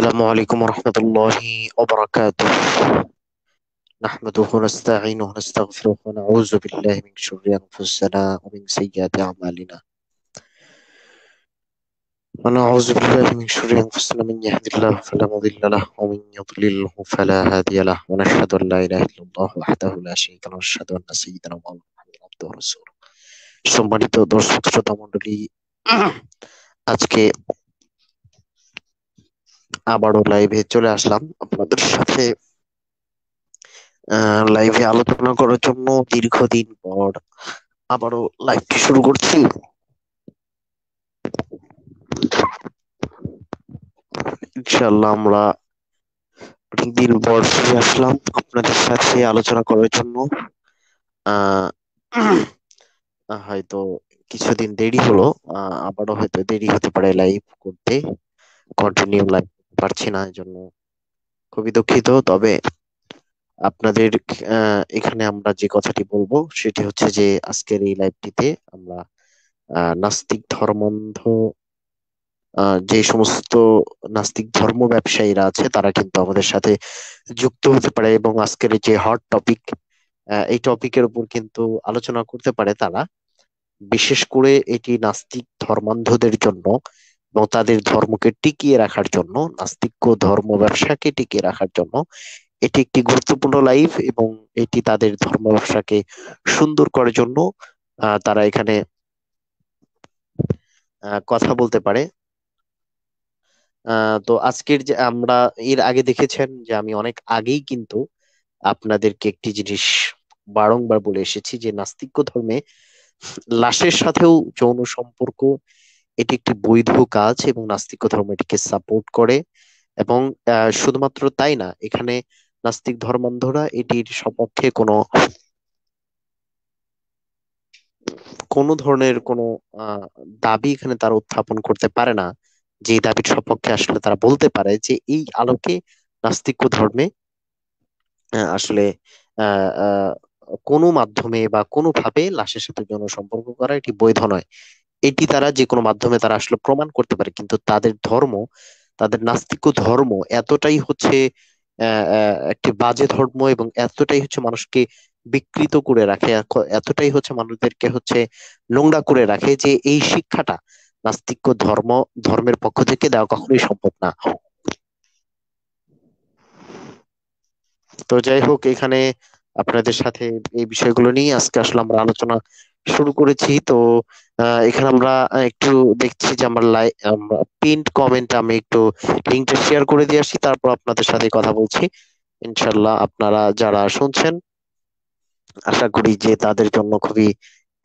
السلام عليكم ورحمة الله وبركاته. نحمده ونستعينه ونستغفره ونعوذ بالله من شرور أنفسنا ومن سيئات أعمالنا. ونعوذ بالله من شرور أنفسنا من يهد الله فلا مضل له ومن يضلله فلا هادي له ونشهد أن لا إله إلا الله وحده لا شريك له ونشهد أن سيدنا محمدا عبده ورسوله. সম্মানিত দর্শক শ্রোতা মণ্ডলী, আজকে আবারও লাইভে চলে আসলাম আপনাদের সাথে লাইভে আলোচনা করার জন্য। দীর্ঘদিন পর আবারও লাইভটি শুরু করছি। ইনশাআল্লাহ আমরা অনেকদিন পর ফিরে আসলাম আপনাদের সাথে আলোচনা করার জন্য। আহ হয়তো কিছুদিন দেরি হলো, আবারও হয়তো দেরি হতে পারে লাইভ করতে, কন্টিনিউ লাইভ পারছি না, এই জন্য খুবই দুঃখিত। তবে আপনাদের এখানে আমরা যে কথাটি বলবো সেটি হচ্ছে যে আজকের এই লাইভটিতে আমরা নাস্তিক ধর্মান্ধ যে সমস্ত নাস্তিক ধর্ম ব্যবসায়ীরা আছে তারা কিন্তু আমাদের সাথে যুক্ত হতে পারে এবং আজকের এই যে হট টপিক, এই টপিকের উপর কিন্তু আলোচনা করতে পারে তারা। বিশেষ করে এটি নাস্তিক ধর্মান্ধদের জন্য এবং তাদের ধর্মকে টিকিয়ে রাখার জন্য, নাস্তিক্য ধর্ম ব্যবসাকে টিকিয়ে রাখার জন্য এটি একটি গুরুত্বপূর্ণ লাইভ এবং এটি তাদের ধর্ম ব্যবসাকে সুন্দর করার জন্য তারা এখানে কথা বলতে পারে। তো আজকের যে আমরা এর আগে দেখেছেন যে আমি অনেক আগেই কিন্তু আপনাদেরকে একটি জিনিস বারংবার বলে এসেছি যে নাস্তিক্য ধর্মে লাশের সাথেও যৌন সম্পর্ক এটি একটি বৈধ কাজ এবং নাস্তিক্য ধর্ম এটিকে সাপোর্ট করে। এবং শুধুমাত্র তাই না, এখানে নাস্তিক ধর্মান্ধরা এটির সপক্ষে কোনো কোনো ধরনের কোনো আহ দাবি এখানে তারা উত্থাপন করতে পারে না, যে দাবির সপক্ষে আসলে তারা বলতে পারে যে এই আলোকে নাস্তিক্য ধর্মে আসলে আহ আহ কোনো মাধ্যমে বা কোনোভাবে লাশের সাথে যৌন সম্পর্ক করা এটি বৈধ নয়। এটি তারা যে কোনো মাধ্যমে তারা আসলে প্রমাণ করতে পারে, কিন্তু তাদের ধর্ম, তাদের নাস্তিক্য ধর্ম এতটাই হচ্ছে একটি বাজে ধর্ম এবং এতটাই হচ্ছে মানুষকে বিকৃত করে রাখে, এতটাই হচ্ছে মানুষদেরকে হচ্ছে নোংরা করে রাখে যে এই শিক্ষাটা নাস্তিক্য ধর্মের পক্ষ থেকে দেওয়া কখনোই সম্ভব না। তো যাই হোক, এখানে আপনাদের সাথে এই বিষয়গুলো নিয়ে আজকে আসলে আমরা আলোচনা শুরু করেছি। তো এখানে আমরা একটু দেখছি যে আমার পিন্ড কমেন্ট আমি একটু লিঙ্কটা শেয়ার করে দিয়ে আসি, তারপর আপনাদের সাথে কথা বলছি। ইনশাল্লাহ আপনারা যারা শুনছেন আশা করি যে তাদের জন্য খুবই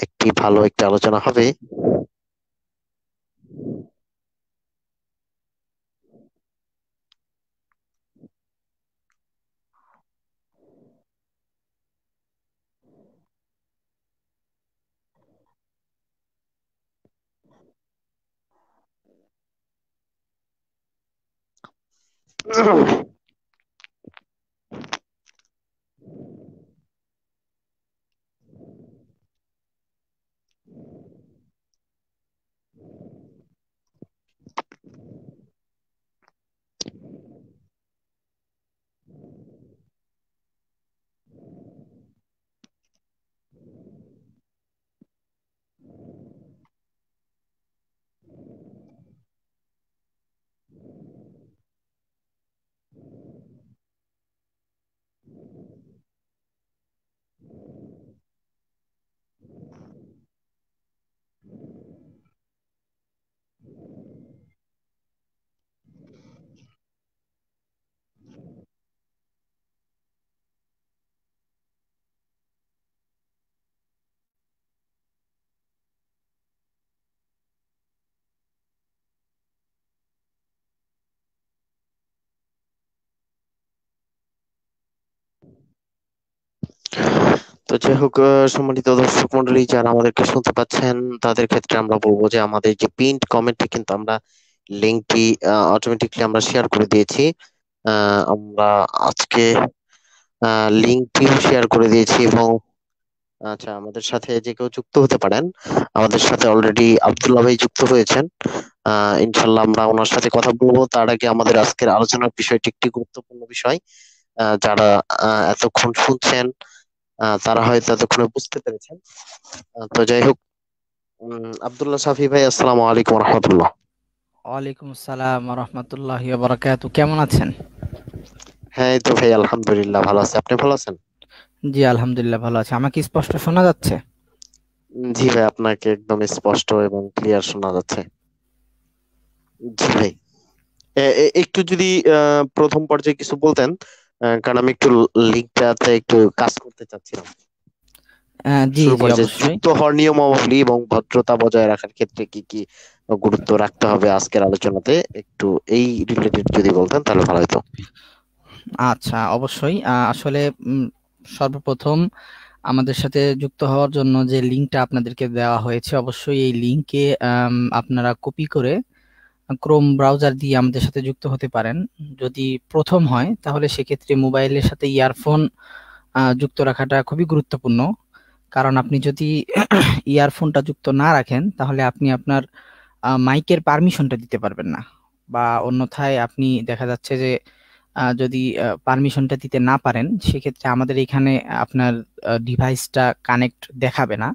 একটি ভালো একটি আলোচনা হবে। তো যাই হোক, সম্মানিত দর্শক মন্ডলী যারা আমাদেরকে শুনতে পাচ্ছেন তাদের ক্ষেত্রে আমরা বলবো যে আমাদের যে পিন্ড কমেন্টে কিন্তু আমরা লিঙ্কটি অটোমেটিকলি আমরা শেয়ার করে দিয়েছি। আমরা আজকে লিঙ্কটিও শেয়ার করে দিয়েছি এবং আচ্ছা, আমাদের সাথে যে কেউ যুক্ত হতে পারেন। আমাদের সাথে অলরেডি আব্দুল্লাহ ভাই যুক্ত হয়েছেন। ইনশাল্লাহ আমরা ওনার সাথে কথা বলবো। তার আগে আমাদের আজকের আলোচনার বিষয়টি একটি গুরুত্বপূর্ণ বিষয়। যারা এতক্ষণ শুনছেন, তারা হয়তো এতক্ষণে বুঝতে পেরেছেন। তো যাই হোক, আব্দুল্লাহ সাফি ভাই, আসসালামু আলাইকুম রহমতুল্লাহ। ওয়ালাইকুম আসসালাম রহমতুল্লাহি ওয়া বারাকাতু। কেমন আছেন? হ্যাঁ, এই তো ভাই আলহামদুলিল্লাহ ভালো আছে। আপনি ভালো আছেন? জি আলহামদুলিল্লাহ ভালো আছি। আমাকে স্পষ্ট শোনা যাচ্ছে? জি ভাই, আপনাকে একদম স্পষ্ট এবং ক্লিয়ার শোনা যাচ্ছে। জি ভাই, একটু যদি প্রথম পর্যায়ে কিছু বলতেন, কারণ আমি একটু লিঙ্কটাতে একটু কাজ করতে চাচ্ছিলাম। জি শুরু জি পর্যায়ে অবশ্যই। যুক্ত হওয়ার নিয়মাবলী এবং ভদ্রতা বজায় রাখার ক্ষেত্রে কি কি গুরুত্ব রাখতে হবে আজকের আলোচনাতে, একটু এই রিলেটেড যদি বলতেন তাহলে ভালো হতো। আচ্ছা অবশ্যই। আসলে উম, সর্বপ্রথম আমাদের সাথে যুক্ত হওয়ার জন্য যে লিংকটা আপনাদেরকে দেওয়া হয়েছে, অবশ্যই এই লিংকে আপনারা কপি করে ক্রোম ব্রাউজার দিয়ে আমাদের সাথে যুক্ত হতে পারেন। যদি প্রথম হয় তাহলে সেক্ষেত্রে মোবাইলের সাথে ইয়ারফোন যুক্ত রাখাটা খুবই গুরুত্বপূর্ণ। কারণ আপনি যদি ইয়ারফোনটা যুক্ত না রাখেন তাহলে আপনি আপনার মাইকের পারমিশনটা দিতে পারবেন না, বা অন্যথায় আপনি দেখা যাচ্ছে যে যদি পারমিশনটা দিতে না পারেন সেক্ষেত্রে আমাদের এখানে আপনার ডিভাইসটা কানেক্ট দেখাবে না,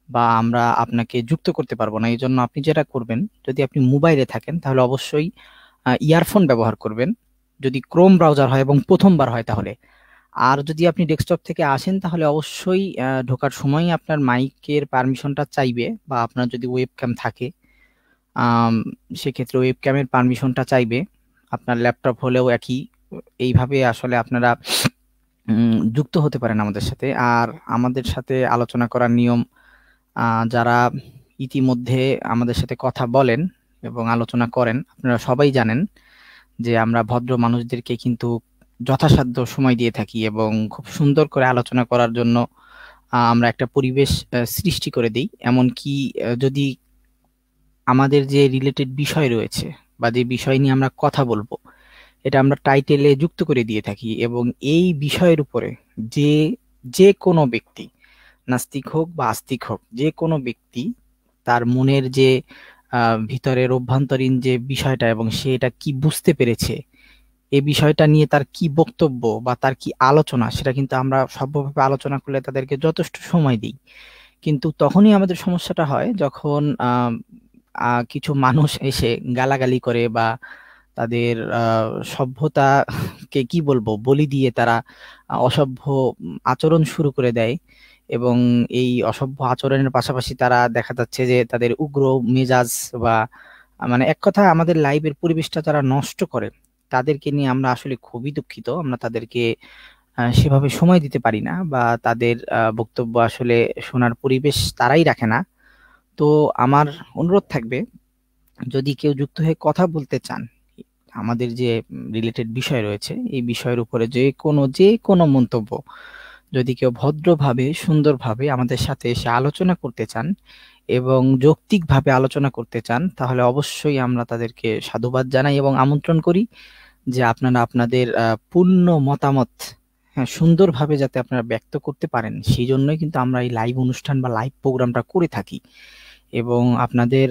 বা আমরা আপনাকে যুক্ত করতে পারবো না। এই জন্য আপনি যেটা করবেন, যদি আপনি মোবাইলে থাকেন তাহলে অবশ্যই ইয়ারফোন ব্যবহার করবেন, যদি ক্রোম ব্রাউজার হয় এবং প্রথমবার হয় তাহলে। আর যদি আপনি ডেস্কটপ থেকে আসেন তাহলে অবশ্যই ঢোকার সময় আপনার মাইকের পারমিশনটা চাইবে, বা আপনার যদি ওয়েবক্যাম থাকে আম, সেক্ষেত্রে ওয়েবক্যামের পারমিশনটা চাইবে। আপনার ল্যাপটপ হলেও একই। এইভাবে আসলে আপনারা যুক্ত হতে পারেন আমাদের সাথে। আর আমাদের সাথে আলোচনা করার নিয়ম, যারা ইতিমধ্যে আমাদের সাথে কথা বলেন এবং আলোচনা করেন আপনারা সবাই জানেন যে আমরা ভদ্র মানুষদেরকে কিন্তু যথাসাধ্য সময় দিয়ে থাকি এবং খুব সুন্দর করে আলোচনা করার জন্য আমরা একটা পরিবেশ সৃষ্টি করে দিই। এমনকি যদি আমাদের যে রিলেটেড বিষয় রয়েছে বা যে বিষয় নিয়ে আমরা কথা বলবো, এটা আমরা টাইটেলে যুক্ত করে দিয়ে থাকি, এবং এই বিষয়ের উপরে যে যে কোনো ব্যক্তি, নাস্তিক হোক বা আস্তিক হোক, যে কোনো ব্যক্তি তার মনের যে ভিতরের অভ্যন্তরীণ যে বিষয়টা এবং সে এটা কি বুঝতে পেরেছে, এই বিষয়টা নিয়ে তার কি বক্তব্য বা তার কি আলোচনা, সেটা কিন্তু আমরা সভ্যভাবে আলোচনা করলে তাদেরকে যথেষ্ট সময় দিই। কিন্তু তখনই আমাদের সমস্যাটা হয় যখন কিছু মানুষ এসে গালাগালি করে, বা তাদের সভ্যতাকে কি বলবো বলি দিয়ে তারা অসভ্য আচরণ শুরু করে দেয়। এবং এই অসভ্য আচরণের পাশাপাশি তারা দেখা যাচ্ছে যে তাদের উগ্র মেজাজ, বা মানে এক কথা আমাদের লাইভের পরিবেশটা তারা নষ্ট করে। তাদেরকে নিয়ে আমরা আসলে খুবই দুঃখিত। আমরা তাদেরকে সেভাবে সময় দিতে পারি না, বা তাদের বক্তব্য আসলে শোনার পরিবেশ তারাই রাখে না। তো আমার অনুরোধ থাকবে, যদি কেউ যুক্ত হয়ে কথা বলতে চান আমাদের যে রিলেটেড বিষয় রয়েছে এই বিষয়ের উপরে, যে কোনো মন্তব্য যদি কেউ ভদ্রভাবে সুন্দরভাবে আমাদের সাথে এসে আলোচনা করতে চান এবং যৌক্তিকভাবে আলোচনা করতে চান, তাহলে অবশ্যই আমরা তাদেরকে সাধুবাদ জানাই এবং আমন্ত্রণ করি যে আপনারা আপনাদের পূর্ণ মতামত, হ্যাঁ, সুন্দরভাবে যাতে আপনারা ব্যক্ত করতে পারেন, সেই জন্যই কিন্তু আমরা এই লাইভ অনুষ্ঠান বা লাইভ প্রোগ্রামটা করে থাকি। এবং আপনাদের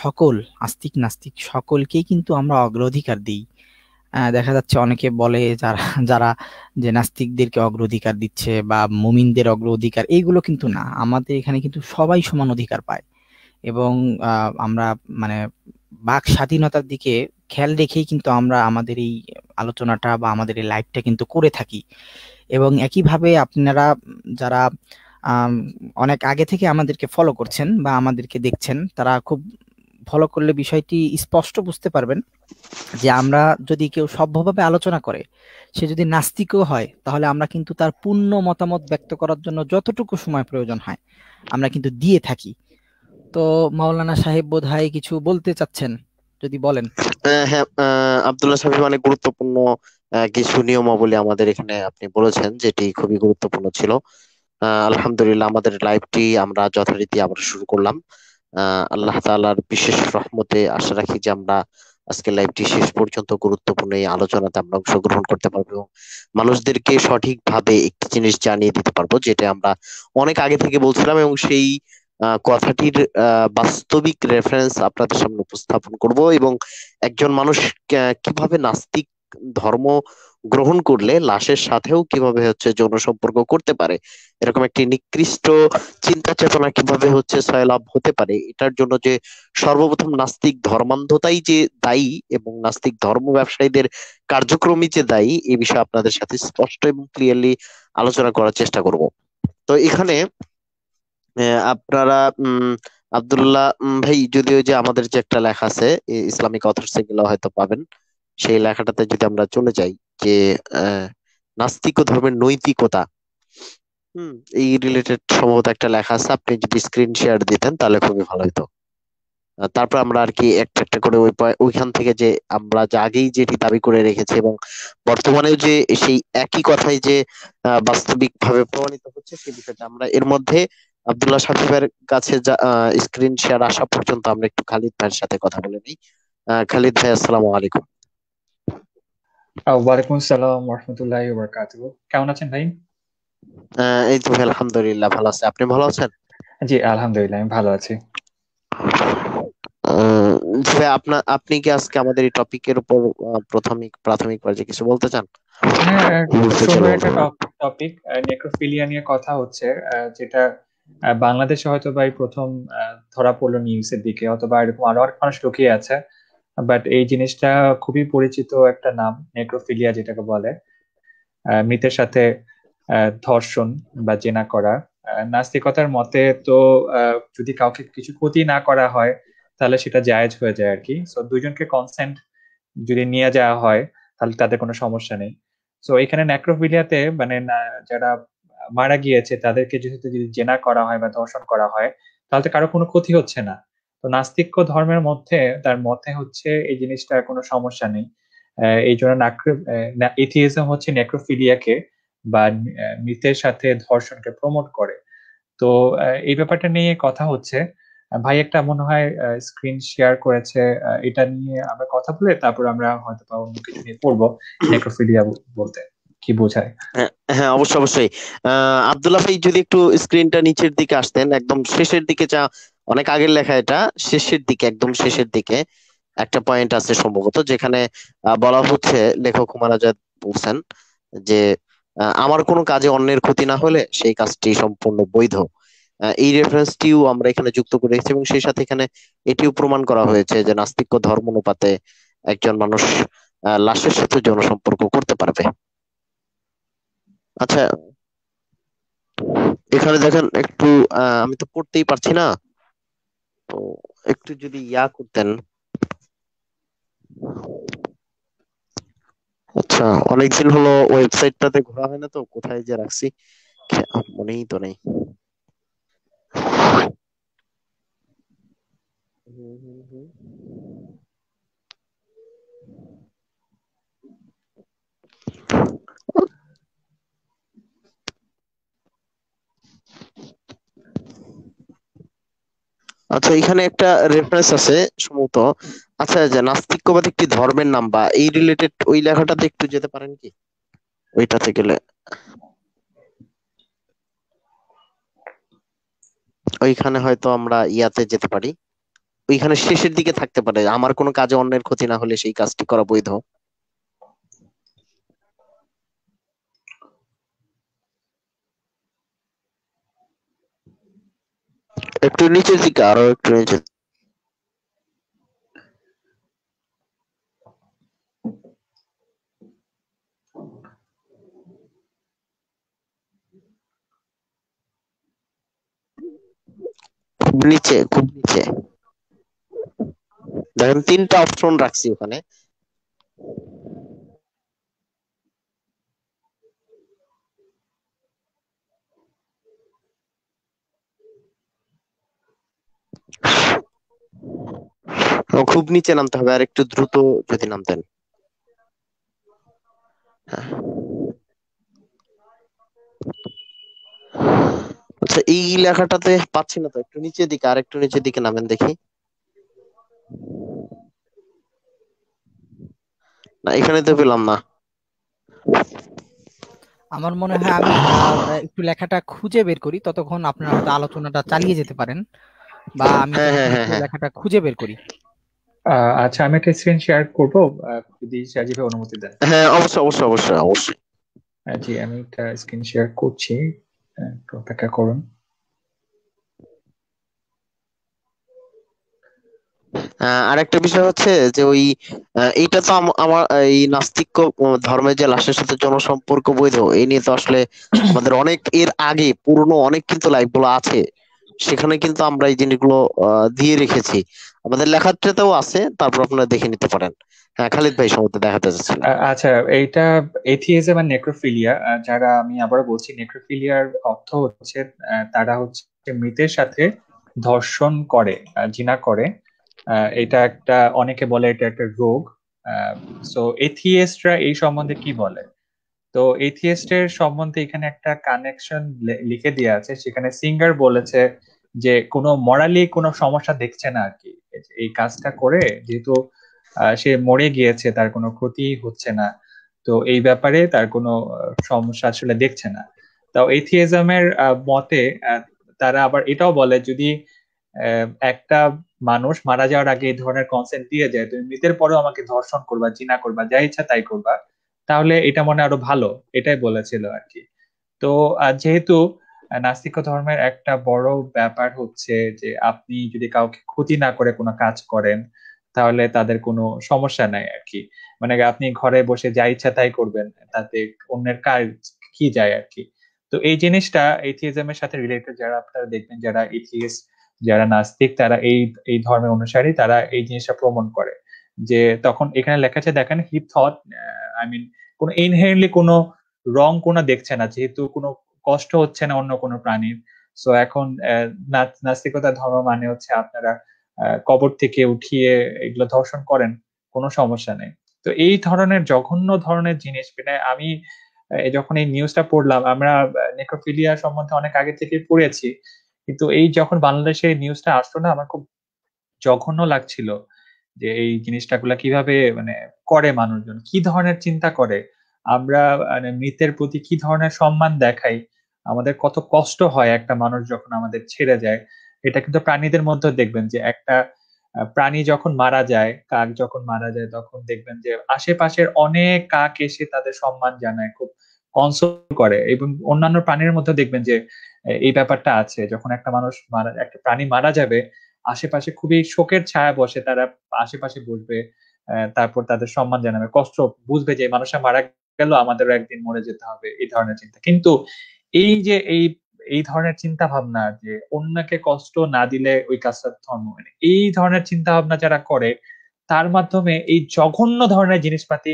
সকল আস্তিক নাস্তিক সকলকেই কিন্তু আমরা অগ্রাধিকার দিই। দেখা যাচ্ছে অনেকে বলে যারা যারা যে নাস্তিকদেরকে অগ্রাধিকার দিচ্ছে বা মুমিনদের অগ্রাধিকার, এইগুলো কিন্তু না। আমাদের এখানে কিন্তু সবাই সমান অধিকার পায়। এবং আমরা মানে বাক স্বাধীনতার দিকে খেয়াল রেখেই কিন্তু আমরা আমাদের এই আলোচনাটা বা আমাদের এই লাইভটা কিন্তু করে থাকি। এবং একইভাবে আপনারা যারা আম, অনেক আগে থেকে আমাদেরকে ফলো করছেন বা আমাদেরকে দেখছেন, তারা খুব ফলো করলে বিষয়টি স্পষ্ট বুঝতে পারবেন যে আমরা যদি কেউ সভ্যভাবে আলোচনা করে, সে যদি নাস্তিকও হয়, তাহলে আমরা কিন্তু তার পূর্ণ মতামত ব্যক্ত করার জন্য যতটুকু সময় প্রয়োজন হয় আমরা কিন্তু দিয়ে থাকি। তো মাওলানা সাহেব বোধহয় কিছু বলতে চাচ্ছেন, যদি বলেন। হ্যাঁ, আব্দুল্লাহ সাহেব, অনেক গুরুত্বপূর্ণ কিছু নিয়মাবলী আমাদের এখানে আপনি বলেছেন, যেটি খুবই গুরুত্বপূর্ণ ছিল। আলহামদুলিল্লাহ, আমাদের লাইভটি আমরা যথারীতি আবার শুরু করলাম। আল্লাহ তাআলার বিশেষ রহমতে আশা রাখি যে আমরা আজকে লাইভটি শেষ পর্যন্ত গুরুত্বপূর্ণ এই আলোচনাতে আমরা অংশগ্রহণ করতে পারবো এবং মানুষদেরকে সঠিকভাবে একটি জিনিস জানিয়ে দিতে পারবো, যেটা আমরা অনেক আগে থেকে বলছিলাম এবং সেই কথাটির বাস্তবিক রেফারেন্স আপনাদের সামনে উপস্থাপন করব, এবং একজন মানুষ কিভাবে নাস্তিক ধর্ম গ্রহণ করলে লাশের সাথেও কিভাবে যৌন সম্পর্ক করতে পারে, এরকম একটি নিকৃষ্ট চিন্তা চেতনা কিভাবে সয়লাব হতে পারে, এটার জন্য যে সর্বপ্রথম নাস্তিক ধর্মান্ধতাই যে দায়ী এবং নাস্তিক ধর্ম ব্যবসায়ীদের কার্যক্রমই যে দায়ী, এই বিষয়ে আপনাদের সাথে স্পষ্ট এবং ক্লিয়ারলি আলোচনা করার চেষ্টা করব। তো এখানে আপনারা আব্দুল্লাহ ভাই, যদিও যে আমাদের যে একটা লেখা আছে ইসলামিক অথর্স, এগুলো হয়তো পাবেন, সেই লেখাটাতে যদি আমরা চলে যাই যে নাস্তিক ও ধর্মের নৈতিকতা, হুম এই রিলেটেড সম্ভবত একটা লেখা আছে, আপনি যদি স্ক্রিন শেয়ার দিতেন তাহলে খুবই ভালো হতো। তারপর আমরা আর কি একটা একটা করে ওইখান থেকে যে আমরা যে আগেই যেটি দাবি করে রেখেছি এবং বর্তমানেও যে সেই একই কথাই যে বাস্তবিক ভাবে প্রমাণিত হচ্ছে, সেই বিষয়টা আমরা এর মধ্যে আব্দুল্লাহ সাকিবের কাছে যা স্ক্রিন শেয়ার আসা পর্যন্ত আমরা একটু খালিদ ভাইয়ের সাথে কথা বলে নিই। খালিদ ভাই, আসসালামু আলাইকুম। ওয়ালাইকুম আসসালাম রহমতুল্লাহি ওয়া বারাকাতুহু। কেমন আছেন ভাই? এই তো ভাই, আলহামদুলিল্লাহ ভালো আছে, আপনি ভালো আছেন? জি আলহামদুলিল্লাহ, আমি ভালো আছি। জি ভাই, আপনি কি আজকে আমাদের এই টপিকের উপর প্রাথমিক পর্যায়ে কিছু বলতে চান? হ্যাঁ, বলতে সুন্দর চলো। একটা টপিক। নেক্রোফিলিয়া নিয়ে কথা হচ্ছে, যেটা বাংলাদেশে হয়তো বা এই প্রথম ধরা পড়লো নিউজের দিকে, অথবা এরকম আরো অনেক মানুষ লুকিয়ে আছে। বাট এই জিনিসটা খুবই পরিচিত একটা নাম, নেক্রোফিলিয়া যেটাকে বলে। মৃতের সাথে ধর্ষণ বা জেনা করা। নাস্তিকতার মতে তো যদি কাউকে কিছু ক্ষতি না করা হয় তাহলে সেটা জায়েজ হয়ে যায় আর কি। সো দুইজনকে কনসেন্ট যদি নিয়ে যাওয়া হয় তাহলে তাদের কোনো সমস্যা নেই। সো এখানে ন্যাক্রোফিলিয়াতে মানে যারা মারা গিয়েছে তাদেরকে যেহেতু যদি জেনা করা হয় বা ধর্ষণ করা হয় তাহলে তো কারো কোনো ক্ষতি হচ্ছে না। তো নাস্তিক্য ধর্মের মধ্যে তার মতে হচ্ছে এই জিনিসটা কোনো সমস্যা নেই। এই জন্য এথিইজম হচ্ছে নেক্রোফিলিয়াকে বা মৃতের সাথে ধর্ষণকে প্রমোট করে। তো এই ব্যাপারটা নিয়ে কথা হচ্ছে। ভাই একটা মনে হয় স্ক্রিন শেয়ার করেছে, এটা নিয়ে আমরা কথা বলে তারপর আমরা হয়তো বা অন্য কিছু নিয়ে পড়বো। নেক্রোফিলিয়া বলতে কি বোঝায়? হ্যাঁ, হ্যাঁ, অবশ্যই অবশ্যই। আব্দুল্লাহ ভাই, যদি একটু স্ক্রিনটা নিচের দিকে আসতেন, একদম শেষের দিকে, অনেক আগের লেখা, এটা শেষের দিকে, একদম শেষের দিকে একটা পয়েন্ট আছে সম্ভবত, যেখানে বলা হচ্ছে, লেখক হুমায়ুন আজাদ বলছেন যে আমার কোনো কাজে অন্যের ক্ষতি না হলে সেই কাজটি সম্পূর্ণ বৈধ। এই রেফারেন্সটিও আমরা এখানে যুক্ত করে রেখেছি, এবং সেই সাথে এখানে এটিও প্রমাণ করা হয়েছে যে নাস্তিক্য ধর্ম অনুপাতে একজন মানুষ লাশের সাথে যৌন সম্পর্ক করতে পারবে। আচ্ছা, এখানে দেখেন একটু, আমি তো পড়তেই পারছি না, তো একটু যদি ইয়া করতেন। আচ্ছা, অনেকদিন হলো ওয়েবসাইটটাতে ঘোরা হয় না, তো কোথায় যে রাখছি মনেই তো নেই। হুম, হুম, হুম। আচ্ছা, এখানে একটা রেফারেন্স আছে সম্ভবত। আচ্ছা, যে নাস্তিক্যবাদ একটি ধর্মের নাম, বা এই রিলেটেড ওই লেখাটাতে একটু যেতে পারেন কি, ওইটাতে গেলে, ওইখানে হয়তো আমরা ইয়াতে যেতে পারি, ওইখানে শেষের দিকে থাকতে পারে, আমার কোনো কাজে অন্যের ক্ষতি না হলে সেই কাজটি করা বৈধ। একটু নিচের দিকে, আরো একটু নিচে। খুব নিচে, খুব নিচে দেখেন, তিনটা অপশন রাখছি ওখানে। খুব নিচে নামতে হবে, আর একটু দ্রুত যদি নামতেন। হ্যাঁ। আচ্ছা, এই লেখাটাতে পাচ্ছি না তো, একটু নিচের দিকে, আর একটু নিচের দিকে নামেন দেখি। না, এখানে তো পেলাম না। আমার মনে হয় আমি একটু লেখাটা খুঁজে বের করি, ততক্ষণ আপনারা হয়তো আলোচনাটা চালিয়ে যেতে পারেন, বা আমি হ্যাঁ হ্যাঁ ততক্ষণ হ্যাঁ একটু হ্যাঁ লেখাটা খুঁজে বের করি। আচ্ছা, আমি একটা স্ক্রিন শেয়ার করবো, যদি সাজিবে অনুমতি দেন। হ্যাঁ, অবশ্যই অবশ্যই অবশ্যই অবশ্যই। জি, আমি একটা স্ক্রিন শেয়ার করছি, একটু অপেক্ষা করুন। আরেকটা বিষয় হচ্ছে যে ওই এইটা তো আমার এই নাস্তিক্য ধর্মের যে লাশের সাথে জনসম্পর্ক বৈধ, এই নিয়ে তো আসলে আমাদের অনেক এর আগে পুরনো অনেক কিন্তু লাইভ গুলো আছে, সেখানে কিন্তু আমরা এই জিনিসগুলো দিয়ে রেখেছি, আমাদের লেখাটাতেও আছে, তারপর আপনারা দেখে নিতে পারেন। হ্যাঁ, খালিদ ভাই সম্ভবত দেখাতে চাচ্ছিলেন। আচ্ছা, এইটা এথিইজম আর নেক্রোফিলিয়া, যারা, আমি আবারও বলছি, নেক্রোফিলিয়ার অর্থ হচ্ছে তারা হচ্ছে মৃতের সাথে ধর্ষণ করে, জিনা করে। এটা একটা, অনেকে বলে এটা একটা রোগ। সো এথিয়েস্টরা এই সম্বন্ধে কি বলে? তো এথিয়েস্টের সম্বন্ধে এখানে একটা কানেকশন লিখে দেওয়া আছে, সেখানে সিঙ্গার বলেছে যে কোনো মরালি কোনো সমস্যা দেখছে না আর কি, এই কাজটা করে, যেহেতু সে মরে গিয়েছে, তার কোনো ক্ষতি হচ্ছে না, তো এই ব্যাপারে তার কোনো সমস্যা আসলে দেখছে না। তাও এথিয়েজমের মতে তারা আবার এটাও বলে, যদি একটা মানুষ মারা যাওয়ার আগে এই ধরনের কনসেন্ট দিয়ে যায়, তুমি মৃতের পরেও আমাকে ধর্ষণ করবা, জিনা করবা, যা ইচ্ছা তাই করবা, তাহলে এটা মনে হয় আরো ভালো, এটাই বলেছিল আর কি। তো যেহেতু নাস্তিক ধর্মের একটা বড় ব্যাপার হচ্ছে যে আপনি যদি কাউকে ক্ষতি না করে কোনো কাজ করেন, তাহলে তাদের কোনো সমস্যা নাই আর কি। মানে আপনি ঘরে বসে যা ইচ্ছা তাই করবেন, তাতে অন্যের কাজ কি যায় আর কি। তো এই জিনিসটা এথিইজমের সাথে রিলেটেড, যারা আপনারা দেখবেন যারা এথিইস্ট, যারা নাস্তিক, তারা এই এই ধর্মের অনুসারী, তারা এই জিনিসটা প্রমোট করে। যে তখন এখানে লেখা আছে, দেখেন, হি থট, আই মিন, কোনো ইনহেরেন্টলি কোনো রং কোনো দেখছে না, যেহেতু কোনো কষ্ট হচ্ছে না অন্য কোনো প্রাণীর। সো এখন নাস্তিকতা ধর্ম মানে হচ্ছে আপনারা কবর থেকে উঠিয়ে এগুলো ধর্ষণ করেন, কোনো সমস্যা নেই। তো এই ধরনের জঘন্য ধরনের জিনিস, মানে আমি যখন এই নিউজটা পড়লাম, আমরা নেক্রোফিলিয়া সম্বন্ধে অনেক আগে থেকে পড়েছি, কিন্তু এই যখন বাংলাদেশে নিউজটা আসলো না, আমার খুব জঘন্য লাগছিল যে এই জিনিসটা গুলা কিভাবে মানে করে, মানুষজন কি ধরনের চিন্তা করে, আমরা মানে মৃতের প্রতি কি ধরনের সম্মান দেখাই, আমাদের কত কষ্ট হয় একটা মানুষ যখন আমাদের ছেড়ে যায়। এটা কিন্তু প্রাণীদের মধ্যে দেখবেন যে একটা প্রাণী যখন মারা যায়, কাক যখন মারা যায়, তখন দেখবেন যে আশেপাশের অনেক কাক এসে তাদের সম্মান জানায়, খুব কনসোল করে। এবং অন্যান্য প্রাণীর মধ্যে দেখবেন যে এই ব্যাপারটা আছে, যখন একটা মানুষ মারা, একটা প্রাণী মারা যাবে, আশেপাশে খুবই শোকের ছায়া বসে, তারা আশেপাশে বসবে, তারপর তাদের সম্মান জানাবে, কষ্ট বুঝবে যে এই মানুষটা মারা গেল, আমাদেরও একদিন মরে যেতে হবে, এই ধরনের চিন্তা। কিন্তু এই যে এই এই ধরনের চিন্তা ভাবনা, যে অন্যকে কষ্ট না দিলে ওই কাজটা ধর্ম, মানে এই ধরনের চিন্তা ভাবনা যারা করে, তার মাধ্যমে এই জঘন্য ধরনের জিনিসপাতি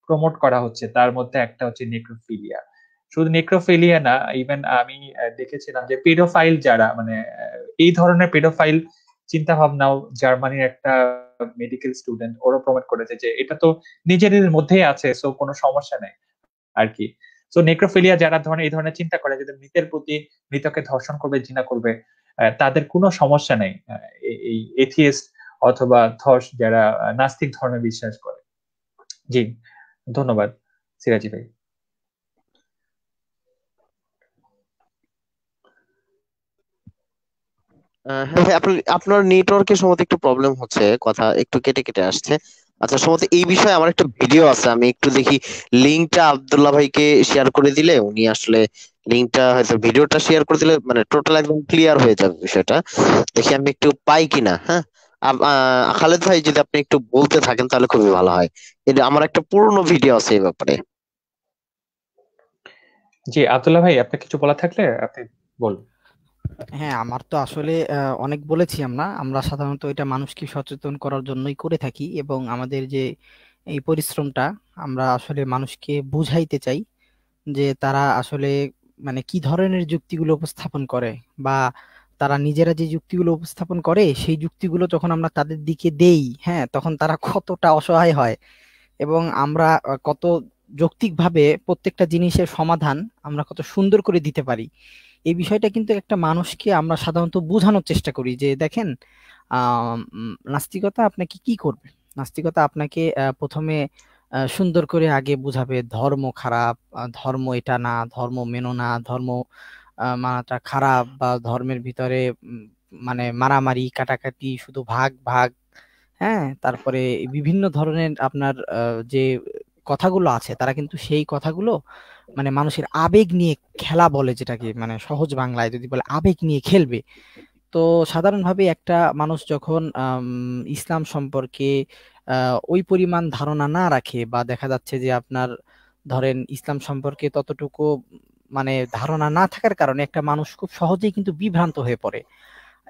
প্রমোট করা হচ্ছে। তার মধ্যে একটা হচ্ছে নেক্রোফিলিয়া। শুধু নেক্রোফিলিয়া না, ইভেন আমি দেখেছিলাম যে পেডোফাইল যারা, মানে এই ধরনের পেডোফাইল চিন্তা ভাবনাও, জার্মানির একটা মেডিকেল স্টুডেন্ট, ওরও প্রমোট করেছে যে এটা তো নিজেদের মধ্যেই আছে, সো কোনো সমস্যা নেই আর কি। সো নেক্রোফিলিয়া যারা ধরনের এই ধরনের চিন্তা করে, যদি মৃতের প্রতি, মৃতকে ধর্ষণ করবে, জিনা করবে, তাদের কোনো সমস্যা নেই, এই এথিয়েস্ট অথবা যারা নাস্তিক ধর্মে বিশ্বাস করে। জি, ধন্যবাদ সিরাজি ভাই। হ্যাঁ ভাই, আপনার নেটওয়ার্কের সম্ভবত একটু প্রবলেম হচ্ছে, কথা একটু কেটে কেটে আসছে। আচ্ছা, সম্ভবত এই বিষয়ে আমার একটা ভিডিও আছে, আমি একটু দেখি লিঙ্কটা আব্দুল্লাহ ভাইকে শেয়ার করে দিলে উনি আসলে লিঙ্কটা হয়তো ভিডিওটা শেয়ার করে দিলে মানে টোটাল একদম ক্লিয়ার হয়ে যাবে বিষয়টা। দেখি আমি একটু পাই কিনা। হ্যাঁ, খালেদ ভাই যদি আপনি একটু বলতে থাকেন তাহলে খুবই ভালো হয়। এটা আমার একটা পুরনো ভিডিও আছে এই ব্যাপারে। জি, আব্দুল্লাহ ভাই, আপনি কিছু বলা থাকলে আপনি বলুন। হ্যাঁ, আমার তো আসলে অনেক বলেছি, আমরা আমরা সাধারণত এটা মানুষকে সচেতন করার জন্যই করে থাকি, এবং আমাদের যে এই পরিশ্রমটা, আমরা আসলে মানুষকে বুঝাইতে চাই যে তারা আসলে মানে কি ধরনের যুক্তিগুলো উপস্থাপন করে, বা তারা নিজেরা যে যুক্তিগুলো উপস্থাপন করে সেই যুক্তিগুলো যখন আমরা তাদের দিকে দেই, হ্যাঁ, তখন তারা কতটা অসহায় হয়, এবং আমরা কত যৌক্তিকভাবে প্রত্যেকটা জিনিসের সমাধান আমরা কত সুন্দর করে দিতে পারি। এই বিষয়টা কিন্তু একটা মানুষকে আমরা সাধারণত বোঝানোর চেষ্টা করি যে দেখেন, নাস্তিকতা আপনাকে কি করবে। নাস্তিকতা আপনাকে প্রথমে সুন্দর করে আগে বুঝাবে ধর্ম খারাপ, ধর্ম এটা না, ধর্ম মেনো না, ধর্ম মানাটা খারাপ, বা ধর্মের ভিতরে মানে মারামারি কাটাকাটি, শুধু ভাগ ভাগ। হ্যাঁ, তারপরে বিভিন্ন ধরনের আপনার যে কথাগুলো আছে, তারা কিন্তু সেই কথাগুলো মানে মানুষের আবেগ নিয়ে খেলা বলে, যেটাকে মানে সহজ বাংলায় যদি বলে আবেগ নিয়ে খেলবে। তো সাধারণভাবে একটা মানুষ যখন ইসলাম সম্পর্কে ওই পরিমাণ ধারণা না রাখে, বা দেখা যাচ্ছে যে আপনার ধরেন ইসলাম সম্পর্কে ততটুকু মানে ধারণা না থাকার কারণে একটা মানুষ খুব সহজেই কিন্তু বিভ্রান্ত হয়ে পড়ে,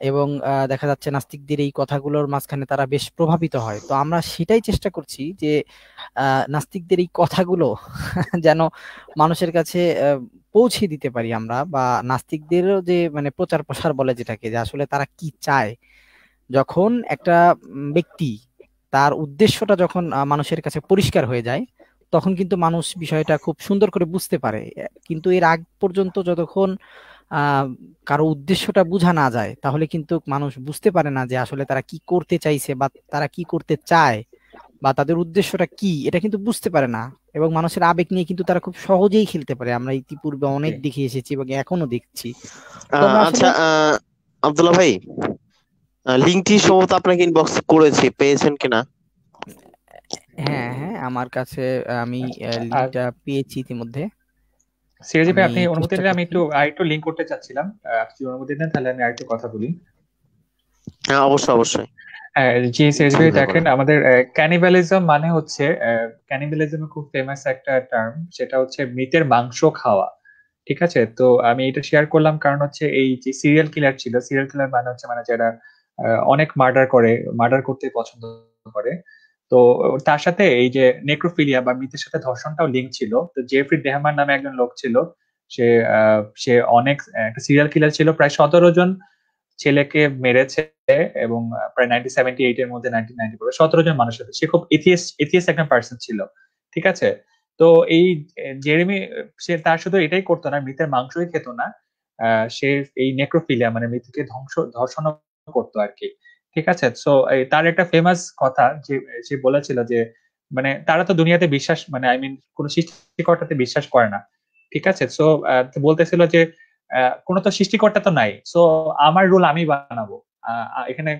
এবং দেখা যাচ্ছে নাস্তিকদের এই কথাগুলোর মাঝখানে তারা বেশ প্রভাবিত হয়। তো আমরা সেটাই চেষ্টা করছি যে নাস্তিকদের এই কথাগুলো যেন মানুষের কাছে পৌঁছে দিতে পারি আমরা, বা নাস্তিকদেরও যে মানে প্রচার প্রসার বলে যেটাকে, যে আসলে তারা কি চায়। যখন একটা ব্যক্তি তার উদ্দেশ্যটা যখন মানুষের কাছে পরিষ্কার হয়ে যায়, তখন কিন্তু মানুষ বিষয়টা খুব সুন্দর করে বুঝতে পারে। কিন্তু এর আগ পর্যন্ত যতক্ষণ আহ কারো উদ্দেশ্যটা বোঝা না যায়, তাহলে কিন্তু মানুষ বুঝতে পারে না যে আসলে তারা কি করতে চাইছে, বা তারা কি করতে চায়, বা তাদের উদ্দেশ্যটা কি, এটা কিন্তু বুঝতে পারে না। এবং মানুষের আবেগ নিয়ে কিন্তু তারা খুব সহজেই খেলতে পারে, আমরা ইতিপূর্বে জি। অনেক দেখে এসেছি এবং এখনো দেখছি। তো আমরা আসলে আচ্ছা, আব্দুল্লাহ ভাই, লিঙ্কটি জি, সম্ভবত আপনাকে ইনবক্স করেছি, পেয়েছেন কিনা? হ্যাঁ হ্যাঁ, আমার কাছে আমি আর লিঙ্কটা পেয়েছি ইতিমধ্যে। সিরাজি ভাই, আমি আপনি অনুমতি চেষ্টা দিলে আমি করছি। আরেকটু লিঙ্ক করতে চাচ্ছিলাম। আপনি যদি অনুমতি দেন তাহলে আমি আরেকটু কথা বলি। হ্যাঁ, অবশ্যই অবশ্যই। জি সিরাজি জি ভাই, ভাই, দেখেন বলেন। আমাদের ক্যানিবালিজম মানে হচ্ছে, ক্যানিবালিজম খুব ফেমাস একটা টার্ম, সেটা হচ্ছে মৃতের মাংস খাওয়া। ঠিক আছে, তো আমি এটা শেয়ার করলাম কারণ হচ্ছে এই যে সিরিয়াল কিলার ছিল, সিরিয়াল কিলার মানে হচ্ছে মানে যারা অনেক মার্ডার করে, মার্ডার করতে পছন্দ করে। তো তার সাথে এই যে নেক্রোফিলিয়া বা মৃতের সাথে ধর্ষণটাও লিঙ্ক ছিল। তো জেফ্রি ডেহমান নামে একজন লোক ছিল, সে সে অনেক একটা সিরিয়াল কিলার ছিল, প্রায় 17 জন ছেলেকে মেরেছে, এবং প্রায় 1978 এর মধ্যে 1994 17 জন মানুষের সাথে। সে খুব এথিয়েস্ট একটা পার্সন ছিল। ঠিক আছে, তো এই জেরেমি, সে তার শুধু এটাই করতো না, মৃতের মাংসই খেত না, সে এই নেক্রোফিলিয়া মানে মৃতকে ধর্ষণ করতো আর কি। ঠিক আছে, তো তার একটা ফেমাস কথা যে সে বলেছিল যে মানে তারা তো দুনিয়াতে বিশ্বাস মানে আই মিন কোন সৃষ্টিকর্তাতে বিশ্বাস করে না। ঠিক আছে, সো বলতেছিল যে কোনো তো সৃষ্টিকর্তা তো নাই, সো আমার রুল আমি বানাবো। এখানে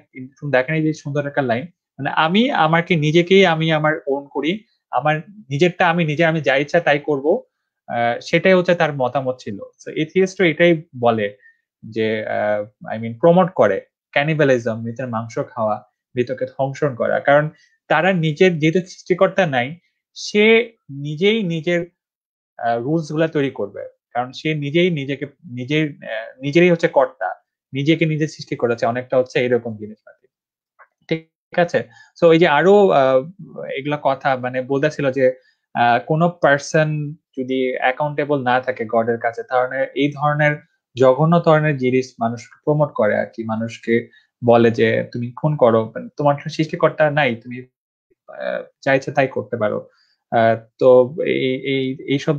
দেখেন এই যে সুন্দর একটা লাইন, মানে আমি আমাকে নিজেকেই আমি আমার ওন করি, আমার নিজেরটা আমি নিজে, আমি যা ইচ্ছা তাই করব। সেটাই হচ্ছে তার মতামত ছিল। তো এথিয়েস্ট এটাই বলে যে আই মিন প্রমোট করে ক্যানিবালিজম, মৃতের মাংস খাওয়া, মৃতকে ধ্বংসন করা, কারণ তারা নিজের যেহেতু সৃষ্টিকর্তা নাই, সে নিজেই নিজের রুলস গুলা তৈরি করবে, কারণ সে নিজেই নিজেকে নিজের নিজেরই হচ্ছে কর্তা, নিজেকে নিজে সৃষ্টি করেছে, অনেকটা হচ্ছে এরকম জিনিসপাতি। ঠিক আছে, তো এই যে আরো এগুলা কথা মানে বলতেছিল যে কোন পার্সন যদি অ্যাকাউন্টেবল না থাকে গডের কাছে, তাহলে এই ধরনের জঘন্য ধরনের জিনিস মানুষ প্রমোট করে আর কি, মানুষকে বলে যে তুমি খুন করো, তোমার তো সৃষ্টিকর্তা নাই, তুমি যা ইচ্ছে তাই করতে পারো। তো এই এই এইসব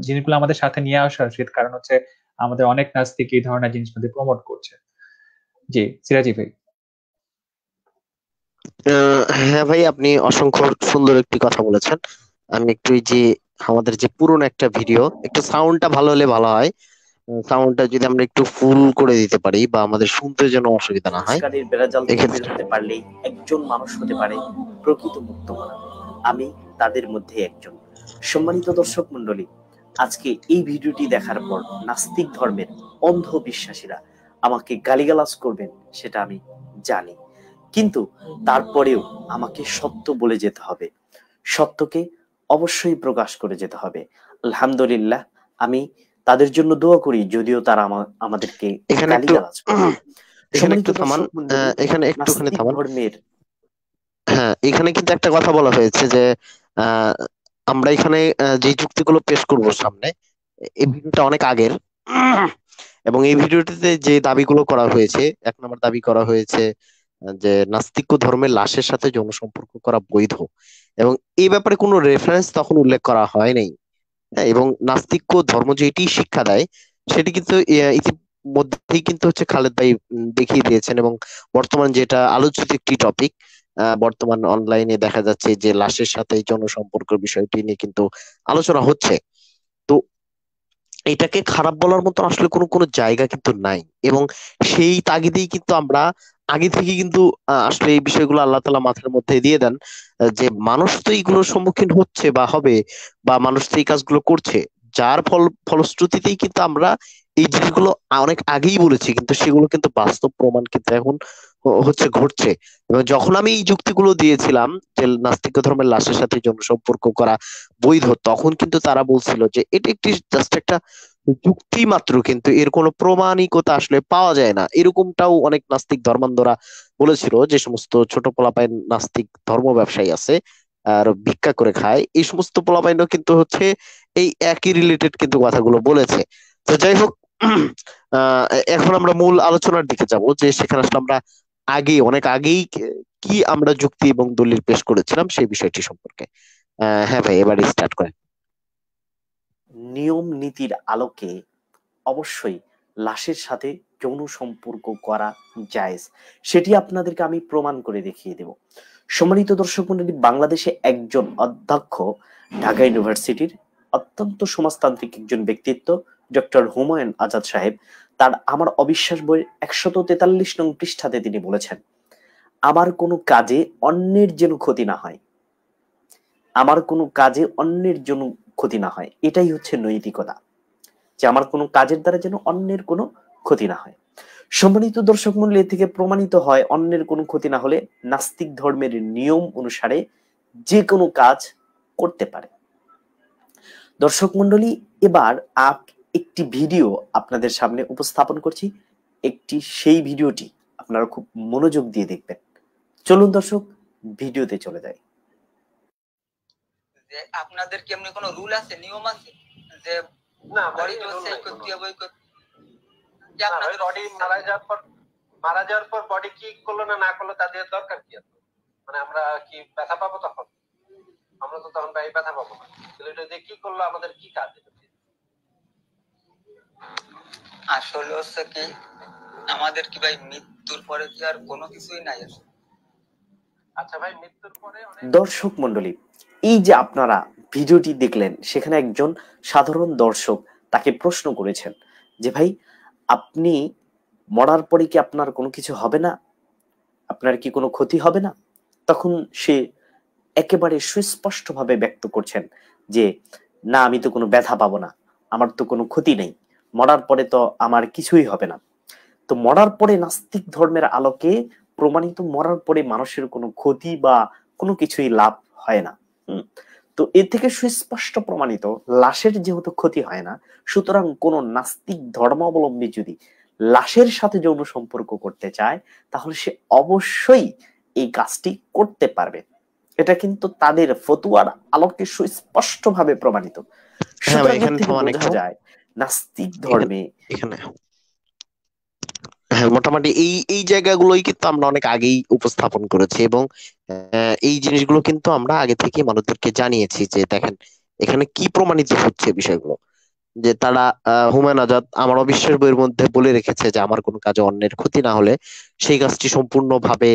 জিনিসগুলো আমাদের সাথে নিয়ে আসা উচিত, কারণ হচ্ছে আমাদের অনেক নাস্তিক এই ধরনের জিনিসগুলো প্রমোট করছে। জি সিরাজি ভাই। হ্যাঁ ভাই, আপনি অসংখ্য সুন্দর একটি কথা বলেছেন। আমি একটু এই যে আমাদের যে পুরনো একটা ভিডিও, একটু সাউন্ডটা ভালো হলে ভালো হয়। সাউন্ডটা যদি আমরা একটু ফুল করে দিতে পারি, বা আমাদের শুনতে যেন অসুবিধা না হয় সংস্কারের বেড়াজাল থেকে বের এক্ষেত্রে। হতে পারলেই একজন মানুষ হতে পারে প্রকৃত মুক্তমানব। আমি তাদের মধ্যে একজন। সম্মানিত দর্শক মন্ডলী, আজকে এই ভিডিওটি দেখার পর নাস্তিক ধর্মের অন্ধবিশ্বাসীরা আমাকে গালিগালাজ করবেন, সেটা আমি জানি, কিন্তু তারপরেও আমাকে সত্য বলে যেতে হবে, সত্যকে অবশ্যই প্রকাশ করে যেতে হবে। আলহামদুলিল্লাহ, আমি তাদের জন্য দোয়া করি, যদিও তারা আমাদেরকে এখানে একটু গালিগালাজ করে। এখানে সম্মানিত একটু থামান। দর্শক মন্ডলী, এখানে একটুখানি নাস্তিক থামান। ধর্মের হ্যাঁ, এখানে কিন্তু একটা কথা বলা হয়েছে যে আহ, আমরা এখানে যে যুক্তিগুলো পেশ করব সামনে, এই ভিডিওটা অনেক আগের। এবং এই ভিডিওটিতে যে দাবিগুলো করা হয়েছে, 1 নম্বর দাবি করা হয়েছে যে নাস্তিক্য ধর্মের লাশের সাথে যৌন সম্পর্ক করা বৈধ, এবং এই ব্যাপারে কোনো রেফারেন্স তখন উল্লেখ করা হয় নাই। হ্যাঁ, এবং নাস্তিক্য ধর্ম যেটি শিক্ষা দেয় সেটি কিন্তু ইতিমধ্যেই কিন্তু হচ্ছে খালেদ ভাই দেখিয়ে দিয়েছেন, এবং বর্তমান যেটা আলোচিত একটি টপিক, বর্তমান অনলাইনে দেখা যাচ্ছে যে লাশের সাথে যৌন সম্পর্কের বিষয়টি নিয়ে কিন্তু আলোচনা হচ্ছে। তো এটাকে খারাপ বলার মতো আসলে কোনো কোনো জায়গা কিন্তু নাই, এবং সেই তাগিদেই কিন্তু আমরা আগে থেকে কিন্তু আসলে এই বিষয়গুলো আল্লাহ তাআলা মাথার মধ্যে দিয়ে দেন, যে মানুষ তো এইগুলোর সম্মুখীন হচ্ছে বা হবে, বা মানুষ তো এই কাজগুলো করছে, যার ফলশ্রুতিতেই কিন্তু আমরা এই জিনিসগুলো অনেক আগেই বলেছি, কিন্তু সেগুলো কিন্তু বাস্তব প্রমাণ কিন্তু এখন হচ্ছে ঘটছে। এবং যখন আমি এই যুক্তিগুলো দিয়েছিলাম যে নাস্তিক ধর্মের লাশের সাথে যৌন সম্পর্ক করা বৈধ, তখন কিন্তু তারা বলছিল যে এটা একটি জাস্ট একটা যুক্তি মাত্র, কিন্তু এর কোনো প্রমাণিকতা আসলে পাওয়া যায় না। এরকমটাও অনেক নাস্তিক ধর্মান্ধরা বলেছিল, যে সমস্ত ছোট পোলাপাইন নাস্তিক ধর্ম ব্যবসায়ী আছে আর ভিক্ষা করে খায়, এই সমস্ত পোলাপাইনও কিন্তু হচ্ছে এই একই রিলেটেড কিন্তু কথাগুলো বলেছে। তো যাই হোক, এখন আমরা মূল আলোচনার দিকে যাব, যে সেখানে আসলে আমরা অনেক আগেই কি আমরা যুক্তি এবং দলিল পেশ করেছিলাম সেই বিষয়টি সম্পর্কে। হ্যাঁ ভাই, এবার স্টার্ট করেন। নিয়ম নীতির আলোকে অবশ্যই লাশের সাথে যৌন সম্পর্ক করা জায়েজ, সেটি আপনাদেরকে আমি প্রমাণ করে দেখিয়ে দেব। সম্মানিত দর্শক মণ্ডলী, বাংলাদেশে একজন অধ্যক্ষ, ঢাকা ইউনিভার্সিটির অত্যন্ত সমাজতান্ত্রিক একজন ব্যক্তিত্ব, ডক্টর হুমায়ুন আজাদ সাহেব, তার আমার অবিশ্বাস বইয়ের 143 নং পৃষ্ঠাতে তিনি বলেছেন, আমার কোনো কাজে অন্যের যেন ক্ষতি না হয়, আমার কোনো কাজে অন্যের জন্য ক্ষতি না হয়, এটাই হচ্ছে নৈতিকতা, যে আমার কোনো কাজের দ্বারা যেন অন্যের কোনো ক্ষতি না হয়। সম্মানিত দর্শক মণ্ডলী, থেকে প্রমাণিত হয় অন্যের কোনো ক্ষতি না হলে নাস্তিক ধর্মের নিয়ম অনুসারে যে কোনো কাজ করতে পারে। দর্শক মণ্ডলী, এবার একটি ভিডিও আপনাদের সামনে উপস্থাপন করছি, সেই ভিডিওটি আপনারা খুব মনোযোগ দিয়ে দেখবেন। চলুন দর্শক, ভিডিওতে চলে যাই। যে আপনাদের কি এমনি কোনো রুল আছে, নিয়ম আছে যে না বডি করতে হবে, যে আপনাদের বডি মারা যাওয়ার পর বডি কি করলো না করলো তাদের দরকার কি আছে? মানে আমরা কি ব্যথা পাবো তখন? আমরা তো তখন ব্যথা পাবো না, এটা যে কি করলো আমাদের কি কাজ? আসলে হচ্ছে কি, আমাদের কি ভাই মৃত্যুর পরে কি আর কোনো কিছুই নাই আছে? আচ্ছা ভাই, মৃত্যুর পরে দর্শক মণ্ডলী, এই যে আপনারা ভিডিওটি দেখলেন, সেখানে একজন সাধারণ দর্শক তাকে প্রশ্ন করেছেন যে ভাই, আপনি মরার পরে কি আপনার কোনো কিছু হবে না, আপনার কি কোনো ক্ষতি হবে না? তখন সে একেবারে সুস্পষ্টভাবে ব্যক্ত করছেন যে না, আমি তো কোনো ব্যথা পাবো না, আমার তো কোনো ক্ষতি নেই, মরার পরে তো আমার কিছুই হবে না। তো মরার পরে নাস্তিক ধর্মের আলোকে প্রমাণিত, মরার পরে মানুষের কোনো ক্ষতি বা কোনো কিছুই লাভ হয় না। তো এ থেকে সুস্পষ্ট প্রমাণিত লাশের যেহেতু ক্ষতি হয় না, সুতরাং কোন নাস্তিক ধর্মাবলম্বী যদি লাশের সাথে যৌন সম্পর্ক করতে চায়, তাহলে সে অবশ্যই এই কাজটি করতে পারবে। এটা কিন্তু তাদের ফতুয়ার আলোকে সুস্পষ্ট ভাবে প্রমাণিত। সুতরাং এখান থেকে বোঝা যায় নাস্তিক ধর্মে এখানে হ্যাঁ, মোটামুটি এই এই জায়গাগুলোই কিন্তু আমরা অনেক আগেই উপস্থাপন করেছি, এবং এই জিনিসগুলো কিন্তু আমরা আগে থেকে মানুষদেরকে জানিয়েছি যে দেখেন এখানে কি প্রমাণিত হচ্ছে বিষয়গুলো, যে তারা হুমায়ুন আজাদ আমার অবিশ্বাস বইয়ের মধ্যে বলে রেখেছে যে আমার কোনো কাজে অন্যের ক্ষতি না হলে সেই কাজটি সম্পূর্ণভাবে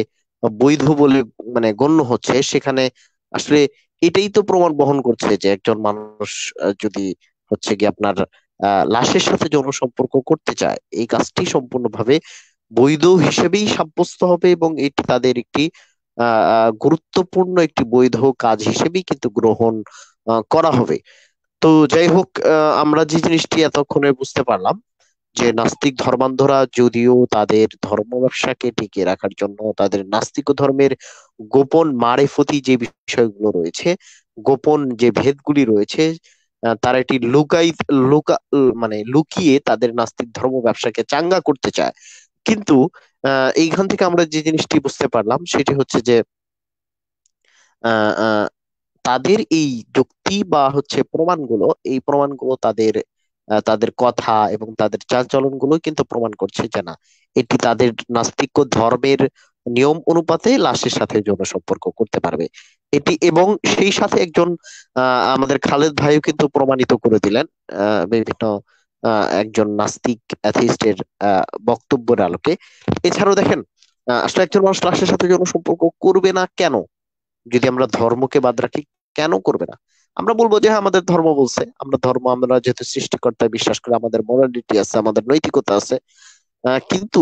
বৈধ বলে মানে গণ্য হচ্ছে। সেখানে আসলে এটাই তো প্রমাণ বহন করছে যে একজন মানুষ যদি হচ্ছে কি আপনার লাশের সাথে যৌন সম্পর্ক করতে চায়, এই কাজটি সম্পূর্ণভাবে বৈধ হিসেবেই সাব্যস্ত হবে, এবং এটি তাদের একটি গুরুত্বপূর্ণ একটি বৈধ কাজ হিসেবেই কিন্তু গ্রহণ করা হবে। তো যাই হোক, আমরা যে জিনিসটি এতক্ষণে বুঝতে পারলাম যে নাস্তিক ধর্মান্ধরা যদিও তাদের ধর্ম ব্যবসাকে টিকিয়ে রাখার জন্য তাদের নাস্তিক ধর্মের গোপন মারেফতি যে বিষয়গুলো রয়েছে, গোপন যে ভেদগুলি রয়েছে, তারা এটি মানে লুকিয়ে তাদের নাস্তিক ধর্ম ব্যবসাকে চাঙ্গা করতে চায়। কিন্তু এইখান থেকে আমরা যে জিনিসটি বুঝতে পারলাম সেটি হচ্ছে যে তাদের এই যুক্তি বা হচ্ছে প্রমাণগুলো, এই প্রমাণগুলো তাদের তাদের কথা এবং তাদের চালচলন গুলো কিন্তু প্রমাণ করছে যে না, এটি তাদের নাস্তিক ধর্মের নিয়ম অনুপাতে লাশের সাথে যৌন সম্পর্ক করতে পারবে এটি। এবং সেই সাথে একজন আমাদের খালেদ ভাইও কিন্তু প্রমাণিত করে দিলেন বিভিন্ন একজন নাস্তিক অ্যাথিস্টের বক্তব্যের আলোকে। এছাড়াও দেখেন আসলে একজন মানুষ লাশের সাথে যৌন সম্পর্ক করবে না কেন? যদি আমরা ধর্মকে বাদ রাখি, কেন করবে না? আমরা বলবো যে হ্যাঁ, আমাদের ধর্ম বলছে, আমরা যেহেতু সৃষ্টিকর্তায় বিশ্বাস করি, আমাদের মোরালিটি আছে, আমাদের নৈতিকতা আছে। কিন্তু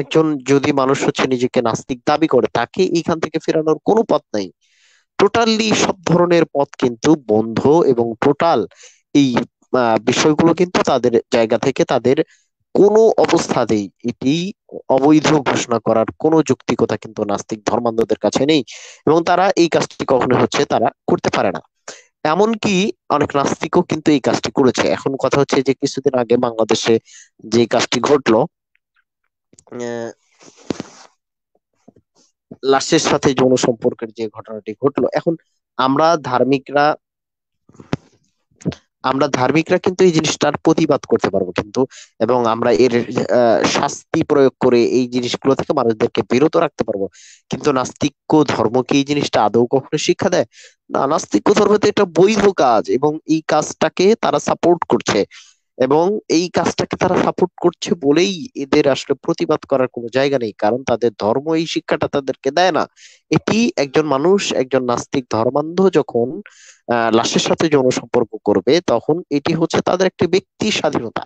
একজন যদি মানুষ হচ্ছে নিজেকে নাস্তিক দাবি করে, তাকে এইখান থেকে ফেরানোর কোনো পথ নাই। টোটালি সব ধরনের পথ কিন্তু বন্ধ, এবং টোটাল এই বিষয়গুলো কিন্তু তাদের জায়গা থেকে তাদের কোনো অবস্থাতেই এটি অবৈধ ঘোষণা করার কোনো যৌক্তিকতা কিন্তু নাস্তিক ধর্মান্ধদের কাছে নেই, এবং তারা এই কাজটি কখনো হচ্ছে তারা করতে পারে না। এমনকি অনেক নাস্তিকও কিন্তু এই কাজটি করেছে। এখন কথা হচ্ছে যে কিছুদিন আগে বাংলাদেশে যে কাজটি ঘটলো, আহ, লাশের সাথে যৌন সম্পর্কের যে ঘটনাটি ঘটলো, এখন আমরা ধার্মিকরা আমরা ধার্মিকরা কিন্তু এই জিনিসটার প্রতিবাদ করতে পারবো কিন্তু, এবং আমরা এর শাস্তি প্রয়োগ করে এই জিনিসগুলো থেকে মানুষদেরকে বিরত রাখতে পারবো। কিন্তু নাস্তিক্য ধর্ম কি এই জিনিসটা আদৌ কখনো শিক্ষা দেয়? না, নাস্তিক্য ধর্মতে এটা বৈধ কাজ, এবং এই কাজটাকে তারা সাপোর্ট করছে, এবং এই কাজটাকে তারা সাপোর্ট করছে বলেই এদের আসলে প্রতিবাদ করার কোনো জায়গা নেই, কারণ তাদের ধর্ম এই শিক্ষাটা তাদেরকে দেয় না। এটি একজন মানুষ, একজন নাস্তিক ধর্মান্ধ যখন লাশের সাথে যৌন সম্পর্ক করবে, তখন এটি হচ্ছে তাদের একটি ব্যক্তি স্বাধীনতা।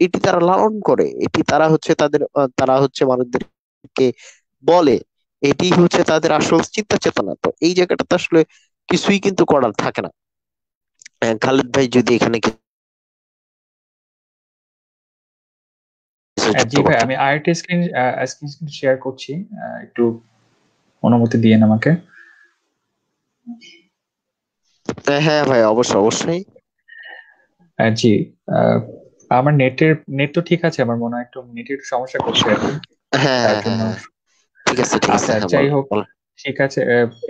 এটি তারা লালন করে, এটি তারা হচ্ছে তারা হচ্ছে মানুষদেরকে বলে, এটি হচ্ছে তাদের আসল চিন্তা চেতনা। তো এই জায়গাটাতে আসলে কিছুই কিন্তু করার থাকে না। খালিদ ভাই যদি এখানে কিছু যুক্ত জি ভাই, করতেন। আমি আরেকটা স্ক্রিন শেয়ার করছি, একটু অনুমতি দিয়েন আমাকে। হ্যাঁ ভাই, অবশ্যই অবশ্যই। জি, আমার নেট তো ঠিক আছে, আমার মনে হয় একটু নেটের একটু সমস্যা করছে আর কি, হ্যাঁ তার হ্যাঁ হ্যাঁ জন্য। হ্যাঁ, ঠিক আছে ঠিক আছে, আচ্ছা, হ্যাঁ যাই বলেন হোক, বলেন। ঠিক আছে।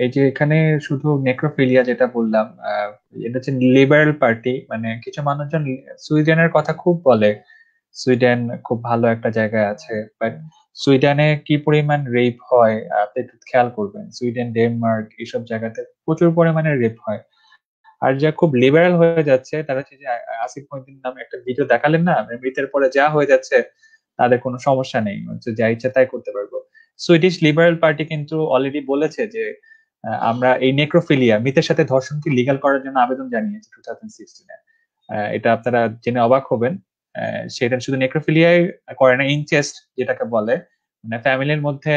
এই যে এখানে শুধু নেক্রোফিলিয়া যেটা বললাম, এটা হচ্ছে লিবারেল পার্টি, মানে কিছু মানুষজন সুইডেনের কথা খুব বলে, সুইডেন খুব ভালো একটা জায়গায় আছে, বাট সুইডেনে কি পরিমাণ রেপ হয় আপনি একটু খেয়াল করবেন। সুইডেন, ডেনমার্ক এইসব জায়গাতে প্রচুর পরিমাণে রেপ হয়। আর যা খুব লিবারেল হয়ে যাচ্ছে তারা হচ্ছে যে আসিফ মহিউদ্দিন নামে একটা ভিডিও দেখালেন না, মানে মৃতের পরে যা হয়ে যাচ্ছে তাদের কোনো সমস্যা নেই, হচ্ছে যা ইচ্ছা তাই করতে পারবো। সুইডিশ লিবারেল পার্টি কিন্তু অলরেডি বলেছে যে আমরা এই নেক্রোফিলিয়া, মৃতের সাথে ধর্ষণকে লিগ্যাল করার জন্য আবেদন জানিয়েছে 2016-এ। এটা আপনারা জেনে অবাক হবেন। সেটা শুধু নেক্রোফিলিয়ায় করে না, ইনচেস্ট যেটাকে বলে, মানে ফ্যামিলির মধ্যে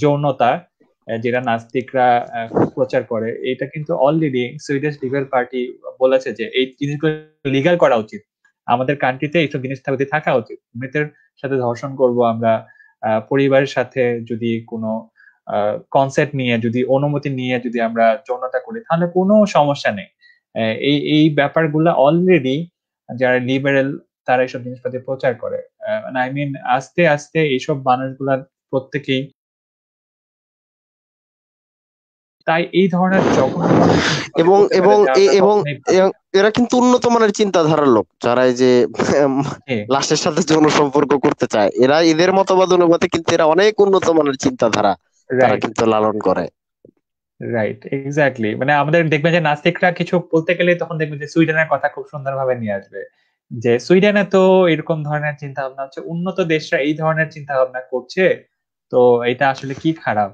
যৌনতা, যেটা নাস্তিকরা খুব প্রচার করে, এটা কিন্তু অলরেডি সুইডিশ লিবারেল পার্টি বলেছে যে এই জিনিসগুলো লিগ্যাল করা উচিত। আমাদের কান্ট্রিতে এইসব জিনিস থাকা উচিত। মৃতের সাথে ধর্ষণ করব আমরা, পরিবারের সাথে যদি কোনো কনসেপ্ট নিয়ে, যদি অনুমতি নিয়ে যদি আমরা যৌনতা করি, তাহলে কোনো সমস্যা নেই। এই এই ব্যাপারগুলো অলরেডি যারা লিবারেল তারা এইসব জিনিসপাতি প্রচার করে। মানে আই মিন, আস্তে আস্তে এইসব মানুষগুলার প্রত্যেকেই, তাই এই ধরনের জঘন্য জিনিসপাতি এবং করতে পারে এবং যা আমরা এবং কখনোই ভাবি। এরা কিন্তু উন্নত মানের চিন্তাধারার লোক, যারা এই যে হ্যাঁ, লাশের সাথে যৌন সম্পর্ক করতে চায়, এদের মতবাদ অনুপাতে কিন্তু এরা অনেক উন্নত মানের চিন্তাধারা তারা রাইট, কিন্তু লালন করে। Right, exactly. মানে আমাদের দেখবেন যে নাস্তিকরা কিছু বলতে গেলে তখন দেখবেন যে সুইডেনের কথা খুব সুন্দরভাবে নিয়ে আসবে, যে সুইডেনে তো এরকম ধরনের চিন্তা ভাবনা হচ্ছে, উন্নত দেশরা এই ধরনের চিন্তা ভাবনা করছে, তো এটা আসলে কি খারাপ?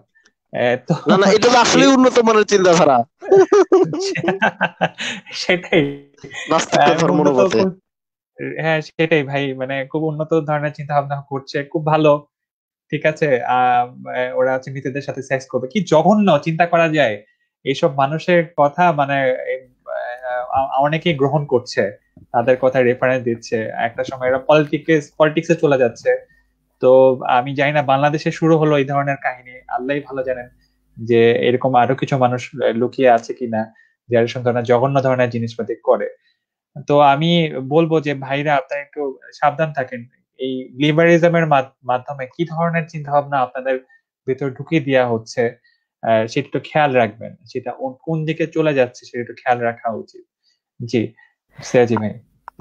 তো না না, এটা তো আসলে এই উন্নত মানের চিন্তাধারা সেটাই, নাস্তিক্য ধর্ম উন্নত অনুপাতে। হ্যাঁ সেটাই ভাই, মানে খুব উন্নত ধরনের চিন্তা ভাবনা করছে, খুব ভালো। ঠিক আছে। ওরা হচ্ছে মৃতদের সাথে সেক্স করবে, কি জঘন্য চিন্তা করা যায়? এইসব মানুষের কথা মানে অনেকেই গ্রহণ করছে, তাদের কথা রেফারেন্স দিচ্ছে, একটা সময় এরা পলিটিক্সে চলে যাচ্ছে। তো আমি জানি না বাংলাদেশে শুরু হলো এই ধরনের কাহিনী, আল্লাহই ভালো জানেন যে এরকম আরো কিছু মানুষ লুকিয়ে আছে কিনা যারা এরকম ধরনের জঘন্য ধরনের জিনিসপাতি করে। তো আমি বলবো যে ভাইরা আপনারা একটু সাবধান থাকেন, এই লিবারিজমের মাধ্যমে কি ধরনের চিন্তা ভাবনা আপনাদের ভিতর ঢুকিয়ে দেওয়া হচ্ছে, সেটা একটু খেয়াল রাখবেন, সেটা কোন দিকে চলে যাচ্ছে সেটা একটু খেয়াল রাখা উচিত। জি, সিরাজি ভাই।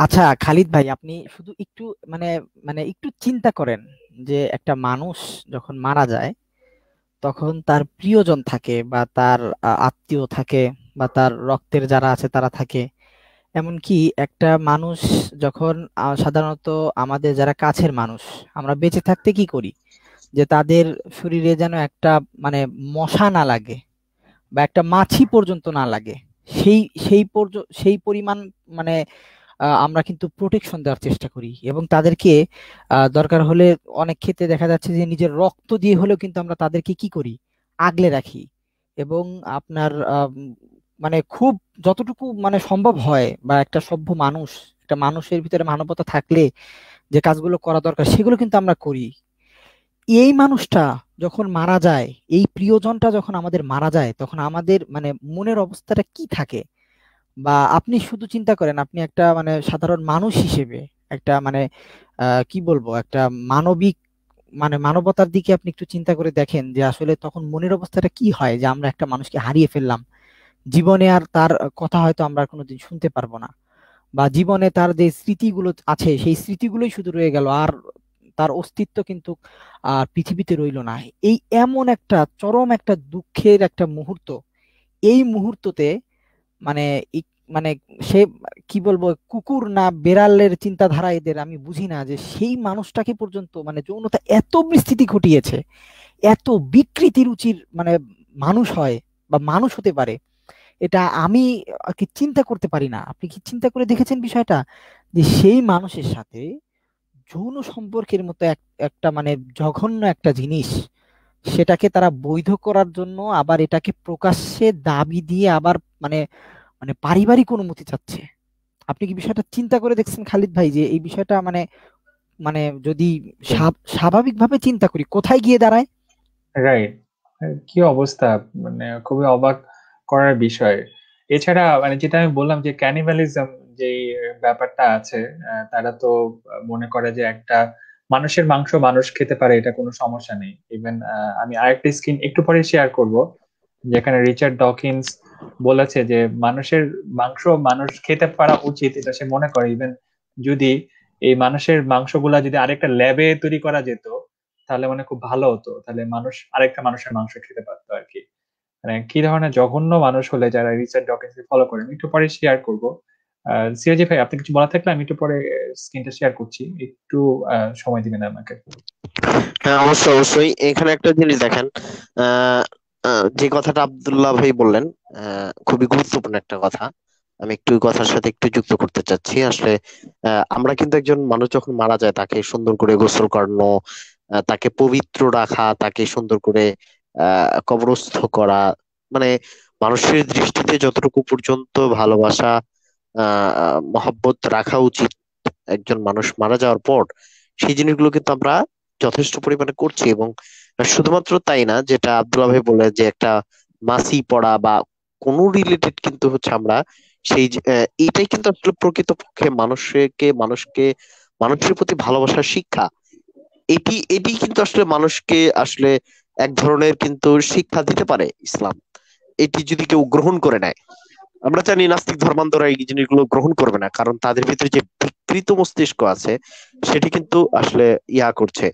আচ্ছা খালিদ ভাই, আপনি শুধু একটু মানে মানে একটু চিন্তা করেন যে একটা মানুষ যখন মারা যায় তখন তার প্রিয়জন থাকে বা তার আত্মীয় থাকে বা তার রক্তের যারা আছে তারা থাকে। এমনকি একটা মানুষ যখন সাধারণত আমাদের যারা কাছের মানুষ, আমরা বেঁচে থাকতে কি করি? যে তাদের শরীরে যেন একটা মানে মশা না লাগে বা একটা মাছি পর্যন্ত না লাগে, সেই পরিমাণ মানে আমরা কিন্তু প্রোটেকশন দেওয়ার চেষ্টা করি। এবং তাদেরকে দরকার হলে অনেক ক্ষেত্রে দেখা যাচ্ছে যে নিজের রক্ত দিয়ে হলেও কিন্তু আমরা তাদেরকে কি করি, আগলে রাখি। এবং আপনার মানে খুব যতটুকু মানে সম্ভব হয় বা একটা সভ্য মানুষ, একটা মানুষের ভিতরে মানবতা থাকলে যে কাজগুলো করা দরকার সেগুলো কিন্তু আমরা করি। এই মানুষটা যখন মারা যায়, এই প্রিয়জনটা যখন আমাদের মারা যায়, তখন আমাদের মানে মনের অবস্থাটা কি থাকে? বা আপনি শুধু চিন্তা করেন, আপনি একটা মানে সাধারণ মানুষ হিসেবে একটা মানে কি বলবো, একটা মানবিক মানে মানবতার দিকে আপনি একটু চিন্তা করে দেখেন যে আসলে তখন মনের অবস্থাটা কি হয়, যে আমরা একটা মানুষকে হারিয়ে ফেললাম, জীবনে আর তার কথা হয়তো আমরা আর কোনোদিন শুনতে পারবো না, বা জীবনে তার যে স্মৃতিগুলো আছে সেই স্মৃতিগুলোই শুধু রয়ে গেল, আর তার অস্তিত্ব কিন্তু আর পৃথিবীতে রইলো না। এই এমন একটা চরম একটা দুঃখের একটা মুহূর্ত। এই মুহূর্ততে মানে মানে সে কি বলবো, কুকুর না বেড়ালের চিন্তাধারা এদের, আমি বুঝি না যে সেই মানুষটাকে পর্যন্ত মানে যৌনতা এত বিস্তৃতি ঘটিয়েছে, এত বিকৃতি রুচির মানে মানুষ হয় বা মানুষ হতে পারে, এটা আমি আর কি চিন্তা করতে পারি না। আপনি কি চিন্তা করে দেখেছেন বিষয়টা, যে সেই মানুষের সাথে যৌন সম্পর্কের মতো একটা মানে জঘন্য একটা জিনিস, সেটাকে তারা বৈধ করার জন্য আবার এটাকে প্রকাশ্যে দাবি দিয়ে আবার মানে মানে পারিবারিক অনুমতি চাচ্ছে। আপনি কি বিষয়টা চিন্তা করে দেখছেন খালিদ ভাই, যে এই বিষয়টা মানে মানে যদি স্বাভাবিকভাবে চিন্তা করি কোথায় গিয়ে দাঁড়ায়? রাইট, কি অবস্থা, মানে খুবই অবাক করার বিষয়। এছাড়া মানে যেটা আমি বললাম যে ক্যানিবালিজম যে ব্যাপারটা আছে, তারা তো মনে করে যে একটা মানুষের মাংস মানুষ খেতে পারে, এটা কোনো সমস্যা নেই। ইভেন আমি আরেকটা স্ক্রিন একটু পরে শেয়ার করব, যেখানে রিচার্ড ডকিন্স বলেছে যে মানুষের মাংস মানুষ খেতে পারা উচিত, এটা সে মনে করে। ইভেন যদি এই মানুষের মাংসগুলা যদি আরেকটা ল্যাবে তৈরি করা যেত, তাহলে মানে খুব ভালো হতো, তাহলে মানুষ আরেকটা মানুষের মাংস খেতে পারতো আর কি। মানে কি ধরনের জঘন্য মানুষ হলে যারা রিচার্ড ডকিন্সকে ফলো করেন। একটু পরে শেয়ার করব। সিরাজি ভাই, আপনি কিছু বলা থাকলে আমি একটু পরে স্ক্রিনটা শেয়ার করছি, একটু সময় দিবেন আমাকে। হ্যাঁ, অবশ্যই অবশ্যই। এখানে একটা জিনিস দেখেন, আহ যে কথাটা আব্দুল্লাহ ভাই বললেন, খুবই গুরুত্বপূর্ণ একটা কথা। আমি একটু ওই কথার সাথে একটু যুক্ত করতে চাচ্ছি। আসলে আমরা কিন্তু একজন মানুষ যখন মারা যায় তাকে সুন্দর করে গোসল করানো, তাকে পবিত্র রাখা, তাকে সুন্দর করে কবরস্থ করা, মানে মানুষের দৃষ্টিতে যতটুকু পর্যন্ত ভালোবাসা, মহব্বত রাখা উচিত একজন মানুষ মারা যাওয়ার পর, সেই জিনিসগুলো কিন্তু আমরা যথেষ্ট পরিমাণে করছি। এবং শুধুমাত্র তাই না, যেটা আব্দুল্লাহ ভাই বললেন যে একটা মাসি পড়া বা কোনো রিলেটেড, কিন্তু হচ্ছে আমরা এইটাই কিন্তু আসলে প্রকৃতপক্ষে মানুষকে মানুষের প্রতি ভালোবাসার শিক্ষা। এটি এটি কিন্তু আসলে মানুষকে আসলে এক ধরনের কিন্তু শিক্ষা দিতে পারে ইসলাম, এটি যদি কেউ গ্রহণ করে নেয়। আমরা জানি নাস্তিক ধর্মান্ধরা এই জিনিসগুলো গ্রহণ করবে না, কারণ তাদের ভিতরে যে বিকৃত মস্তিষ্ক আছে সেটি কিন্তু আসলে করছে।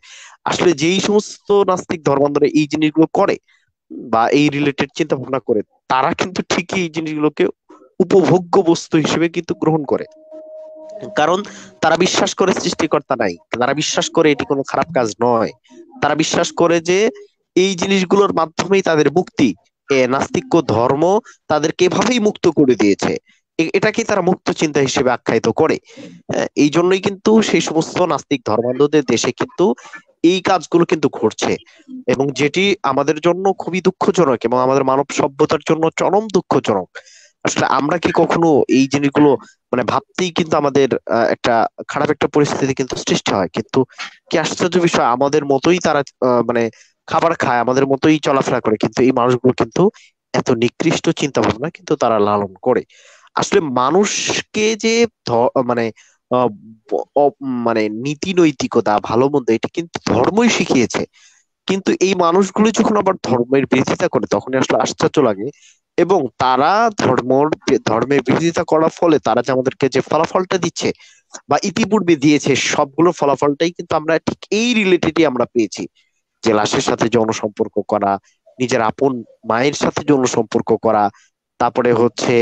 আসলে যেই সমস্ত নাস্তিক ধর্মান্ধরা এই জিনিসগুলো করে বা এই রিলেটেড চিন্তা ভাবনা করে, তারা কিন্তু ঠিকই এই জিনিসগুলোকে উপভোগ্য বস্তু হিসেবে কিন্তু গ্রহণ করে। কারণ তারা বিশ্বাস করে সৃষ্টিকর্তা নাই, তারা বিশ্বাস করে এটি কোনো খারাপ কাজ নয়, তারা বিশ্বাস করে যে এই জিনিসগুলোর মাধ্যমেই তাদের মুক্তি। নাস্তিক্য ধর্ম তাদেরকে এভাবেই মুক্ত করে দিয়েছে, এটাকে তারা মুক্ত চিন্তা হিসেবে আখ্যায়িত করে। এই জন্যই কিন্তু সেই সমস্ত নাস্তিক ধর্মান্ধদের দেশে কিন্তু এই কাজগুলো কিন্তু ঘটছে, এবং যেটি আমাদের জন্য খুবই দুঃখজনক এবং আমাদের মানব সভ্যতার জন্য চরম দুঃখজনক। আসলে আমরা কি কখনো এই জিনিসগুলো মানে ভাবতেই কিন্তু আমাদের একটা খারাপ একটা পরিস্থিতি কিন্তু সৃষ্টি হয়। কিন্তু কি আশ্চর্য বিষয়, আমাদের মতোই তারা মানে খাবার খায়, আমাদের মতোই চলাফেরা করে, কিন্তু এই মানুষগুলো কিন্তু এত নিকৃষ্ট চিন্তা ভাবনা কিন্তু তারা লালন করে। আসলে মানুষকে যে মানে আহ, মানে নীতি নৈতিকতা ভালো মন্দ এটি কিন্তু ধর্মই শিখিয়েছে। কিন্তু এই মানুষগুলো যখন আবার ধর্মের বিরোধিতা করে তখন আসলে আশ্চর্য লাগে। এবং তারা ধর্মের বিরোধিতা করার ফলে তারা যে আমাদেরকে যে ফলাফলটা দিচ্ছে বা ইতিপূর্বে দিয়েছে, সবগুলো ফলাফলটাই কিন্তু আমরা ঠিক এই রিলেটেডই আমরা পেয়েছি। যে লাশের সাথে যৌন সম্পর্ক করা, নিজের আপন মায়ের সাথে যৌন সম্পর্ক করা, তারপরে হচ্ছে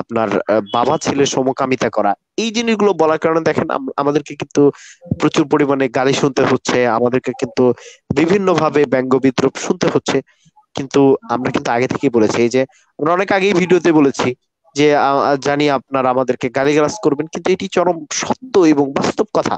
আপনার বাবা ছেলে সমকামিতা করা, এই জিনিসগুলো বলার কারণে দেখেন আমাদেরকে কিন্তু প্রচুর পরিমাণে গালি শুনতে হচ্ছে, আমাদেরকে কিন্তু বিভিন্ন ভাবে ব্যঙ্গ বিদ্রূপ শুনতে হচ্ছে। কিন্তু আমরা কিন্তু আগে থেকেই বলেছি, এই যে আমরা অনেক আগেই ভিডিওতে বলেছি যে জানি আপনারা আমাদেরকে গালিগালাজ করবেন, কিন্তু এটি চরম সত্য এবং বাস্তব কথা।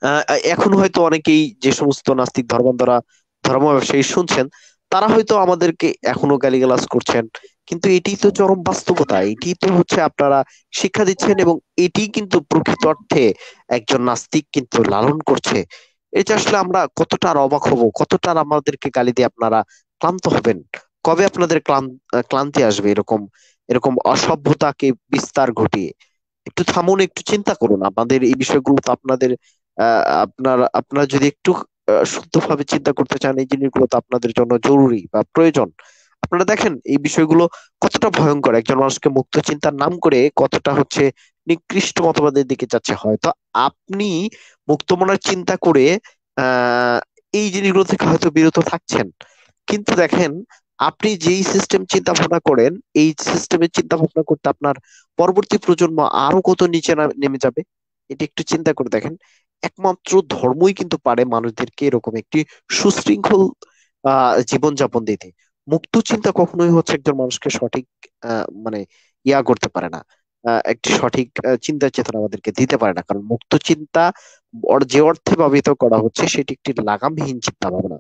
আহ, এখন হয়তো অনেকেই যে সমস্ত নাস্তিক ধর্মান্ধরা ধর্ম ব্যবসায়ী শুনছেন, তারা হয়তো আমাদেরকে এখনো গালিগালাজ করছেন, কিন্তু এটি তো চরম বাস্তবতা, এটি তো হচ্ছে আপনারা শিক্ষা দিচ্ছেন, এবং এটি কিন্তু প্রকৃত অর্থে একজন নাস্তিক কিন্তু লালন করছে। এটা আসলে আমরা কতটা আর অবাক হব, কতটা আর আমাদেরকে গালি দিয়ে আপনারা ক্লান্ত হবেন, কবে আপনাদের ক্লান্তি আসবে এরকম এরকম অসভ্যতাকে বিস্তার ঘটিয়ে? একটু থামুন, একটু চিন্তা করুন, আমাদের এই বিষয়গুলো তো আপনাদের আপনারা যদি একটু শুদ্ধভাবে চিন্তা করতে চান, এই জিনিসগুলো তো আপনাদের জন্য জরুরি বা প্রয়োজন। আপনারা দেখেন এই বিষয়গুলো কতটা ভয়ঙ্কর, একজন মানুষকে মুক্ত চিন্তার নাম করে কতটা হচ্ছে নিকৃষ্ট মতবাদের দিকে যাচ্ছে। হয়তো আপনি মুক্ত মনের চিন্তা করে আহ এই জিনিসগুলো থেকে হয়তো বিরত থাকছেন, কিন্তু দেখেন আপনি যেই সিস্টেম চিন্তা ভাবনা করেন, এই সিস্টেমের চিন্তা ভাবনা করতে আপনার পরবর্তী প্রজন্ম আরো কত নিচে নেমে যাবে। এটি একটু চিন্তা করে দেখেন। একমাত্র ধর্মই কিন্তু পারে মানুষদেরকে এরকম একটি সুশৃঙ্খল জীবনযাপন দিতে। মুক্ত চিন্তা কখনোই হচ্ছে একজন মানুষকে সঠিক মানে করতে পারে না, একটি সঠিক চিন্তা চেতনা আমাদেরকে দিতে পারে না, কারণ মুক্ত চিন্তা যে অর্থে ব্যবহৃত করা হচ্ছে সেটি একটি লাগামহীন চিন্তা ভাবনা,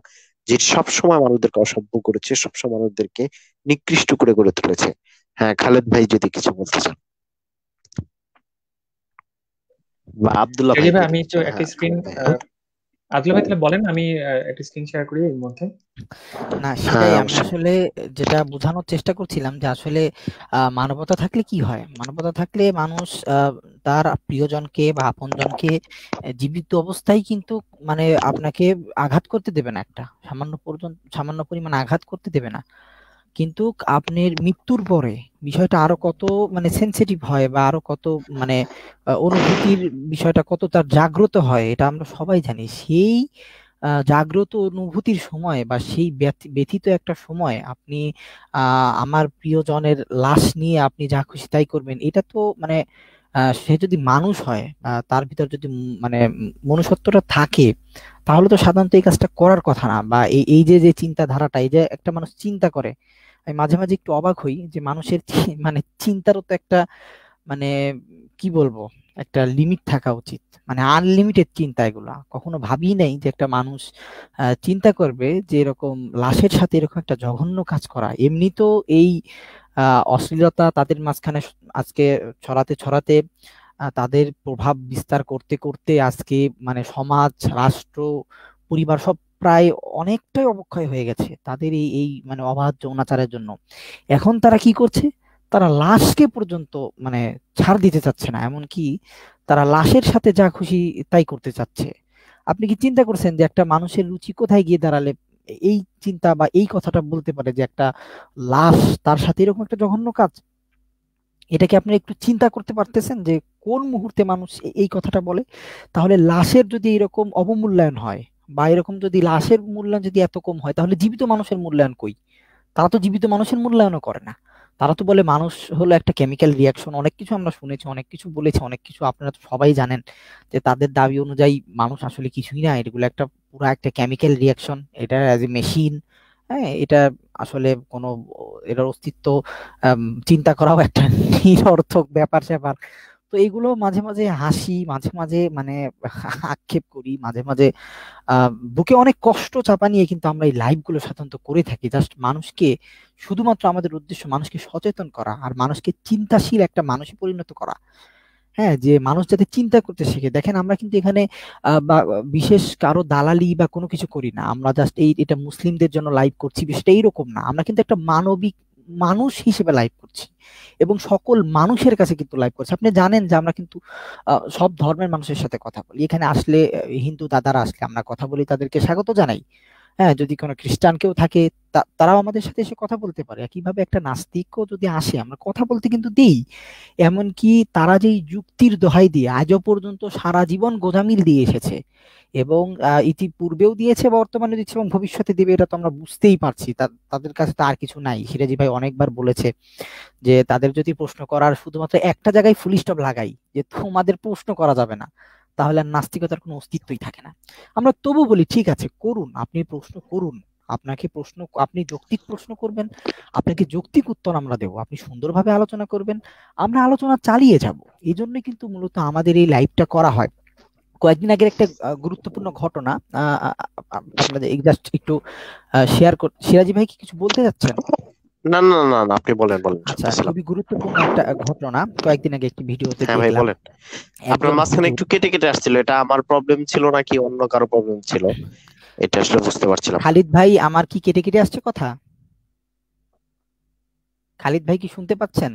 যে সবসময় মানুষদেরকে অসভ্য করেছে, সবসময় মানুষদেরকে নিকৃষ্ট করে গড়ে তুলেছে। হ্যাঁ, খালেদ ভাই যদি কিছু বলতে চান, বা আব্দুল্লাহ এই ভাই যে ভাই যদি আমি কিছু। একটু একটা হ্যাঁ, স্ক্রিন, খালেদ ভাই, হ্যাঁ। আদিল ভাই তাহলে বলেন, আমি একটা স্ক্রিন শেয়ার করি এর মধ্যে। না, হ্যাঁ, সেটাই আমি অবশ্যই। আসলে যেটা বোঝানোর চেষ্টা করছিলাম যে আসলে মানবতা থাকলে কি হয়, মানবতা থাকলে মানুষ তার প্রিয়জনকে বা আপনজনকে জীবিত অবস্থায় কিন্তু মানে আপনাকে আঘাত করতে দেবে না, একটা সামান্য পরিমাণ আঘাত করতে দেবে না। কিন্তু আপনার মৃত্যুর পরে বিষয়টা আরো কত মানে সেনসিটিভ হয়, বা আরো কত মানে অনুভূতির বিষয়টা কত তার জাগ্রত হয়, এটা আমরা সবাই জানি। সেই জাগ্রত অনুভূতির সময় বা সেই ব্যথিত একটা সময় আপনি আমার প্রিয়জনের লাশ নিয়ে আপনি যা খুশি তাই করবেন, এটা তো মানে সে যদি মানুষ হয়, তার ভিতর যদি মানে মনুষ্যত্বটা থাকে, তাহলে তো সাধারণত এই কাজটা করার কথা না। বা এই এই যে যে চিন্তাধারাটা, এই যে একটা মানুষ চিন্তা করে, আমি মাঝে মাঝে একটু অবাক হই যে মানুষের মানে চিন্তারও তো একটা মানে কি বলবো, একটা লিমিট থাকা উচিত। মানে আনলিমিটেড চিন্তা, এগুলা কখনো ভাবি নাই যে একটা মানুষ চিন্তা করবে যে এরকম লাশের সাথে এরকম একটা জঘন্য কাজ করা। এমনি তো এই অশ্লীলতা তাদের মাঝখানে আজকে ছড়াতে ছড়াতে তাদের প্রভাব বিস্তার করতে করতে আজকে মানে সমাজ, রাষ্ট্র, পরিবার সব প্রায় অনেকটাই অবক্ষয় হয়ে গেছে তাদের এই এই মানে অবাধ যৌনাচারের জন্য। এখন তারা কি করছে, তারা লাশকে পর্যন্ত মানে ছাড় দিতে চাচ্ছে না, এমনকি তারা লাশের সাথে যা খুশি তাই করতে চাচ্ছে। আপনি কি চিন্তা করছেন যে একটা মানুষের রুচি কোথায় গিয়ে দাঁড়ালে এই চিন্তা বা এই কথাটা বলতে পারে যে একটা লাশ তার সাথে এরকম একটা জঘন্য কাজ? এটা কি আপনি একটু চিন্তা করতে পারতেছেন যে কোন মুহূর্তে মানুষ এই কথাটা বলে? তাহলে লাশের যদি এরকম অবমূল্যায়ন হয়, বা এরকম যদি লাশের মূল্যায়ন যদি এত কম হয়, তাহলে জীবিত মানুষের মূল্যায়ন কই? তারা তো জীবিত মানুষের মূল্যায়নও করে না। তারা তো বলে মানুষ হলো একটা কেমিক্যাল রিয়াকশন, অনেক কিছু আমরা শুনেছি, অনেক কিছু বলেছি, অনেক কিছু আপনারা তো সবাই জানেন যে তাদের দাবি অনুযায়ী মানুষ আসলে কিছুই না, এগুলো একটা পুরো একটা কেমিক্যাল রিয়াকশন, এটা অ্যাজ এ মেশিন। হ্যাঁ, এটা আসলে কোনো এটার অস্তিত্ব আম, চিন্তা করাও একটা নিরর্থক ব্যাপার স্যাপার। তো এগুলো মাঝে মাঝে হাসি, মাঝে মাঝে মানে আক্ষেপ করি, মাঝে মাঝে বুকে অনেক কষ্ট চাপা নিয়ে কিন্তু আমরা এই লাইভ গুলো সাধারণত করে থাকি, জাস্ট মানুষকে, শুধুমাত্র আমাদের উদ্দেশ্য মানুষকে সচেতন করা আর মানুষকে চিন্তাশীল একটা মানুষে পরিণত করা। হ্যাঁ, যে মানুষ যাতে চিন্তা করতে শেখে। দেখেন আমরা কিন্তু এখানে বা বিশেষ কারো দালালি বা কোনো কিছু করি না, আমরা জাস্ট এই এটা মুসলিমদের জন্য লাইভ করছি বিষয়টা এইরকম না, আমরা কিন্তু একটা মানবিক মানুষ হিসেবে লাইভ করছি এবং সকল মানুষের কাছে কিন্তু লাইভ করছি। আপনি জানেন যে আমরা কিন্তু সব ধর্মের মানুষের সাথে কথা বলি, এখানে আসলে হিন্দু দাদারা আসলে আমরা কথা বলি, তাদেরকে স্বাগত জানাই। হ্যাঁ, যদি কোনো খ্রিস্টান কেউ থাকে তারাও আমাদের সাথে এসে কথা বলতে পারে। একইভাবে একটা নাস্তিকও যদি আসে আমরা কথা বলতে কিন্তু দেই। এমনকি তারা যেই যুক্তির দোহাই দিয়ে আজও পর্যন্ত সারা জীবন গোঁজামিল দিয়ে এসেছে এবং ইতিপূর্বেও দিয়েছে, বর্তমানে দিচ্ছে এবং ভবিষ্যতে দিবে, এটা তো আমরা বুঝতেই পারছি। তাদের কাছে তো আর কিছু নাই। সিরাজি ভাই অনেকবার বলেছে যে তাদের যদি প্রশ্ন করার শুধুমাত্র একটা জায়গায় ফুল স্টপ লাগাই যে তোমাদের প্রশ্ন করা যাবে না, তাহলে আর নাস্তিকতার কোনো অস্তিত্বই থাকে না। আমরা তবু বলি ঠিক আছে করুন, আপনি প্রশ্ন করুন, আপনি যৌক্তিক প্রশ্ন করবেন, আপনাকে যৌক্তিক উত্তর আমরা দেবো, আপনি সুন্দরভাবে আলোচনা করবেন, আমরা আলোচনা চালিয়ে যাব। এই জন্য কিন্তু মূলত আমাদের এই লাইভটা করা হয়। কয়েকদিন আগের একটা গুরুত্বপূর্ণ ঘটনা আপনাদের জাস্ট একটু সিরাজি ভাই কি কিছু বলতে যাচ্ছেন? না না না না, আপনি বলেন বলেন, আচ্ছা, শুনতেছিলাম। খুবই গুরুত্বপূর্ণ একটা ঘটনা। কয়েকদিন আগে একটি ভিডিওতে হ্যাঁ ভাই দেখলাম বলেন। আপনার মাঝখানে একটু কেটে কেটে আসছিল, এটা আমার প্রবলেম ছিল নাকি অন্য কারো প্রবলেম ছিল, এটা আসলে বুঝতে পারছিলাম। খালিদ ভাই, আমার কি কেটে কেটে আসছে কথা? খালিদ ভাই কি শুনতে পাচ্ছেন?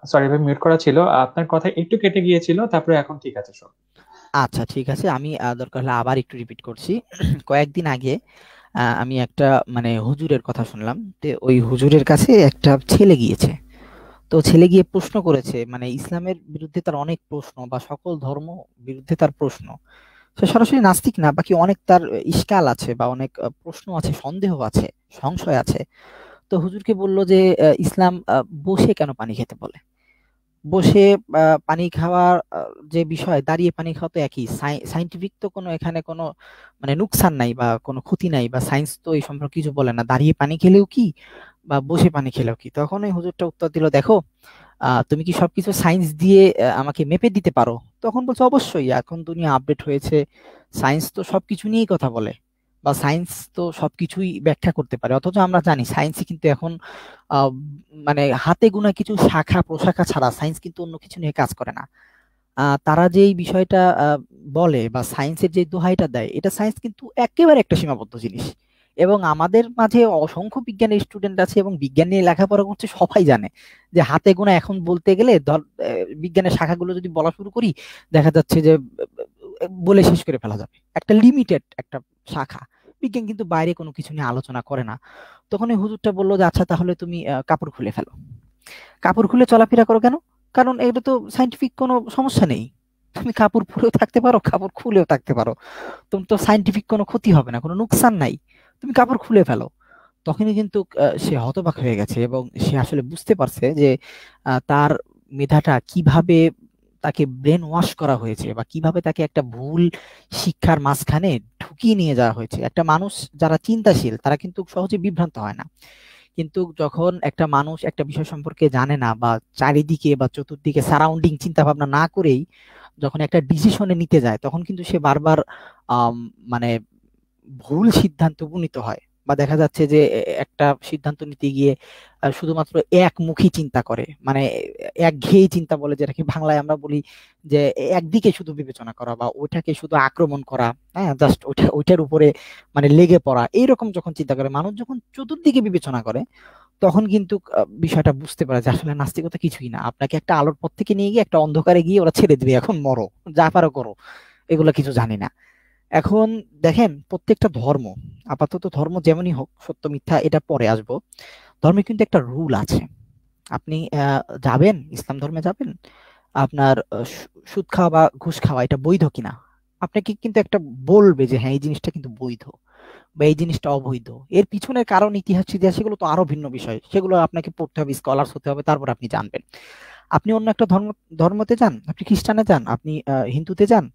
সরি ভাই, মিউট করা ছিল, আপনার কথা একটু কেটে গিয়েছিল, তারপরে এখন ঠিক আছে সব। আচ্ছা ঠিক আছে, আমি দরকার হলে আবার একটু রিপিট করছি। কয়েকদিন আগে আমি একটা মানে হুজুরের কথা শুনলাম। তো ওই হুজুরের কাছে একটা ছেলে গিয়েছে। তো ছেলে গিয়ে প্রশ্ন করেছে, মানে ইসলামের বিরুদ্ধে তার অনেক প্রশ্ন বা সকল ধর্ম বিরুদ্ধে তার প্রশ্ন। সে সরাসরি নাস্তিক না, বাকি অনেক তার ইশকাল আছে বা অনেক প্রশ্ন আছে, সন্দেহ আছে, সংশয় আছে। তো হুজুরকে বলল যে ইসলাম বসে কেন পানি খেতে বলে? বসে পানি খাওয়ার যে বিষয়, দাঁড়িয়ে পানি খাওয়া তো একই, সাইন্টিফিক তো কোনো এখানে কোনো মানে নুকসান নাই বা কোনো ক্ষতি নাই, বা সায়েন্স তো এই সম্পর্কে কিছু বলে না, দাঁড়িয়ে পানি খেলেও কি বা বসে পানি খেলেও কি। তখন ওই হুজুরটা উত্তর দিল, দেখো তুমি কি সবকিছু সায়েন্স দিয়ে আমাকে মেপে দিতে পারো? তখন বলছে অবশ্যই, এখন দুনিয়া আপডেট হয়েছে, সায়েন্স তো সবকিছু নিয়েই কথা বলে বা সায়েন্স তো সবকিছুই ব্যাখ্যা করতে পারে। অথচ আমরা জানি সায়েন্সে কিন্তু এখন আহ, মানে হাতে গোনা কিছু শাখা প্রশাখা ছাড়া সায়েন্স কিন্তু অন্য কিছু নিয়ে কাজ করে না। তারা যে এই বিষয়টা বলে বা সায়েন্সের যে দোহাইটা দেয়, এটা সায়েন্স কিন্তু একেবারে একটা সীমাবদ্ধ জিনিস। এবং আমাদের মাঝে অসংখ্য বিজ্ঞানের স্টুডেন্ট আছে এবং বিজ্ঞান নিয়ে লেখাপড়া করছে, সবাই জানে যে হাতে গোনা এখন বলতে গেলে ধর বিজ্ঞানের শাখাগুলো যদি বলা শুরু করি, দেখা যাচ্ছে যে বলে শেষ করে ফেলা যাবে। একটা লিমিটেড একটা শাখা, বিজ্ঞান কিন্তু বাইরে কোনো কিছু নিয়ে আলোচনা করে না। তখন এই হুজুরটা বললো যে আচ্ছা তাহলে তুমি কাপড় খুলে ফেলো। কাপড় খুলে চলাফেরা করো কেন? কারণ এটা তো সাইন্টিফিক কোনো সমস্যা নেই। তুমি কাপড় পরেও থাকতে পারো, কাপড় খুলেও থাকতে পারো, তোমার তো সাইন্টিফিক কোনো ক্ষতি হবে না, কোনো নুকসান নাই, তুমি কাপড় খুলে ফেলো। তখনই কিন্তু সে হতবাক হয়ে গেছে এবং সে আসলে বুঝতে পারছে যে তার মেধাটা কিভাবে তাকে ব্রেন ওয়াশ করা হয়েছে বা কিভাবে তাকে একটা ভুল শিক্ষার মাঝখানে ঢুকিয়ে নিয়ে যাওয়া হয়েছে। একটা মানুষ যারা চিন্তাশীল তারা কিন্তু সহজে বিভ্রান্ত হয় না, কিন্তু যখন একটা মানুষ একটা বিষয় সম্পর্কে জানে না বা চারিদিকে বা চতুর্দিকে সারাউন্ডিং চিন্তা ভাবনা না করেই যখন একটা ডিসিশনে নিতে যায়, তখন কিন্তু সে বারবার মানে ভুল সিদ্ধান্ত উপনীত হয়। বা দেখা যাচ্ছে যে একটা সিদ্ধান্ত নিতে গিয়ে শুধুমাত্র একমুখী চিন্তা করে, মানে একঘেয়ে চিন্তা বলে যেটাকে বাংলায় আমরা বলি যে একদিকে শুধু বিবেচনা করা বা ওইটাকে শুধু আক্রমণ করা, হ্যাঁ জাস্ট ওইটার উপরে মানে লেগে পড়া, এইরকম যখন চিন্তা করে মানুষ, যখন চতুর্দিকে বিবেচনা করে, তখন কিন্তু বিষয়টা বুঝতে পারে যে আসলে নাস্তিকতা কিছুই না। আপনাকে একটা আলোর পথ থেকে নিয়ে গিয়ে একটা অন্ধকারে গিয়ে ওরা ছেড়ে দিবে, এখন মরো, যা পারো করো, এগুলা কিছু জানি না। এখন দেখেন প্রত্যেকটা ধর্ম, আপাতত ধর্ম যেমনই হোক, সত্য মিথ্যা এটা পরে আসবো, ধর্মে কিন্তু একটা রুল আছে। আপনি যাবেন ইসলাম ধর্মে যাবেন, আপনার সুদ খাওয়া বা ঘুষ খাওয়া এটা বৈধ কিনা, আপনাকে কিন্তু একটা বলবে যে হ্যাঁ এই জিনিসটা কিন্তু বৈধ বা এই জিনিসটা অবৈধ। এর পিছনের কারণ ইতিহাস ইতিহাস সেগুলো তো আরো ভিন্ন বিষয়, সেগুলো আপনাকে পড়তে হবে, স্কলার্স হতে হবে, তারপর আপনি জানবেন। আপনি অন্য একটা ধর্মতে যান, আপনি খ্রিস্টানে যান, আপনি হিন্দুতে যান,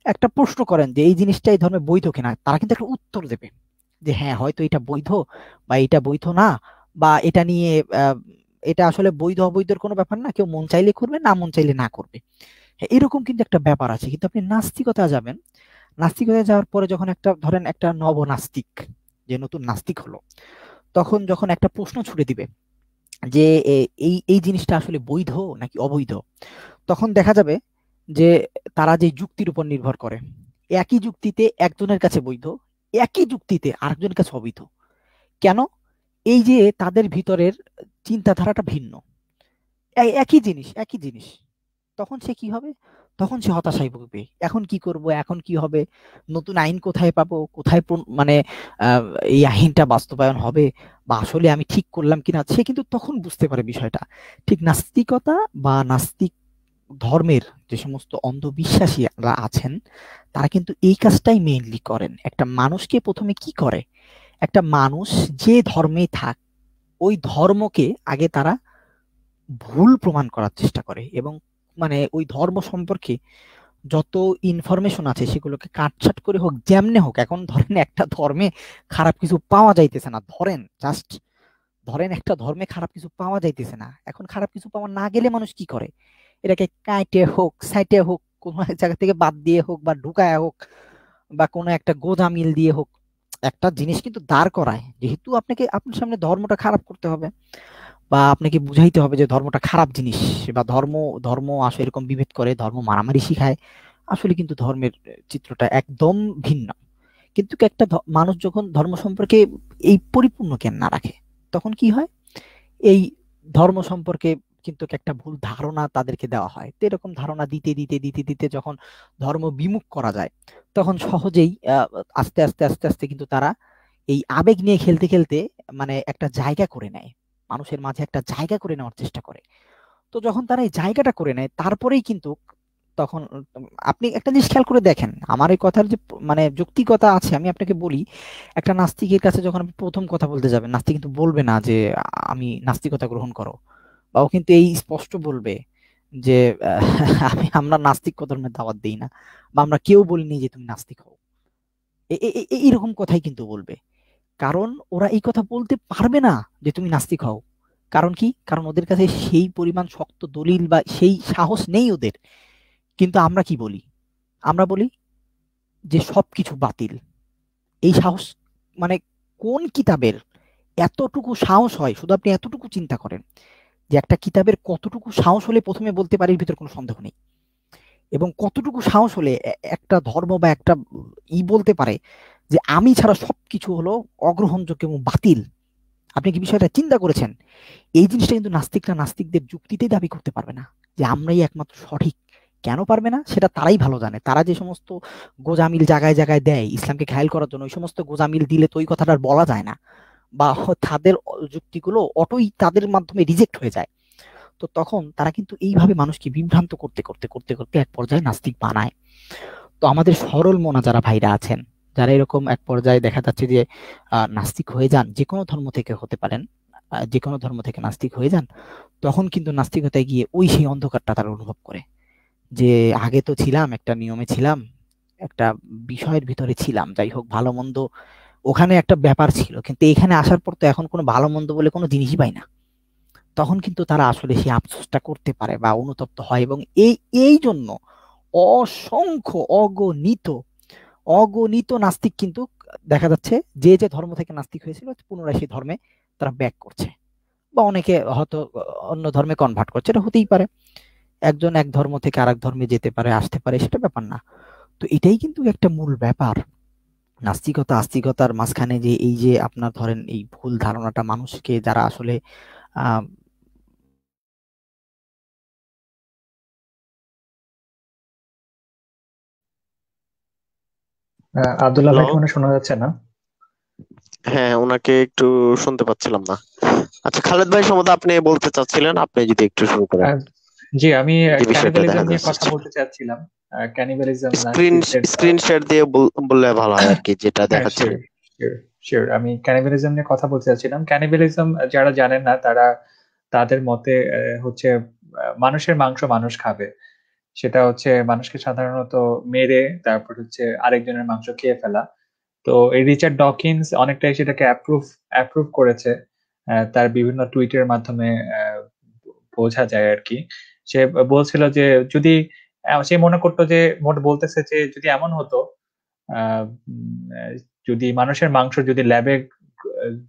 একটা প্রশ্ন করেন যে এই জিনিসটা এই ধর্মে বৈধ কিনা, তারা কিন্তু একটা উত্তর দেবে যে হ্যাঁ হয়তো এটা বৈধ বা এটা বৈধ না, বা এটা নিয়ে আহ, এটা আসলে বৈধ অবৈধের কোনো ব্যাপার না, কেউ মন চাইলে করবে, না মন চাইলে না করবে। হ্যাঁ, এরকম কিন্তু একটা ব্যাপার আছে। কিন্তু আপনি নাস্তিকতা যাবেন, নাস্তিকতা যাওয়ার পরে যখন একটা ধরেন একটা নবনাস্তিক যে নতুন নাস্তিক হলো, তখন যখন একটা প্রশ্ন ছুড়ে দিবে যে এই এই জিনিসটা আসলে বৈধ নাকি অবৈধ, তখন দেখা যাবে যে তারা যে যুক্তির উপর নির্ভর করে, একই যুক্তিতে একজনের কাছে বৈধ, একই যুক্তিতে আরেকজনের কাছে অবৈধ। কেন? এই যে তাদের ভিতরের চিন্তাধারাটা ভিন্ন, একই জিনিস একই জিনিস। তখন সে কি হবে? তখন সে হতাশায় ভুগবে। এখন কি করব, এখন কি হবে, নতুন আইন কোথায় পাবো, কোথায় মানে আহ, এই আইনটা বাস্তবায়ন হবে, বা আসলে আমি ঠিক করলাম কিনা, সে কিন্তু তখন বুঝতে পারে বিষয়টা। ঠিক নাস্তিকতা বা নাস্তিক ধর্মের যে সমস্ত অন্ধবিশ্বাসীরা আছেন, তারা কিন্তু এই কাজটাই মেইনলি করেন। একটা মানুষকে প্রথমে কি করে, একটা মানুষ যে ধর্মে থাক, ওই ধর্মকে আগে তারা ভুল প্রমাণ করার চেষ্টা করে, এবং মানে ওই ধর্ম সম্পর্কে যত ইনফরমেশন আছে সেগুলোকে কাটছাট করে হোক, যেমনে হোক। এখন ধরেন একটা ধর্মে খারাপ কিছু পাওয়া যাইতেছে না, ধরেন জাস্ট ধরেন একটা ধর্মে খারাপ কিছু পাওয়া যাইতেছে না, এখন খারাপ কিছু পাওয়া না গেলে মানুষ কি করে, এটাকে কাটে হোক, সাইটে হোক, কোনো এক জায়গা থেকে বাদ দিয়ে হোক বা ঢুকায় হোক, বা কোনো একটা গোঁজামিল দিয়ে হোক, একটা জিনিস কিন্তু দাঁড় করায়। যেহেতু আপনাকে আপনার সামনে ধর্মটা খারাপ করতে হবে, বা আপনাকে বুঝাইতে হবে যে ধর্মটা খারাপ জিনিস, বা ধর্ম ধর্ম আসলে এরকম বিভেদ করে, ধর্ম মারামারি শিখায়। আসলে কিন্তু ধর্মের চিত্রটা একদম ভিন্ন। কিন্তু একটা মানুষ যখন ধর্ম সম্পর্কে এই পরিপূর্ণ জ্ঞান না রাখে, তখন কি হয়, এই ধর্ম সম্পর্কে কিন্তু একটা ভুল ধারণা তাদেরকে দেওয়া হয়। তো এরকম ধারণা দিতে দিতে দিতে দিতে যখন ধর্ম বিমুখ করা যায়, তখন সহজেই আস্তে আস্তে আস্তে আস্তে কিন্তু তারা এই আবেগ নিয়ে খেলতে খেলতে মানে একটা জায়গা করে নেয়, মানুষের মাঝে একটা জায়গা করে নেওয়ার চেষ্টা করে। তো যখন তারা এই জায়গাটা করে নেয়, তারপরেই কিন্তু তখন আপনি একটা জিনিস খেয়াল করে দেখেন, আমার এই কথার যে মানে যৌক্তিকতা আছে, আমি আপনাকে বলি, একটা নাস্তিকের কাছে যখন আপনি প্রথম কথা বলতে যাবেন, নাস্তিক কিন্তু বলবে না যে আমি নাস্তিকতা গ্রহণ করো, বা ও কিন্তু এই স্পষ্ট বলবে যে আমরা নাস্তিক ধর্মের দাওয়াত দেই না, বা আমরা কেউ বলিনি যে তুমি নাস্তিক হও। এইরকম কথাই কিন্তু বলবে। কারণ ওরা এই কথা বলতে পারবে না যে তুমি নাস্তিক হও। কারণ কি, কারণ ওদের কাছে সেই পরিমাণ শক্ত দলিল বা সেই সাহস নেই ওদের। কিন্তু আমরা কি বলি, আমরা বলি যে সবকিছু বাতিল। এই সাহস মানে কোন কিতাবের এতটুকু সাহস হয়, শুধু আপনি এতটুকু চিন্তা করেন যে একটা কিতাবের কতটুকু সাহস হলে প্রথমে বলতে পারে এর ভিতর কোনো সন্দেহ নেই, এবং কতটুকু সাহস হলে একটা ধর্ম বা একটা বলতে পারে যে আমি ছাড়া সবকিছু হলো অগ্রহণযোগ্য এবং বাতিল। আপনি কি বিষয়টা চিন্তা করেছেন? এই জিনিসটা কিন্তু নাস্তিকরা নাস্তিকদের যুক্তিতেই দাবি করতে পারবে না যে আমরাই একমাত্র সঠিক। কেন পারবে না সেটা তারাই ভালো জানে। তারা যে সমস্ত গোজামিল জায়গায় জায়গায় দেয় ইসলামকে ঘায়েল করার জন্য, ওই সমস্ত গোজামিল দিলে তো ওই কথাটা আর বলা যায় না, বা তাদের যুক্তিগুলো অটোই তাদের মাধ্যমে রিজেক্ট হয়ে যায়। তো তখন তারা কিন্তু এইভাবে মানুষকে বিভ্রান্ত করতে করতে করতে করতে এক পর্যায়ে নাস্তিক বানায়। তো আমাদের সরল মনা যারা ভাইরা আছেন, যারা এরকম এক পর্যায়ে দেখা যাচ্ছে যে নাস্তিক হয়ে যান, যে কোনো ধর্ম থেকে হতে পারেন, যে কোনো ধর্ম থেকে নাস্তিক হয়ে যান, তখন কিন্তু নাস্তিকতায় গিয়ে ওই সেই অন্ধকারটা তারা অনুভব করে যে আগে তো ছিলাম একটা নিয়মে ছিলাম, একটা বিষয়ের ভিতরে ছিলাম, যাই হোক ভালো মন্দ ওখানে একটা ব্যাপার ছিল, কিন্তু এখানে আসার পর তো এখন কোনো ভালো মন্দ বলে কোনো জিনিসই পাই না। তখন কিন্তু তারা আসলে সেই আফসোসটা করতে পারে বা অনুতপ্ত হয়, এবং এই এই জন্য অসংখ্য অগণিত অগণিত নাস্তিক কিন্তু দেখা যাচ্ছে যে যে ধর্ম থেকে নাস্তিক হয়েছিল পুনরায় সেই ধর্মে তারা ব্যাক করছে, বা অনেকে হয়তো অন্য ধর্মে কনভার্ট করছে, এটা হতেই পারে। একজন এক ধর্ম থেকে আরেক ধর্মে যেতে পারে, আসতে পারে, সেটা ব্যাপার না। তো এটাই কিন্তু একটা মূল ব্যাপার, নাস্তিকতা আস্তিকতার মাঝখানে যে এই যে আপনার ধরেন এই ভুল ধারণাটা মানুষকে যারা আসলে আহ আব্দুল্লাহ হ্যালো। ভাইকে মনে হয় শোনা যাচ্ছে না। হ্যাঁ, ওনাকে একটু শুনতে পাচ্ছিলাম না। আচ্ছা, খালেদ ভাই সম্বন্ধে আপনি বলতে চাচ্ছিলেন, আপনি যদি একটু শুরু করেন আহ, জি, আমি যে বিষয়টা ক্যানিবালিজম দেখা নিয়ে কথা যাচ্ছে। বলতে চাচ্ছিলাম। ক্যানিবালিজম স্ক্রিন নাস্তিকদের স্ক্রিন শেয়ার দিয়ে বললে ভালো হয় আর কি, যেটা হ্যাঁ, শিওর দেখাচ্ছিলেন। শিওর শিওর আমি ক্যানিবালিজম নিয়ে কথা বলতে চাচ্ছিলাম। ক্যানিবালিজম যারা জানেন না, তারা তাদের মতে হচ্ছে মানুষের মাংস মানুষ খাবে। সেটা হচ্ছে মানুষকে সাধারণত মেরে তারপর হচ্ছে আরেকজনের মাংস খেয়ে ফেলা। তো এই রিচার্ড ডকিন্স অনেকটাই সেটাকে অ্যাপ্রুভ করেছে। তার বিভিন্ন টুইটের মাধ্যমে বোঝা যায় আর কি। সে বলছিল যে যদি সে মনে করতো যে বলতেছে যে যদি এমন হতো, আহ, উম, আহ, যদি মানুষের মাংস যদি ল্যাবে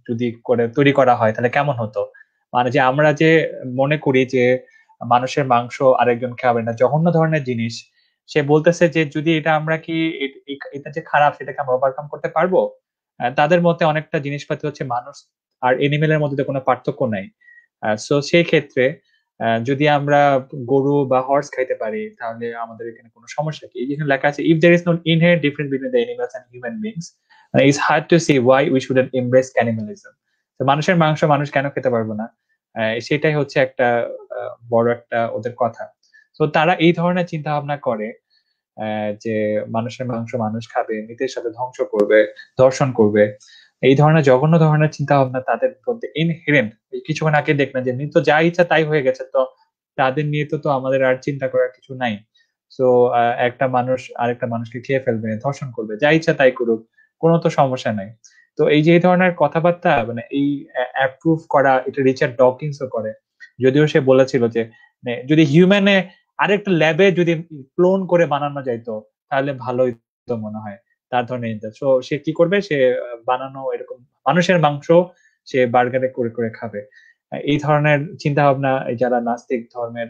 যদি করে তৈরি করা হয় তাহলে কেমন হতো। মানে যে আমরা যে মনে করি যে মানুষের মাংস আরেকজন খাবে না, জঘন্য ধরনের জিনিস। সে বলতেছে যে যদি এটা আমরা কি এটা যে খারাপ সেটাকে আমরা ওভারকাম করতে পারবো। তাদের মতে অনেকটা জিনিসপাতি হচ্ছে মানুষ আর এনিমেলের মধ্যে তো কোনো পার্থক্য নাই। সো সেই ক্ষেত্রে যদি আমরা গরু বা হর্স খাইতে পারি তাহলে আমাদের এখানে কোনো সমস্যা কি? যেখানে লেখা আছে if there is no inherent difference between the animals and human beings it's hard to see why we shouldn't embrace cannibalism. তো মানুষের মাংস মানুষ কেন খেতে পারবো না? সেটাই হচ্ছে একটা বড় একটা ওদের কথা। তো তারা এই ধরনের চিন্তা ভাবনা করে যে মানুষের মাংস মানুষ খাবে, মৃতের সাথে ধ্বংস করবে, ধর্ষণ করবে, এই ধরনের জঘন্য ধরনের চিন্তা ভাবনা তাদের মধ্যে ইনহেরেন্ট। কিছুক্ষণ আগে দেখলেন যে মৃত যা ইচ্ছা তাই হয়ে গেছে, তো তাদের নিয়ে তো আমাদের আর চিন্তা করার কিছু নাই। তো একটা মানুষ আরেকটা মানুষকে খেয়ে ফেলবে, ধর্ষণ করবে, যা ইচ্ছা তাই করুক, কোনো তো সমস্যা নাই। তো এই যে এই ধরনের কথাবার্তা মানে এই অ্যাপ্রুভ করা, এটা রিচার্ড ডকিন্সও করে। যদিও সে বলেছিল যে যদি হিউম্যানে আরেকটা ল্যাবে যদি ক্লোন করে বানানো যাইতো তাহলে ভালোই তো মনে হয়, তার ধরনের ইন্টারেস্ট। সে কি করবে, সে বানানো এরকম মানুষের মাংস সে বার্গারে করে করে খাবে। এই ধরনের চিন্তা ভাবনা যারা নাস্তিক ধর্মের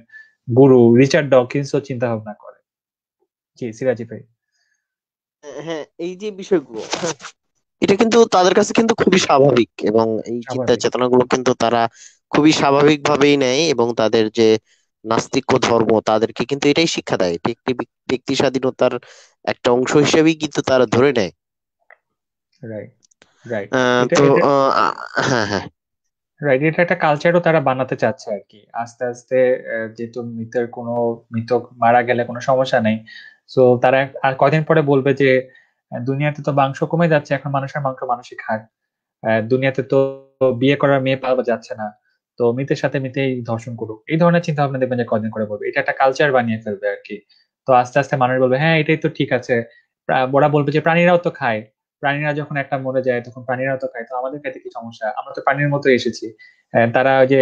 গুরু রিচার্ড ডকিন্সও চিন্তা ভাবনা করে। জি সিরাজি ভাই। হ্যাঁ, এই যে বিষয়গুলো, এটা কিন্তু তাদের কাছে কিন্তু খুবই স্বাভাবিক, এবং এই চিন্তা স্বাভাবিক। চেতনাগুলো কিন্তু তারা খুবই স্বাভাবিক ভাবেই নেয়, এবং তাদের যে নাস্তিক্য ধর্ম তাদেরকে কিন্তু এটাই শিক্ষা দেয়, এটি একটি ব্যক্তি স্বাধীনতার একটা অংশ হিসেবেই কিন্তু তারা ধরে নেয়। Right right. এটা তো এটা হ্যাঁ হ্যাঁ, রাইট, এটা একটা কালচারও তারা বানাতে চাচ্ছে আর কি আস্তে আস্তে। যেহেতু মৃত মারা গেলে কোনো সমস্যা নেই, তো তারা আর কদিন পরে বলবে যে দুনিয়াতে তো মাংস কমে যাচ্ছে, এখন মানুষের মাংস মানুষই খায়। দুনিয়াতে তো বিয়ে করার মেয়ে পাওয়া যাচ্ছে না, তো মৃতের সাথে মৃতেই ধর্ষণ করুক, এই ধরনের চিন্তা ভাবনা দেখবেন যে কদিন করে বলবে, এটা একটা কালচার বানিয়ে ফেলবে আর কি। তো আস্তে আস্তে মানুষ বলবে হ্যাঁ এটাই তো ঠিক আছে। ওরা বলবে যে প্রাণীরাও তো খায়, প্রাণীরা যখন একটা মরে যায় তখন প্রাণীরাও তো খায়, তো আমাদের খাইতে কি সমস্যা, আমরা তো প্রাণীর মতো এসেছি। তারা ওই যে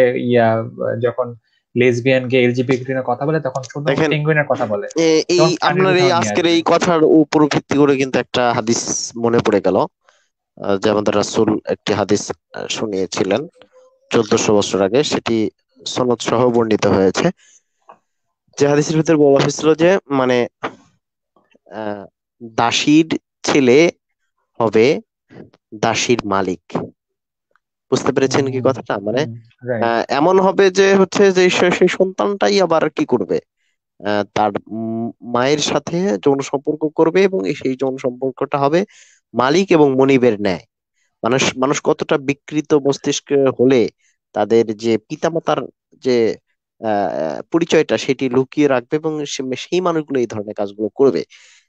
যখন লেসবিয়ান গে এলজিবিটি এর কথা বলে তখন সুন্দর দেখেন পেঙ্গুইনের কথা বলে, এই তখন প্রাণীর আপনার এই উদাহরণ নিয়ে আজকের আসবে। এই কথার উপর ভিত্তি করে কিন্তু একটা হাদিস মনে পড়ে গেল, যে আমাদের রাসূল একটি হাদিস শুনিয়েছিলেন 1400 বছর আগে, সেটি সনদ সহ বর্ণিত হয়েছে। যে হাদিসের ভিতরে বলা হয়েছিল যে মানে আহ, দাসীর ছেলে হবে দাসীর মালিক। বুঝতে পেরেছেন কি কথাটা? মানে রাইট এমন হবে যে হচ্ছে যে সেই সন্তানটাই আবার কি করবে, তার মায়ের সাথে যৌন সম্পর্ক করবে, এবং সেই যৌন সম্পর্কটা হবে মালিক এবং মনিবের ন্যায়। মানুষ মানুষ কতটা বিকৃত মস্তিষ্ক হলে তাদের যে পিতামাতার যে পরিচয়টা সেটি লুকিয়ে রাখবে, এবং সেই মানুষগুলো এই ধরনের কাজগুলো করবে।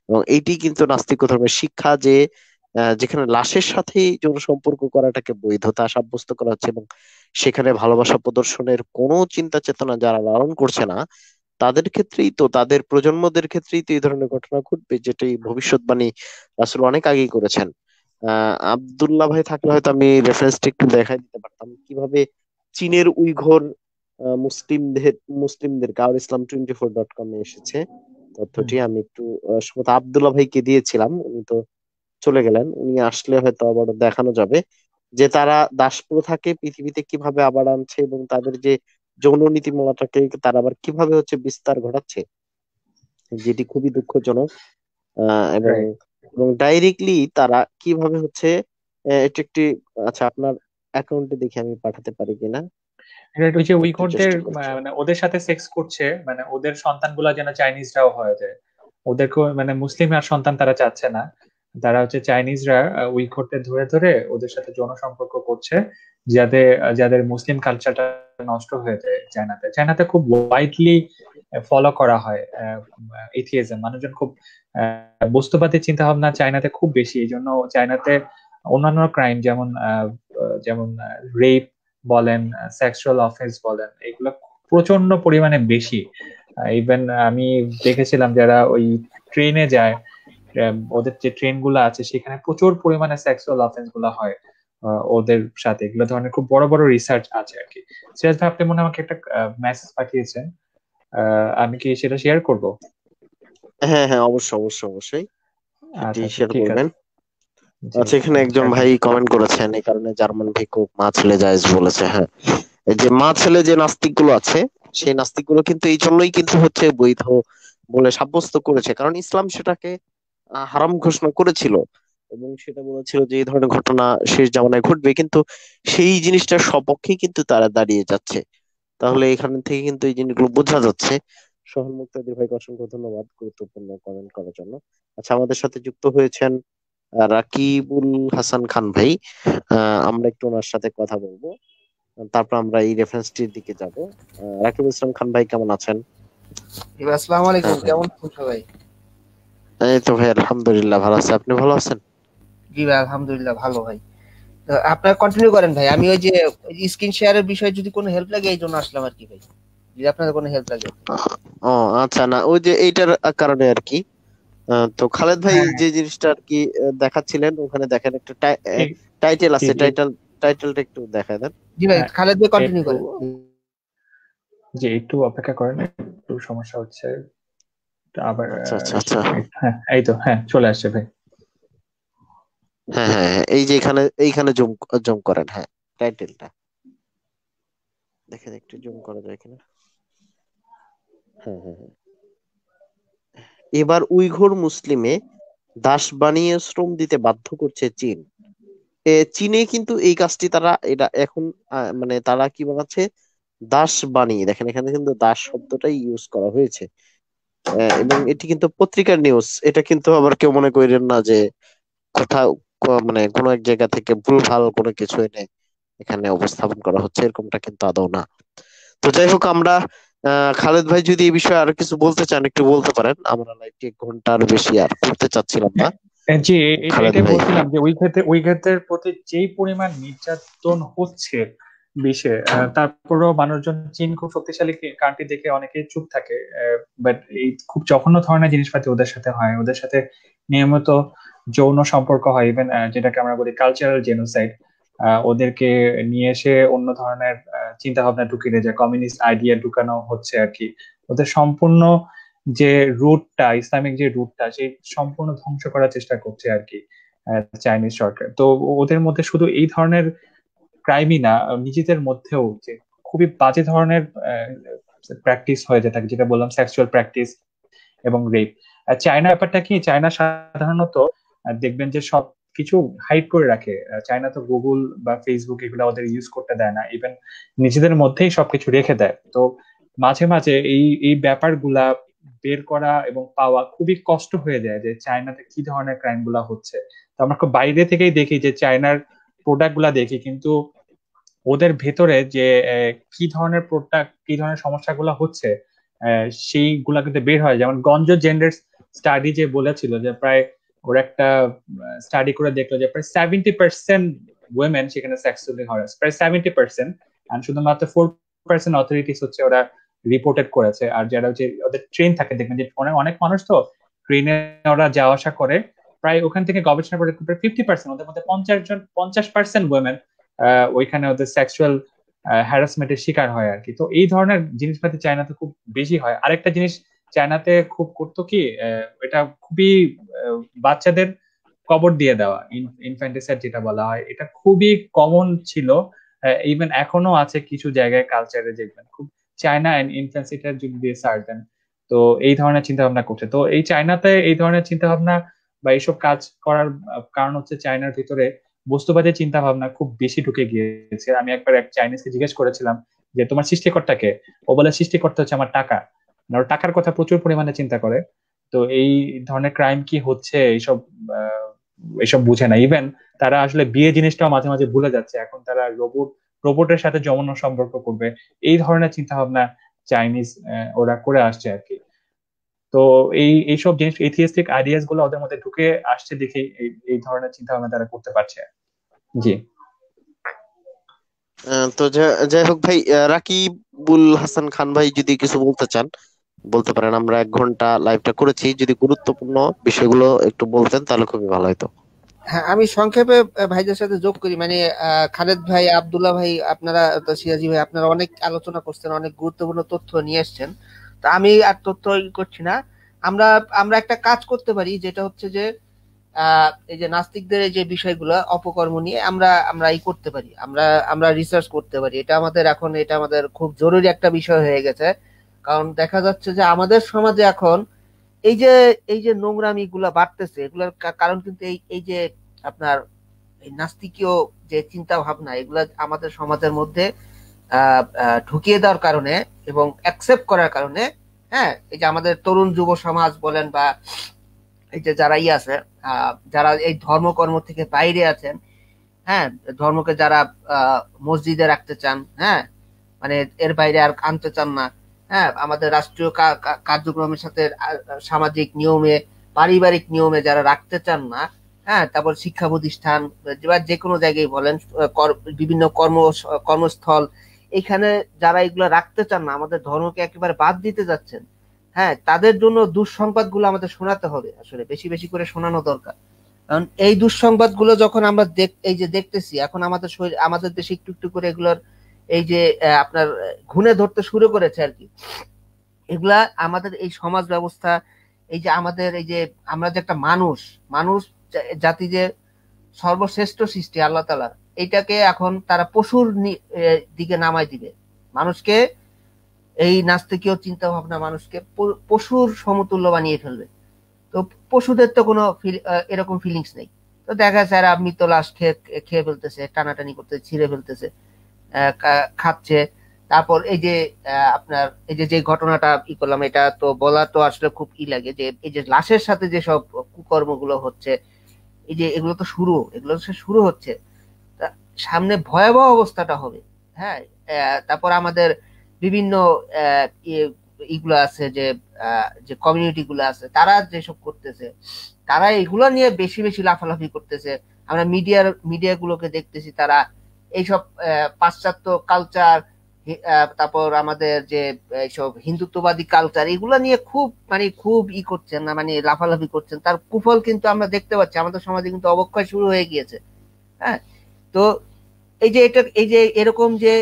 এবং এইটি কিন্তু নাস্তিক ধর্মের শিক্ষা, যে যেখানে লাশের সাথে যৌন সম্পর্ক করাটাকে বৈধতা সাব্যস্ত করা হচ্ছে, এবং সেখানে ভালোবাসা প্রদর্শনের কোনো চিন্তা চেতনা যারা লালন করছে না, তাদের ক্ষেত্রেই তো, তাদের প্রজন্মদের ক্ষেত্রেই তো এই ধরনের ঘটনা ঘটবে, যেটাই ভবিষ্যৎবাণী আসলে অনেক আগেই করেছেন। আব্দুল্লাহ ভাই থাকলে হয়তো আমি রেফারেন্সটা একটু দেখাই দিতে পারতাম, কিভাবে চীনের উইঘুর মুসলিমদের মুসলিমদের কার islam24.com এ এসেছে তথ্যটি। আমি একটু সম্ভবত আব্দুল্লাহ ভাইকে দিয়েছিলাম, উনি তো চলে গেলেন, উনি আসলে হয়তো আবার দেখানো যাবে যে তারা দাসপ্রথাকে পৃথিবীতে কিভাবে আবার আনছে, এবং তাদের যে যৌন নীতিমালাটাকে তারা আবার কিভাবে হচ্ছে বিস্তার ঘটাচ্ছে, যেটি খুবই দুঃখজনক। এবং রাইট। এবং ডাইরেক্টলি তারা কিভাবে হচ্ছে এটি একটি, আচ্ছা আপনার অ্যাকাউন্টে দেখি আমি পাঠাতে পারি কিনা, ওই যে একটু উইঘুরদের চেষ্টা করছি। মানে ওদের সাথে সেক্স করছে, মানে ওদের সন্তানগুলা যেন চাইনিজরাও হয়ে যায়, ওদেরকে মানে মুসলিম আর সন্তান তারা চাচ্ছে না। তারা হচ্ছে চাইনিজরা উইঘুরদের ধরে ধরে ওদের সাথে যৌন সম্পর্ক করছে, যাদের যাদের মুসলিম কালচারটা নষ্ট হয়ে যায়। চায়নাতে চায়নাতে খুব ওয়াইডলি ফলো করা হয় এথিইজম, মানুষজন খুব বস্তুবাদী চিন্তা ভাবনা চায়নাতে খুব বেশি, এই জন্য চায়নাতে অন্যান্য ক্রাইম যেমন যেমন রেপ বলেন, সেক্সুয়াল অফেন্স বলেন, এগুলো প্রচন্ড পরিমাণে বেশি। ইভেন আমি দেখেছিলাম যারা ওই ট্রেনে যায়, ওদের যে ট্রেন গুলো আছে সেখানে প্রচুর পরিমাণে সেক্সুয়াল অফেন্স গুলো হয় ওদের সাথে। এগুলো ধরনের খুব বড় বড় রিসার্চ আছে আর কি। সিরাজ ভাই আপনি মনে হয় আমাকে একটা মেসেজ পাঠিয়েছেন, আমি কি সেটা শেয়ার করব? হ্যাঁ হ্যাঁ, অবশ্যই অবশ্যই অবশ্যই এটি আচ্ছা আচ্ছা শেয়ার ঠিক করবেন। আছে। জি আচ্ছা, এখানে একজন শেয়ার ভাই করুন। কমেন্ট করেছেন, এই কারণে জার্মান ভিক্ষুক মা ছেলে জায়েজ বলেছে। হ্যাঁ, এই যে মা ছেলে যে নাস্তিক গুলো আছে, সেই নাস্তিক গুলো কিন্তু এই জন্যই কিন্তু হচ্ছে বৈধ বলে সাব্যস্ত করেছে, কারণ ইসলাম সেটাকে হারাম ঘোষণা করেছিল, এবং সেটা বলেছিল যে এই ধরনের ঘটনা শেষ জামানায় ঘটবে, কিন্তু সেই জিনিসটার সপক্ষেই কিন্তু তারা দাঁড়িয়ে যাচ্ছে। তাহলে এখান থেকে কিন্তু এই জিনিসগুলো বোঝা যাচ্ছে। সোহান মুক্তাদির ভাইকে অসংখ্য ধন্যবাদ গুরুত্বপূর্ণ কমেন্ট করার জন্য। আচ্ছা, আমাদের সাথে যুক্ত হয়েছেন রাকিবুল হাসান খান ভাই। আমরা একটু ওনার সাথে কথা বলবো, তারপর আমরা এই রেফারেন্সটির দিকে যাব। রাকিবুল হাসান খান ভাই কেমন আছেন? আসসালামু আলাইকুম, হ্যাঁ ভাই, কেমন আছেন সবাই? এই তো ভাই আলহামদুলিল্লাহ ভালো আছে। আপনি ভালো আছেন? জি ভাই, আলহামদুলিল্লাহ ভালো ভাই। তো আপনারা কন্টিনিউ করেন ভাই, আমি ওই যে স্ক্রিন শেয়ারের বিষয়ে যদি কোনো হেল্প লাগে এই জন্য আসলাম আর কি ভাই, যদি আপনাদের কোনো হেল্প লাগে। ও আচ্ছা, না ওই যে এইটার কারণে আর কি। তো খালেদ ভাই হ্যাঁ যে জিনিসটা আর কি দেখাচ্ছিলেন, ওখানে দেখেন একটা এই- টাইটেল আছে, এই- টাইটেলটা একটু দেখায় দেন। জি ভাই, হ্যাঁ, খালেদ ভাই কন্টিনিউ একটু করেন। যে একটু অপেক্ষা করেন, একটু সমস্যা হচ্ছে। আবার আচ্ছা আচ্ছা আচ্ছা, হ্যাঁ এই তো, হ্যাঁ চলে আসছে ভাই। হ্যাঁ হ্যাঁ হ্যাঁ, এই যে এইখানে জুম জুম করেন, হ্যাঁ টাইটেলটা দেখেন, একটু জুম করা যায় কিনা। হ্যাঁ হ্যাঁ হ্যাঁ, এবার উইঘুর মুসলিমে দাস বানিয়ে শ্রম দিতে বাধ্য করছে চীন। চীনে কিন্তু এই কাজটি তারা এটা এখন মানে তারা কি বানাচ্ছে, দাস বানিয়ে, দেখেন এখানে কিন্তু দাস শব্দটাই ইউজ করা হয়েছে। এবং এটি কিন্তু পত্রিকার নিউজ, এটা কিন্তু আবার কেউ মনে করেন না যে কোথাও মানে কোনো এক জায়গা থেকে ভুলভাল কোনো কিছু এনে এখানে উপস্থাপন করা হচ্ছে, এরকমটা কিন্তু আদৌ না। তো যাই হোক, আমরা খালেদ ভাই যদি এই বিষয়ে আরো কিছু বলতে চান একটু বলতে পারেন। আমরা লাইভটি 1 ঘন্টার বেশি আর করতে চাচ্ছিলাম না। জি, খালেদ এটাই ভাই, বলছিলাম যে উইঘুরদের প্রতি যেই পরিমাণ নির্যাতন হচ্ছে বিশ্বে, তারপরেও মানুষজন চীন খুব শক্তিশালী কান্ট্রি দেখে অনেকেই চুপ থাকে। বাট এই খুব জঘন্য ধরনের জিনিসপাতি ওদের সাথে হয়, ওদের সাথে নিয়মিত যৌন সম্পর্ক হয়, ইভেন যেটাকে আমরা বলি কালচারাল জেনোসাইড। ওদেরকে নিয়ে এসে অন্য ধরনের চিন্তা ভাবনা ঢুকিয়ে যায়, কমিউনিস্ট আইডিয়া ঢুকানো হচ্ছে আর কি। ওদের সম্পূর্ণ যে রুটটা, ইসলামিক যে রুটটা, সেই সম্পূর্ণ ধ্বংস করার চেষ্টা করছে আর কি চাইনিজ সরকার। তো ওদের মধ্যে শুধু এই ধরনের ক্রাইমই না, নিজেদের মধ্যেও যে খুবই বাজে ধরনের প্র্যাকটিস হয়ে যেতে থাকে, যেটা বললাম সেক্সুয়াল প্র্যাকটিস এবং রেপ। চায়না ব্যাপারটা কি, চায়না সাধারণত দেখবেন যে সব কিছু হাইড করে রাখে। চায়না তো গুগল বা ফেসবুক এগুলো ওদের ইউজ করতে দেয় না, ইভেন নিজেদের মধ্যেই সবকিছু রেখে দেয়। তো মাঝে মাঝে এই এই ব্যাপারগুলা বের করা এবং পাওয়া খুবই কষ্ট হয়ে যায়, যে চায়নাতে কি ধরনের ক্রাইম গুলা হচ্ছে। তো আমরা খুব বাইরে থেকেই দেখি, যে চায়নার প্রোডাক্ট গুলা দেখি, কিন্তু ওদের ভেতরে যে কি ধরনের প্রোডাক্ট, কি ধরনের সমস্যাগুলো হচ্ছে সেইগুলা কিন্তু বের হয়। যেমন গঞ্জ জেন্ডার স্টাডি যে বলেছিল, যে প্রায় ওর একটা স্টাডি করে দেখলো যে প্রায় 70% ওয়েমেন সেখানে সেক্সুয়ালি হ্যারাস, প্রায় 70%। আর শুধুমাত্র 4% অথরিটিস হচ্ছে ওরা রিপোর্টেড করেছে। আর যারা হচ্ছে ওদের ট্রেন থাকে, দেখবেন যে অনেক অনেক মানুষ তো ট্রেনে ওরা যাওয়া আসা করে, প্রায় ওখান থেকে গবেষণা করে প্রায় 50%, ওদের মধ্যে 50% ওয়েমেন ওইখানে ওদের সেক্সুয়াল হ্যারাসমেন্টের শিকার হয় আর কি। তো এই ধরনের জিনিসপাতি চায়নাতে খুব বেশি হয়। আরেকটা জিনিস চায়নাতে খুব করতো কি, এটা খুবই বাচ্চাদের কবর দিয়ে দেওয়া, ইনফ্যান্টিসাইড যেটা বলা হয়, এটা খুবই কমন ছিল। ইভেন এখনো আছে কিছু জায়গায়, কালচারে দেখবেন খুব চায়না এন্ড ইনফ্যান্টিসাইড যদি দিয়ে সার্চ দেন, তো এই ধরনের চিন্তা ভাবনা করছে। তো এই চায়নাতে এই ধরনের চিন্তা ভাবনা বা এইসব কাজ করার কারণ হচ্ছে চায়নার ভিতরে বস্তুবাদী চিন্তা ভাবনা খুব বেশি ঢুকে গিয়েছে। আমি একবার এক চাইনিজকে জিজ্ঞেস করেছিলাম যে তোমার সৃষ্টিকর্তাকে, ও বলে সৃষ্টিকর্তা হচ্ছে আমার টাকা। ওর টাকার কথা প্রচুর পরিমাণে চিন্তা করে। তো এই ধরনের ক্রাইম কি হচ্ছে এইসব এইসব বুঝে না। ইভেন তারা আসলে বিয়ে জিনিসটাও মাঝে মাঝে ভুলে যাচ্ছে, এখন তারা রোবটের সাথে যৌন সম্পর্ক করবে, এই ধরনের চিন্তা ভাবনা চাইনিজ ওরা করে আসছে আর কি। তো এইসব জিনিস, এথিয়েস্টিক আইডিয়াস গুলো ওদের মধ্যে ঢুকে আসছে দেখে এই ধরনের চিন্তা ভাবনা তারা করতে পারছে। জি, তো যাই হোক ভাই, রাকিবুল হাসান খান ভাই যদি কিছু বলতে চান বলতে পারেন। আমরা 1 ঘন্টা লাইভটা করেছি, যদি গুরুত্বপূর্ণ বিষয়গুলো একটু বলতেন তাহলে খুবই ভালো হতো। হ্যাঁ, আমি সংক্ষেপে ভাইদের সাথে যোগ করি। মানে খালেদ ভাই, আব্দুল্লাহ ভাই, আপনারা তো সিরাজি ভাই, আপনারা অনেক আলোচনা করছেন, অনেক গুরুত্বপূর্ণ তথ্য নিয়ে এসছেন। তো আমি আর তথ্য করছি না। আমরা আমরা একটা কাজ করতে পারি, যেটা হচ্ছে যে এই যে নাস্তিকদের এই যে বিষয়গুলো অপকর্ম নিয়ে আমরা আমরা ই করতে পারি, আমরা আমরা রিসার্চ করতে পারি। এটা আমাদের এখন, এটা আমাদের খুব জরুরি একটা বিষয় হয়ে গেছে। কারণ দেখা যাচ্ছে যে আমাদের সমাজে এখন এই যে এই যে নোংরামি গুলা বাড়তেছে, এগুলোর কারণ কিন্তু এই এই যে আপনার এই নাস্তিকীয় যে চিন্তা ভাবনা, এগুলা আমাদের সমাজের মধ্যে ঢুকিয়ে দেওয়ার কারণে এবং অ্যাকসেপ্ট করার কারণে, হ্যাঁ, এই যে আমাদের তরুণ যুব সমাজ বলেন বা এই যে যারা আছে, যারা এই ধর্মকর্ম থেকে বাইরে আছেন, হ্যাঁ, ধর্মকে যারা মসজিদে রাখতে চান, হ্যাঁ, মানে এর বাইরে আর আনতে চান না, হ্যাঁ, আমাদের রাষ্ট্রীয় কার্যক্রমের সাথে সামাজিক নিয়মে, পারিবারিক নিয়মে যারা রাখতে চান না, হ্যাঁ, তারপর শিক্ষা প্রতিষ্ঠান বা যে কোনো জায়গায় বলেন, বিভিন্ন কর্মস্থল, এখানে যারা এগুলো রাখতে চান না, আমাদের ধর্মকে একেবারে বাদ দিতে যাচ্ছেন, হ্যাঁ, তাদের জন্য দুঃসংবাদ গুলো আমাদের শোনাতে হবে, আসলে বেশি বেশি করে শোনানো দরকার। কারণ এই দুঃসংবাদ গুলো যখন আমরা এই যে দেখতেছি এখন আমাদের দেশে একটু একটু করে এগুলোর এই যে আপনার ঘুণে ধরতে শুরু করেছে আর কি। এগুলা আমাদের এই সমাজ ব্যবস্থা, এই যে আমাদের এই যে আমরা যে একটা মানুষ জাতি যে সর্বশ্রেষ্ঠ সৃষ্টি আল্লাহ তাআলা, এইটাকে এখন তারা পশুর দিকে নামাই দিবে। মানুষকে এই নাস্তিকীয় চিন্তা ভাবনা মানুষকে পশুর সমতুল্য বানিয়ে ফেলবে। তো পশুদের তো কোনো এরকম ফিলিংস নেই। তো দেখা যায় এরা মৃত লাশ খেয়ে ফেলতেছে, টানাটানি করতেছে, ছিঁড়ে ফেলতেছে, খাচ্ছে। তারপর এই যে আপনার এই যে ঘটনাটা করলাম, এটা তো বলা তো আসলে খুব লাগে যে এই যে লাশের সাথে যে সব কুকর্মগুলো হচ্ছে, এই যে এগুলো তো শুরু হচ্ছে, সামনে ভয়াবহ অবস্থাটা হবে। হ্যাঁ, তারপর আমাদের বিভিন্ন ইগুলো আছে যে কমিউনিটি গুলো আছে, তারা যেসব করতেছে, তারা এগুলো নিয়ে বেশি বেশি লাফালাফি করতেছে। আমরা মিডিয়া গুলোকে দেখতেছি, তারা এইসব পাশ্চাত্য কালচার, তারপর আমাদের যে এইসব হিন্দুত্ববাদী কালচার, এগুলো নিয়ে খুব করছেন না, মানে লাফালাফি করছেন। তার কুফল কিন্তু আমরা দেখতে পাচ্ছি, আমাদের সমাজে কিন্তু অবক্ষয় শুরু হয়ে গিয়েছে। হ্যাঁ, তো এই যে এরকম যে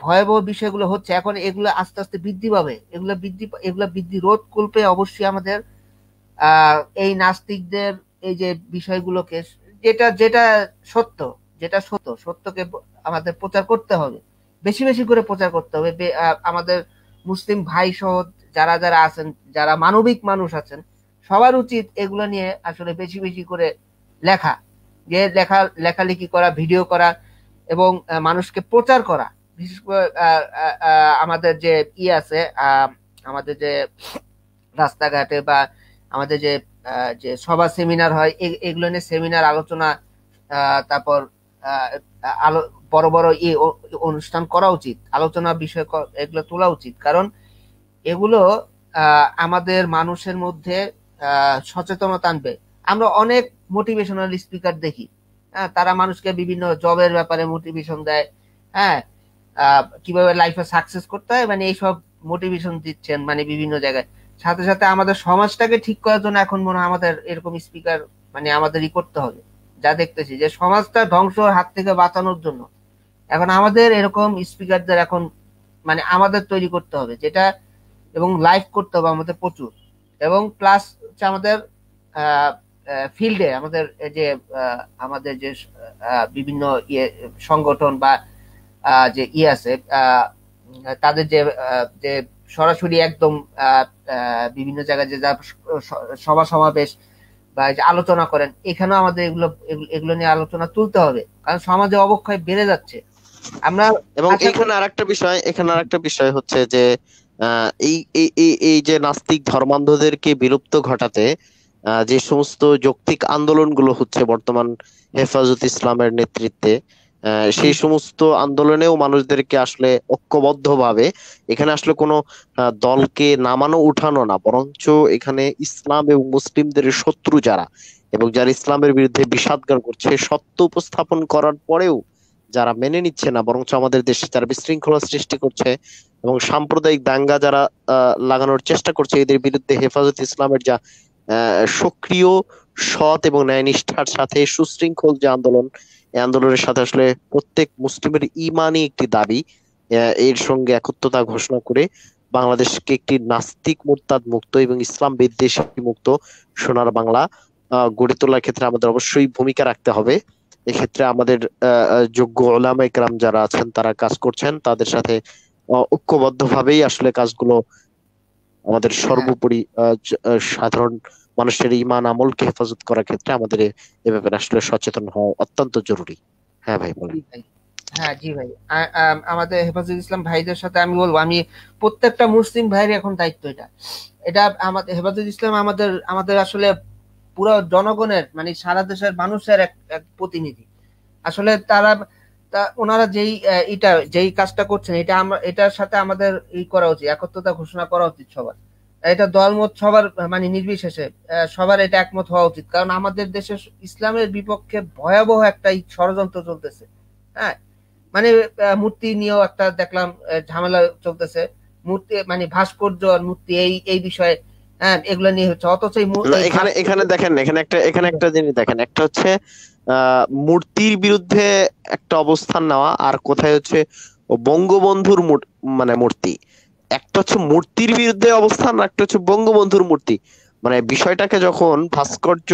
ভয়াবহ বিষয়গুলো হচ্ছে, এখন এগুলো আস্তে আস্তে বৃদ্ধি পাবে। এগুলা বৃদ্ধি রোধ করতে অবশ্যই আমাদের এই নাস্তিকদের এই যে বিষয়গুলোকে, যেটা সত্যকে আমাদের প্রচার করতে হবে, বেশি বেশি করে প্রচার করতে হবে। আমাদের মুসলিম ভাই সহ যারা যারা আছেন, যারা মানবিক মানুষ আছেন, সবার উচিত এগুলো নিয়ে আসলে বেশি বেশি করে লেখালেখি করা, ভিডিও করা এবং মানুষকে প্রচার করা। বিশেষ করে আমাদের যে আছে, আমাদের যে রাস্তাঘাটে বা আমাদের যে সভা সেমিনার হয়, এগুলো নিয়ে সেমিনার, আলোচনা, তারপর বড় বড় অনুষ্ঠান করা উচিত, আলোচনা বিষয় এগুলো তোলা উচিত। কারণ এগুলো আমাদের মানুষের মধ্যে সচেতনতা আনবে। আমরা অনেক মোটিভেশনাল স্পিকার দেখি, তারা মানুষকে বিভিন্ন জবের ব্যাপারে মোটিভেশন দেয়, হ্যাঁ, কিভাবে লাইফে সাকসেস করতে হয়, মানে এইসব মোটিভেশন দিচ্ছেন মানে বিভিন্ন জায়গায়। সাথে সাথে আমাদের সমাজটাকে ঠিক করার জন্য এখন মনে হয় আমাদের এরকম স্পিকার মানে আমাদেরই করতে হবে। যা দেখতেছি যে সমাজটা ধ্বংসের হাত থেকে বাঁচানোর জন্য এখন আমাদের এরকম স্পিকারদের এখন মানে আমাদের তৈরি করতে হবে, যেটা এবং লাইভ করতে হবে আমাদের প্রচুর। এবং প্লাস হচ্ছে আমাদের ফিল্ডে আমাদের যে বিভিন্ন সংগঠন বা যে আছে, তাদের যে সরাসরি একদম বিভিন্ন জায়গায় যে সভা সমাবেশ বা আলোচনা করেন, এখানেও আমাদের এগুলো নিয়ে আলোচনা তুলতে হবে, কারণ সমাজে অবক্ষয় বেড়ে যাচ্ছে। আমরা এবং এখানে আরেকটা বিষয় হচ্ছে যে এই যে নাস্তিক ধর্মান্ধদেরকে বিলুপ্ত ঘটাতে যে সমস্ত যৌক্তিক আন্দোলনগুলো হচ্ছে বর্তমান হেফাজত ইসলামের নেতৃত্বে, সেই সমস্ত আন্দোলনেও মানুষদেরকে আসলে ঐক্যবদ্ধভাবে, এখানে আসলে কোনো দলকে নামানো উঠানো না, বরঞ্চ এখানে ইসলাম এবং মুসলিমদের শত্রু যারা এবং যারা ইসলামের বিরুদ্ধে বিষাদগান করছে, সত্য উপস্থাপন করার পরেও যারা মেনে নিচ্ছে না, বরঞ্চ আমাদের দেশে যারা বিশৃঙ্খলা সৃষ্টি করছে এবং সাম্প্রদায়িক দাঙ্গা যারা লাগানোর চেষ্টা করছে, এদের বিরুদ্ধে হেফাজত ইসলামের যা সক্রিয়, সৎ এবং ন্যায়নিষ্ঠার সাথে সুশৃঙ্খল যে আন্দোলন, এই আন্দোলনের সাথে আসলে প্রত্যেক মুসলিমের ইমানি একটি দাবি, এর সঙ্গে একত্রতা ঘোষণা করে বাংলাদেশকে একটি নাস্তিক মুরতাদ মুক্ত এবং ইসলাম বিদ্বেষী মুক্ত সোনার বাংলা গড়ে তোলার ক্ষেত্রে আমাদের অবশ্যই ভূমিকা রাখতে হবে। এক্ষেত্রে আমাদের যোগ্য ওলামা ইকরাম যারা আছেন তারা কাজ করছেন, তাদের সাথে ঐক্যবদ্ধভাবেই আসলে কাজগুলো আমাদের সর্বোপরি সাধারণ মানুষের ইমান আমলকে হেফাজত করার ক্ষেত্রে আমাদের এ ব্যাপারে আসলে সচেতন হওয়া অত্যন্ত জরুরি। হ্যাঁ ভাই, বলেন। হ্যাঁ জি ভাই, আমাদের হেফাজুল ইসলাম ভাইদের সাথে আমি বলবো, আমি প্রত্যেকটা মুসলিম ভাইয়ের এখন দায়িত্ব এটা। এটা আমাদের হেফাজুল ইসলাম আমাদের আমাদের আসলে পুরো জনগণের মানে সারা দেশের মানুষের এক এক প্রতিনিধি। আসলে তারা ওনারা যেই কাজটা করছেন, এটা আমরা এটার সাথে আমাদের করা উচিত, একত্রতা ঘোষণা করা উচিত সবার। এটা দলমত সবার মানে নির্বিশেষে সবার এটা একমত হওয়া উচিত, কারণ আমাদের দেশে ইসলামের বিপক্ষে ভয়াবহ একটা ষড়যন্ত্র চলতেছে। হ্যাঁ, মানে মূর্তি নিয়েও একটা দেখলাম ঝামেলা চলতেছে, মূর্তি মানে ভাস্কর্য আর মূর্তি এই এই বিষয়ে, হ্যাঁ এগুলো নিয়ে হচ্ছে, অথচ এখানে এখানে দেখেন, এখানে একটা জিনিস দেখেন, একটা হচ্ছে মূর্তির বিরুদ্ধে একটা অবস্থান নেওয়া, আর কোথায় হচ্ছে বঙ্গবন্ধুর মানে মূর্তি। একটা হচ্ছে মূর্তির বিরুদ্ধে অবস্থান, একটা হচ্ছে বঙ্গবন্ধুর মূর্তি। মানে বিষয়টাকে যখন ভাস্কর্য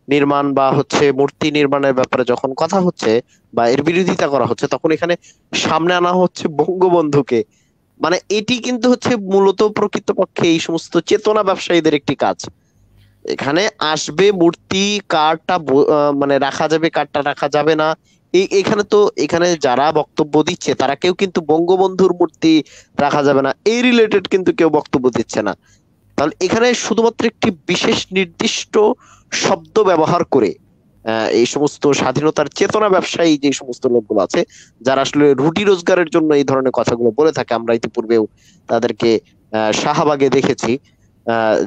নির্মাণ বা হচ্ছে মূর্তি নির্মাণের ব্যাপারে যখন কথা হচ্ছে বা এর বিরোধিতা করা হচ্ছে, তখন এখানে সামনে আনা হচ্ছে বঙ্গবন্ধুকে। মানে এটি কিন্তু হচ্ছে মূলত প্রকৃতপক্ষে এই সমস্ত চেতনা ব্যবসায়ীদের একটি কাজ। এখানে আসবে মূর্তি, কারটা মানে রাখা যাবে, কারটা রাখা যাবে না, এখানে যারা বক্তব্য দিচ্ছে তারা কেউ কিন্তু বঙ্গবন্ধুর মূর্তি রাখা যাবে না এই রিলেটেড কিন্তু কেউ বক্তব্য দিচ্ছে না। তাহলে এখানে শুধুমাত্র একটি বিশেষ নির্দিষ্ট শব্দ ব্যবহার করে এই সমস্ত স্বাধীনতার চেতনা ব্যবসায়ী যে সমস্ত লোকগুলো আছে, যারা আসলে রুটি রোজগারের জন্য এই ধরনের কথাগুলো বলে থাকে, আমরা ইতিপূর্বেও তাদেরকে শাহবাগে দেখেছি।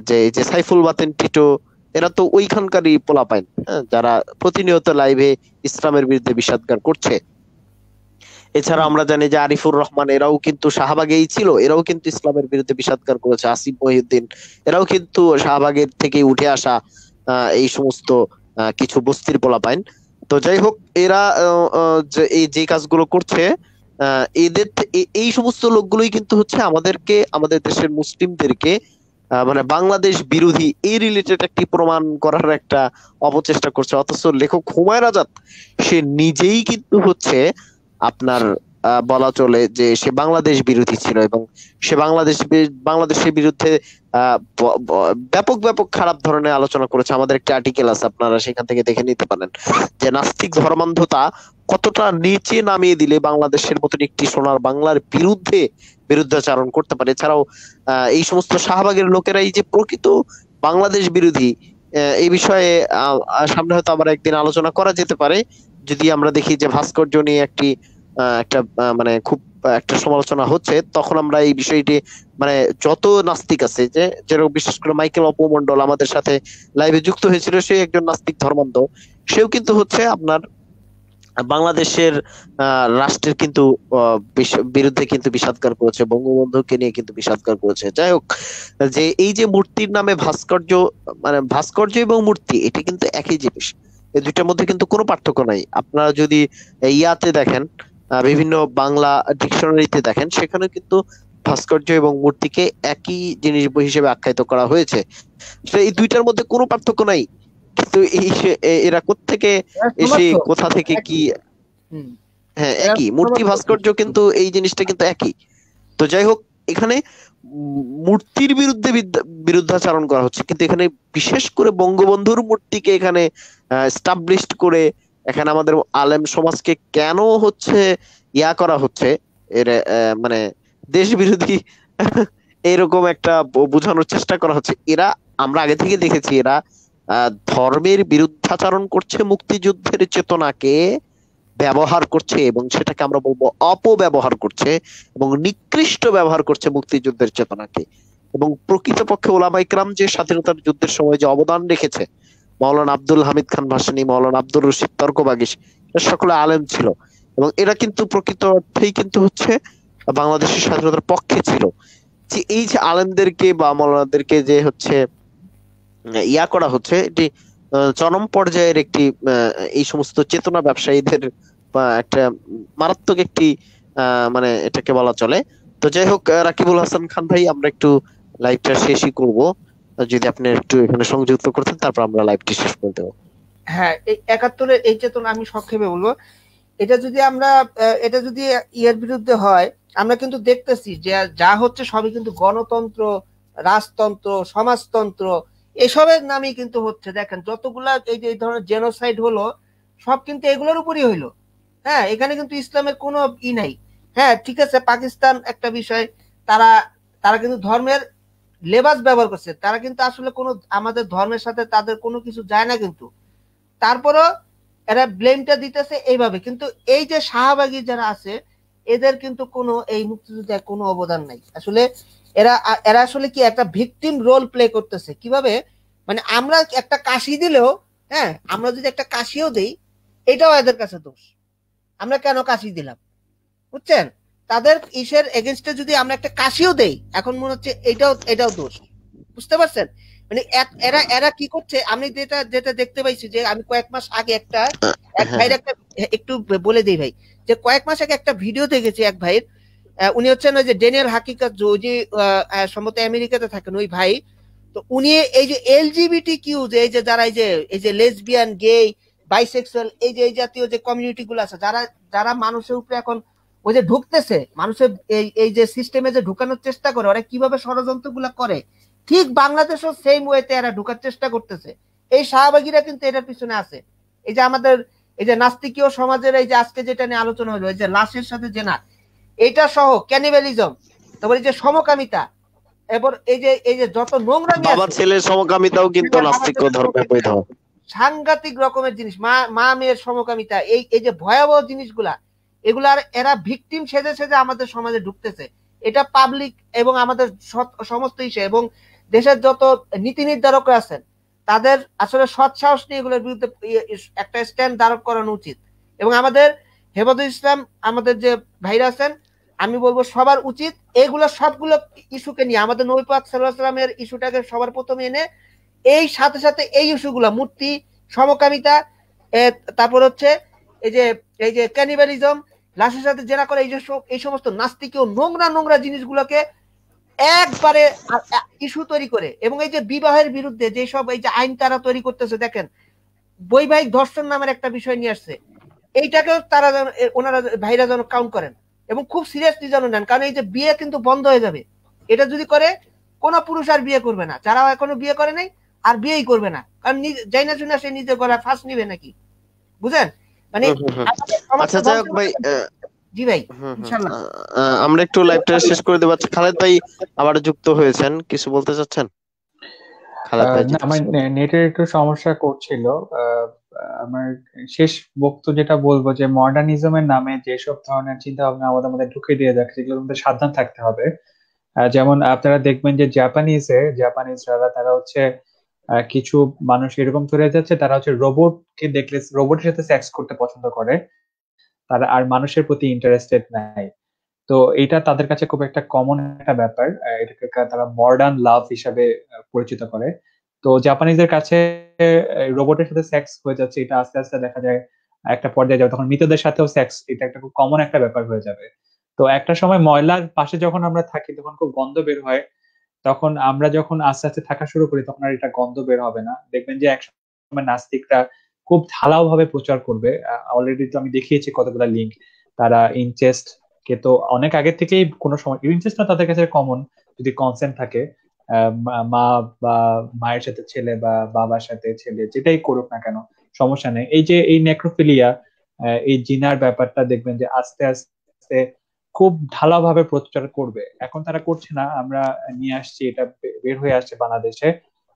যে যে সাইফুল বাতেন টিটো, এরা তো ওইখানকারই পোলাপাইন, যারা প্রতিনিয়ত লাইভে ইসলামের বিরুদ্ধে বিষাদগার করছে। এছাড়া আমরা জানি যে আরিফুর রহমান, এরাও কিন্তু শাহবাগেই ছিল, এরাও কিন্তু ইসলামের বিরুদ্ধে বিষাদগার করেছে। আসিফ মহিউদ্দিন, এরাও কিন্তু শাহবাগের থেকে উঠে আসা এই সমস্ত কিছু বস্তির পোলাপাইন। তো যাই হোক, এরা যে কাজগুলো করছে, এদের এই সমস্ত লোকগুলোই কিন্তু হচ্ছে আমাদেরকে, আমাদের দেশের মুসলিমদেরকে মানে বাংলাদেশ বিরোধী এই রিলেটেড একটি প্রমাণ করার একটা অপচেষ্টা করছে। অথচ লেখক হুমায়ুন আজাদ সে নিজেই কিন্তু হচ্ছে আপনার বলা চলে যে সে বাংলাদেশ বিরোধী ছিল, এবং সে বাংলাদেশের বিরুদ্ধে ব্যাপক ব্যাপক খারাপ ধরনের আলোচনা করেছে। আমাদের একটা আর্টিকেল আছে, আপনারা সেখান থেকে দেখে নিতে পারেন যে নাস্তিক ধর্মান্ধতা কতটা নিচে নামিয়ে দিলে বাংলাদেশের মতন একটি সোনার বাংলার বিরুদ্ধাচারণ করতে পারে। এছাড়াও এই সমস্ত শাহবাগের লোকেরাই যে প্রকৃত বাংলাদেশ বিরোধী, এই বিষয়ে সামনে হয়তো আবার একদিন আলোচনা করা যেতে পারে, যদি আমরা দেখি যে ভাস্কর্য নিয়ে একটা মানে খুব একটা সমালোচনা হচ্ছে, তখন আমরা এই বিষয়টি মানে যত নাস্তিক আছে, যেরকম বিশেষ করে মাইকেল অপমন্ডল আমাদের সাথে লাইভে যুক্ত হয়েছিল, সে একজন নাস্তিক ধর্মান্ধ, সেও কিন্তু হচ্ছে আপনার বাংলাদেশের রাষ্ট্রের কিন্তু বিরুদ্ধে কিন্তু বিষাদগার করেছে, বঙ্গবন্ধুকে নিয়ে কিন্তু বিষাদগার করেছে। যাই হোক, যে এই যে মূর্তির নামে ভাস্কর্য, মানে ভাস্কর্য এবং মূর্তি এটি কিন্তু একই জিনিস, এই দুইটার মধ্যে কিন্তু কোনো পার্থক্য নাই। আপনারা যদি ইয়াতে দেখেন, বিভিন্ন বাংলা ডিকশনারিতে দেখেন, সেখানে কিন্তু ভাস্কর্য এবং মূর্তিকে একই জিনিস হিসেবে আখ্যায়িত করা হয়েছে। এই দুইটার মধ্যে কোনো পার্থক্য নাই, কিন্তু এরা কোত্থেকে এসে কোথা থেকে কি, হ্যাঁ একই মূর্তি ভাস্কর্য, কিন্তু এই জিনিসটা কিন্তু একই। তো যাই হোক, এখানে মূর্তির বিরুদ্ধে বিরুদ্ধাচারণ করা হচ্ছে, কিন্তু এখানে বিশেষ করে বঙ্গবন্ধুর মূর্তিকে এখানে এস্টাবলিশড করে এখানে আমাদের আলেম সমাজকে কেন হচ্ছে করা হচ্ছে, এর মানে দেশ বিরোধী এরকম একটা বোঝানোর চেষ্টা করা হচ্ছে। এরা, আমরা আগে থেকে দেখেছি, এরা ধর্মের বিরুদ্ধাচরণ করছে, মুক্তিযুদ্ধের চেতনাকে ব্যবহার করছে, এবং সেটাকে আমরা বলবো অপব্যবহার করছে এবং নিকৃষ্ট ব্যবহার করছে মুক্তিযুদ্ধের চেতনাকে। এবং প্রকৃতপক্ষে ওলামায়ে কেরাম যে স্বাধীনতার যুদ্ধের সময় যে অবদান রেখেছে, মাওলানা আব্দুল হামিদ খান ভাসানী, মাওলানা আব্দুর রশিদ তর্কবাগীশ, সকলে আলেম ছিল, এবং এরা কিন্তু প্রকৃত অর্থেই কিন্তু হচ্ছে বাংলাদেশের স্বাধীনতার পক্ষে ছিল। যে এই যে আলেমদেরকে বা মাওলানাদেরকে যে হচ্ছে করা হচ্ছে, এটি চরম পর্যায়ের একটি এই সমস্ত চেতনা ব্যবসায়ীদের বা একটা মারাত্মক একটি মানে এটাকে বলা চলে। তো যাই হোক, রাকিবুল হাসান খান ভাই, আমরা একটু লাইভটা শেষই করব, যদি আপনি একটু এখানে সংযুক্ত করতেন, তারপর আমরা লাইভটি শেষ করে দেবো। হ্যাঁ, এই ৭১-এর এই চেতনা আমি সংক্ষেপে বলবো, এটা যদি এর বিরুদ্ধে হয়, আমরা কিন্তু দেখতেছি যে যা হচ্ছে সবই কিন্তু গণতন্ত্র, রাজতন্ত্র, সমাজতন্ত্র এসবের নামে কিন্তু হচ্ছে। দেখেন যতগুলা এই ধরনের জেনোসাইড হলো, সব কিন্তু এগুলোর উপরই হইলো। হ্যাঁ, এখানে কিন্তু ইসলামের কোনো নাই। হ্যাঁ ঠিক আছে, পাকিস্তান একটা বিষয়, তারা তারা কিন্তু ধর্মের লেবাস ব্যবহার করছে, তারা কিন্তু আসলে কোনো আমাদের ধর্মের সাথে তাদের কোনো কিছু যায় না, কিন্তু তারপরও এরা ব্লেমটা দিতেছে এইভাবে। কিন্তু এই যে শাহবাগী যারা আছে এদের কিন্তু কোনো এই মুক্তিযুদ্ধে কোনো অবদান নাই আসলে। এরা এরা আসলে কি একটা ভিকটিম রোল প্লে করতেছে। কিভাবে? মানে আমরা একটা কাশি দিলেও, হ্যাঁ আমরা যদি একটা কাশিও দেই, এটাও এদের কাছে দোষ। আমরা কেন কাশি দিলাম, বুঝছেন? তাদের ইসের এগেনস্টে যদি আমরা একটা কাশিও দেই, এখন মনে হচ্ছে এটাও দোষ। বুঝতে পারছেন? মানে এরা এরা কি করছে, আমি যেটা যেটা দেখতে পাইছি, যে আমি কয়েক মাস আগে এক হ্যাঁ ভাইয়ের একটা, একটু বলে দিই ভাই, যে কয়েক মাস আগে একটা ভিডিও দেখেছি এক ভাইয়ের। উনি হচ্ছেন ওই যে ড্যানিয়েল হাকিকাত, যে সম্ভবত আমেরিকাতে থাকেন ওই ভাই। তো উনি এই যে এলজিবিটি কিউ, যে এই যে যারা এই যে লেসবিয়ান, গে, বাইসেক্সুয়াল, এই যে এই জাতীয় যে কমিউনিটি গুলো আছে, যারা যারা মানুষের উপরে এখন ওই যে ঢুকতেছে, মানুষের এই যে সিস্টেমে যে ঢুকানোর চেষ্টা করে, ওরা কিভাবে ষড়যন্ত্র গুলা করে, ঠিক বাংলাদেশও সেম ওয়েতে এরা ঢুকার চেষ্টা করতেছে। এই শাহবাগীরা কিন্তু এটার পিছনে আছে। এই যে আমাদের এই যে নাস্তিকীয় সমাজের এই যে আজকে যেটা নিয়ে আলোচনা হলো, এই যে লাশের সাথে জেনা, এটা সহ ক্যানিবালিজম, তারপরে এই যে সমকামিতা, এবার এই যে যত নোংরামি বাবা আছে, ছেলের সমকামিতাও কিন্তু নাস্তিক ধর্মে বৈধ। সাংঘাতিক রকমের জিনিস, মা মেয়ের সমকামিতা, এই যে ভয়াবহ জিনিসগুলা, এগুলার এরা ভিকটিম সেজে সেজে আমাদের সমাজে ঢুকতেছে। এটা পাবলিক এবং আমাদের সমস্ত ইসে এবং দেশের যত নীতি নির্ধারকরা আছেন, তাদের আসলে সৎ সাহস নিয়ে এগুলোর বিরুদ্ধে একটা স্ট্যান্ড ধারণ করানো উচিত। এবং আমাদের হেফাজতুল ইসলাম, আমাদের যে ভাইরা আছেন, আমি বলবো সবার উচিত এইগুলো সবগুলো ইস্যুকে নিয়ে, আমাদের নবী পাক সাল্লাল্লাহু আলাইহি ওয়াসাল্লামের ইস্যুটাকে সবার প্রথমে এনে, এই সাথে সাথে এই ইস্যুগুলা, মূর্তি, সমকামিতা, তারপর হচ্ছে এই যে ক্যানিবালিজম, লাশের সাথে জেরা করে, এই সমস্ত নাস্তিকীয় নোংরা নোংরা জিনিসগুলোকে একবারে ইস্যু তৈরি করে, এবং এই যে বিবাহের বিরুদ্ধে যেসব এই যে আইন তারা তৈরি করতেছে, দেখেন বৈবাহিক ধর্ষণ নামের একটা বিষয় নিয়ে আসছে, এইটাকেও তারা ওনারা ভাইরা যেন কাউন্ট করেন এবং খুব সিরিয়াসলি যেন নেন। কারণ এই যে বিয়ে কিন্তু বন্ধ হয়ে যাবে, এটা যদি করে কোনো পুরুষ আর বিয়ে করবে না, যারা এখনো বিয়ে করে নাই আর বিয়েই করবে না, কারণ যাই না শুনে সে নিজের গলায় ফাঁস নিবে নাকি, বুঝেন? মানে আচ্ছা যাই হোক ভাই, জি ভাই ইনশাআল্লাহ আমরা একটু লাইভটা শেষ করে দেব। খালেদ ভাই আবার যুক্ত হয়েছেন, কিছু বলতে চাচ্ছেন? খালেদ ভাই আমার নেটের একটু সমস্যা করছিল। আমার শেষ বক্তব্য যেটা বলবো, যে মডার্নিজমের নামে যেসব ধরনের চিন্তা ভাবনা আমাদের মধ্যে ঢুকে দিয়ে যাচ্ছে, সেগুলো মধ্যে সাবধান থাকতে হবে। যেমন আপনারা দেখবেন যে জাপানিজরা তারা হচ্ছে কিছু মানুষ এরকম চলে যাচ্ছে, তারা হচ্ছে রোবটকে দেখলে রোবটের সাথে সেক্স করতে পছন্দ করে, তারা আর মানুষের প্রতি ইন্টারেস্টেড নাই। তো এটা তাদের কাছে খুব একটা কমন একটা ব্যাপার, এটাকে তারা মডার্ন লাভ হিসাবে পরিচিত করে। তো জাপানিজদের কাছে রোবটের সাথে সেক্স হয়ে যাচ্ছে, এটা আস্তে আস্তে দেখা যায় একটা পর্যায়ে যাবে তখন মৃতদের সাথেও সেক্স, এটা একটা খুব কমন একটা ব্যাপার হয়ে যাবে। তো একটা সময় ময়লার পাশে যখন আমরা থাকি তখন খুব গন্ধ বের হয়, তখন আমরা যখন আস্তে আস্তে থাকা শুরু করি তখন আর এটা গন্ধ বের হবে না। দেখবেন যে একসময় নাস্তিকরা খুব ঢালাও ভাবে প্রচার করবে। অলরেডি তো আমি দেখিয়েছি কতগুলো লিঙ্ক, তারা ইনচেস্ট কে তো অনেক আগে থেকেই কোনো সময়, ইনচেস্ট না তাদের কাছে কমন, যদি কনসেন্ট থাকে, মা বা মায়ের সাথে ছেলে বা বাবার সাথে ছেলে যেটাই করুক না কেন সমস্যা নেই। এই যে এই নেক্রোফিলিয়া, এই জিনার ব্যাপারটা দেখবেন যে আস্তে আস্তে খুব ঢালাভাবে প্রচার করবে। এখন তারা করছে না, আমরা নিয়ে আসছি, এটা বের হয়ে আসছে বাংলাদেশে।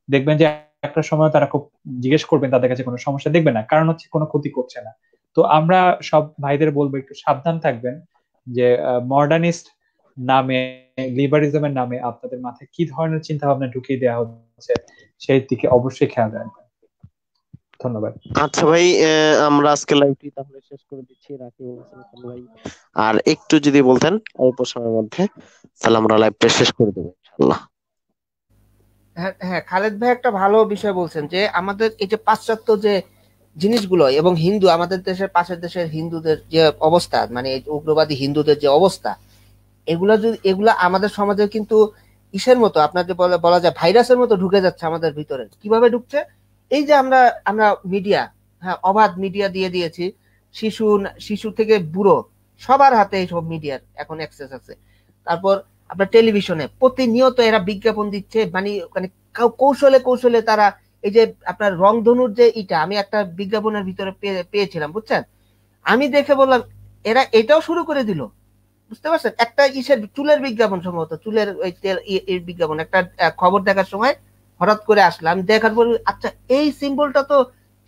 দেখবেন যে একটা সময় তারা খুব জিজ্ঞেস করবেন, তাদের কাছে কোনো সমস্যা দেখবেন না, কারণ হচ্ছে কোনো ক্ষতি করছে না। তো আমরা সব ভাইদের বলবো একটু সাবধান থাকবেন, যে মডার্নিস্ট নামে, লিবারিজমের নামে আপনাদের মাথায় কি ধরনের চিন্তা ভাবনা ঢুকিয়ে দেওয়া হচ্ছে, সেই দিকে অবশ্যই খেয়াল রাখবেন। ধন্যবাদ। আচ্ছা ভাই, আমরা আজকে লাইভটি তাহলে শেষ করে দিচ্ছি, রাখি ভাই। আর একটু যদি বলতেন অল্প সময়ের মধ্যে, তাহলে আমরা লাইভটা শেষ করে দেবো ইনশাআল্লাহ। হ্যাঁ খালেদ ভাই একটা ভালো বিষয় বলছেন, যে আমাদের এই যে পাশ্চাত্য যে জিনিসগুলো এবং হিন্দু, আমাদের দেশের পাশের দেশের হিন্দুদের যে অবস্থা, মানে উগ্রবাদী হিন্দুদের যে অবস্থা, এগুলা আমাদের সমাজে কিন্তু ইসের মতো, আপনার যে বলা যায় ভাইরাসের মতো ঢুকে যাচ্ছে আমাদের ভিতরে। কিভাবে ঢুকছে? এই যে আমরা মিডিয়া, হ্যাঁ অবাধ মিডিয়া দিয়ে দিয়েছি, শিশু থেকে বুড়ো সবার হাতে এইসব মিডিয়ার এখন অ্যাক্সেস আছে। তারপর আপনার টেলিভিশনে প্রতিনিয়ত এরা বিজ্ঞাপন দিচ্ছে, মানে কৌশলে কৌশলে তারা, এই যে আপনার রংধনুর যে আমি একটা বিজ্ঞাপনের ভিতরে পেয়েছিলাম, বুঝছেন? আমি দেখে বললাম এরা এটাও শুরু করে দিল, বুঝতে পারছেন? একটা ইসের চুলের বিজ্ঞাপন, সম্ভবত চুলের ওই তেল এর বিজ্ঞাপন, একটা খবর দেখার সময় হঠাৎ করে আসলাম, আমি দেখার পর আচ্ছা এই সিম্বলটা তো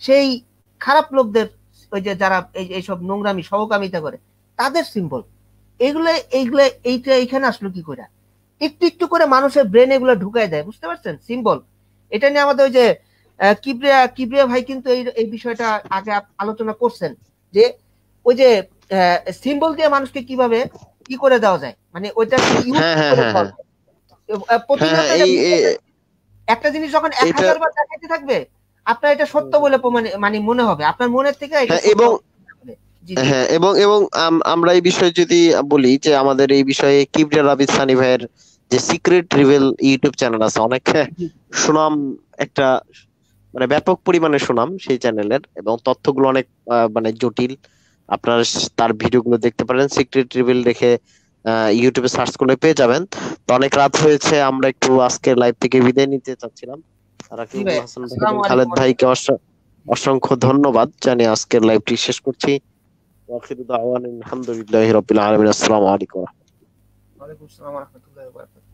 সেই খারাপ লোকদের, ওই যে যারা এইসব নোংরামি সহকামিতা করে তাদের সিম্বল, এইগুলো এইগুলো এইটা এখানে আসলো কি করে? একটু একটু করে মানুষের ব্রেন এগুলো ঢুকাই দেয়, বুঝতে পারছেন? সিম্বল এটা নিয়ে আমাদের ওই যে কিবরিয়া ভাই কিন্তু এই বিষয়টা আগে আলোচনা করছেন, যে ওই যে সিম্বল দিয়ে মানুষকে কিভাবে কি করে দেওয়া যায়, মানে ওইটা হ্যাঁ হ্যাঁ হ্যাঁ হ্যাঁ প্রতিনিয়ত হ্যাঁ একটা জিনিস যখন 1000 বার দেখাইতে থাকবে আপনার এটা সত্য বলে মানে মনে হবে, আপনার মনের থেকে এটা এবং হ্যাঁ এবং এবং আমরা এই বিষয়ে যদি বলি যে আমাদের এই বিষয়ে কিবরিয়া রাবিদ সানি ভাইয়ের যে সিক্রেট রিভেল ইউটিউব চ্যানেল আছে, অনেক সুনাম, একটা মানে ব্যাপক পরিমাণে সুনাম সেই চ্যানেলের, এবং তথ্যগুলো অনেক মানে জটিল। আপনারা তার ভিডিওগুলো দেখতে পারেন, সিক্রেট রিভেল রেখে ইউটিউবে সার্চ করলে পেয়ে যাবেন। তো অনেক রাত হয়েছে, আমরা একটু আজকের লাইভ থেকে বিদায় নিতে চাচ্ছিলাম। রাকিবুল হাসান ভাই এবং খালেদ ভাইকে অসংখ্য ধন্যবাদ জানিয়ে আজকের লাইভটি শেষ করছি। আলহামদুলিল্লাহি রাব্বিল আলামিন। আসসালামু আলাইকুম। ওয়া আলাইকুম আসসালাম ওয়া রাহমাতুল্লাহি ওয়া বারাকাতুহু।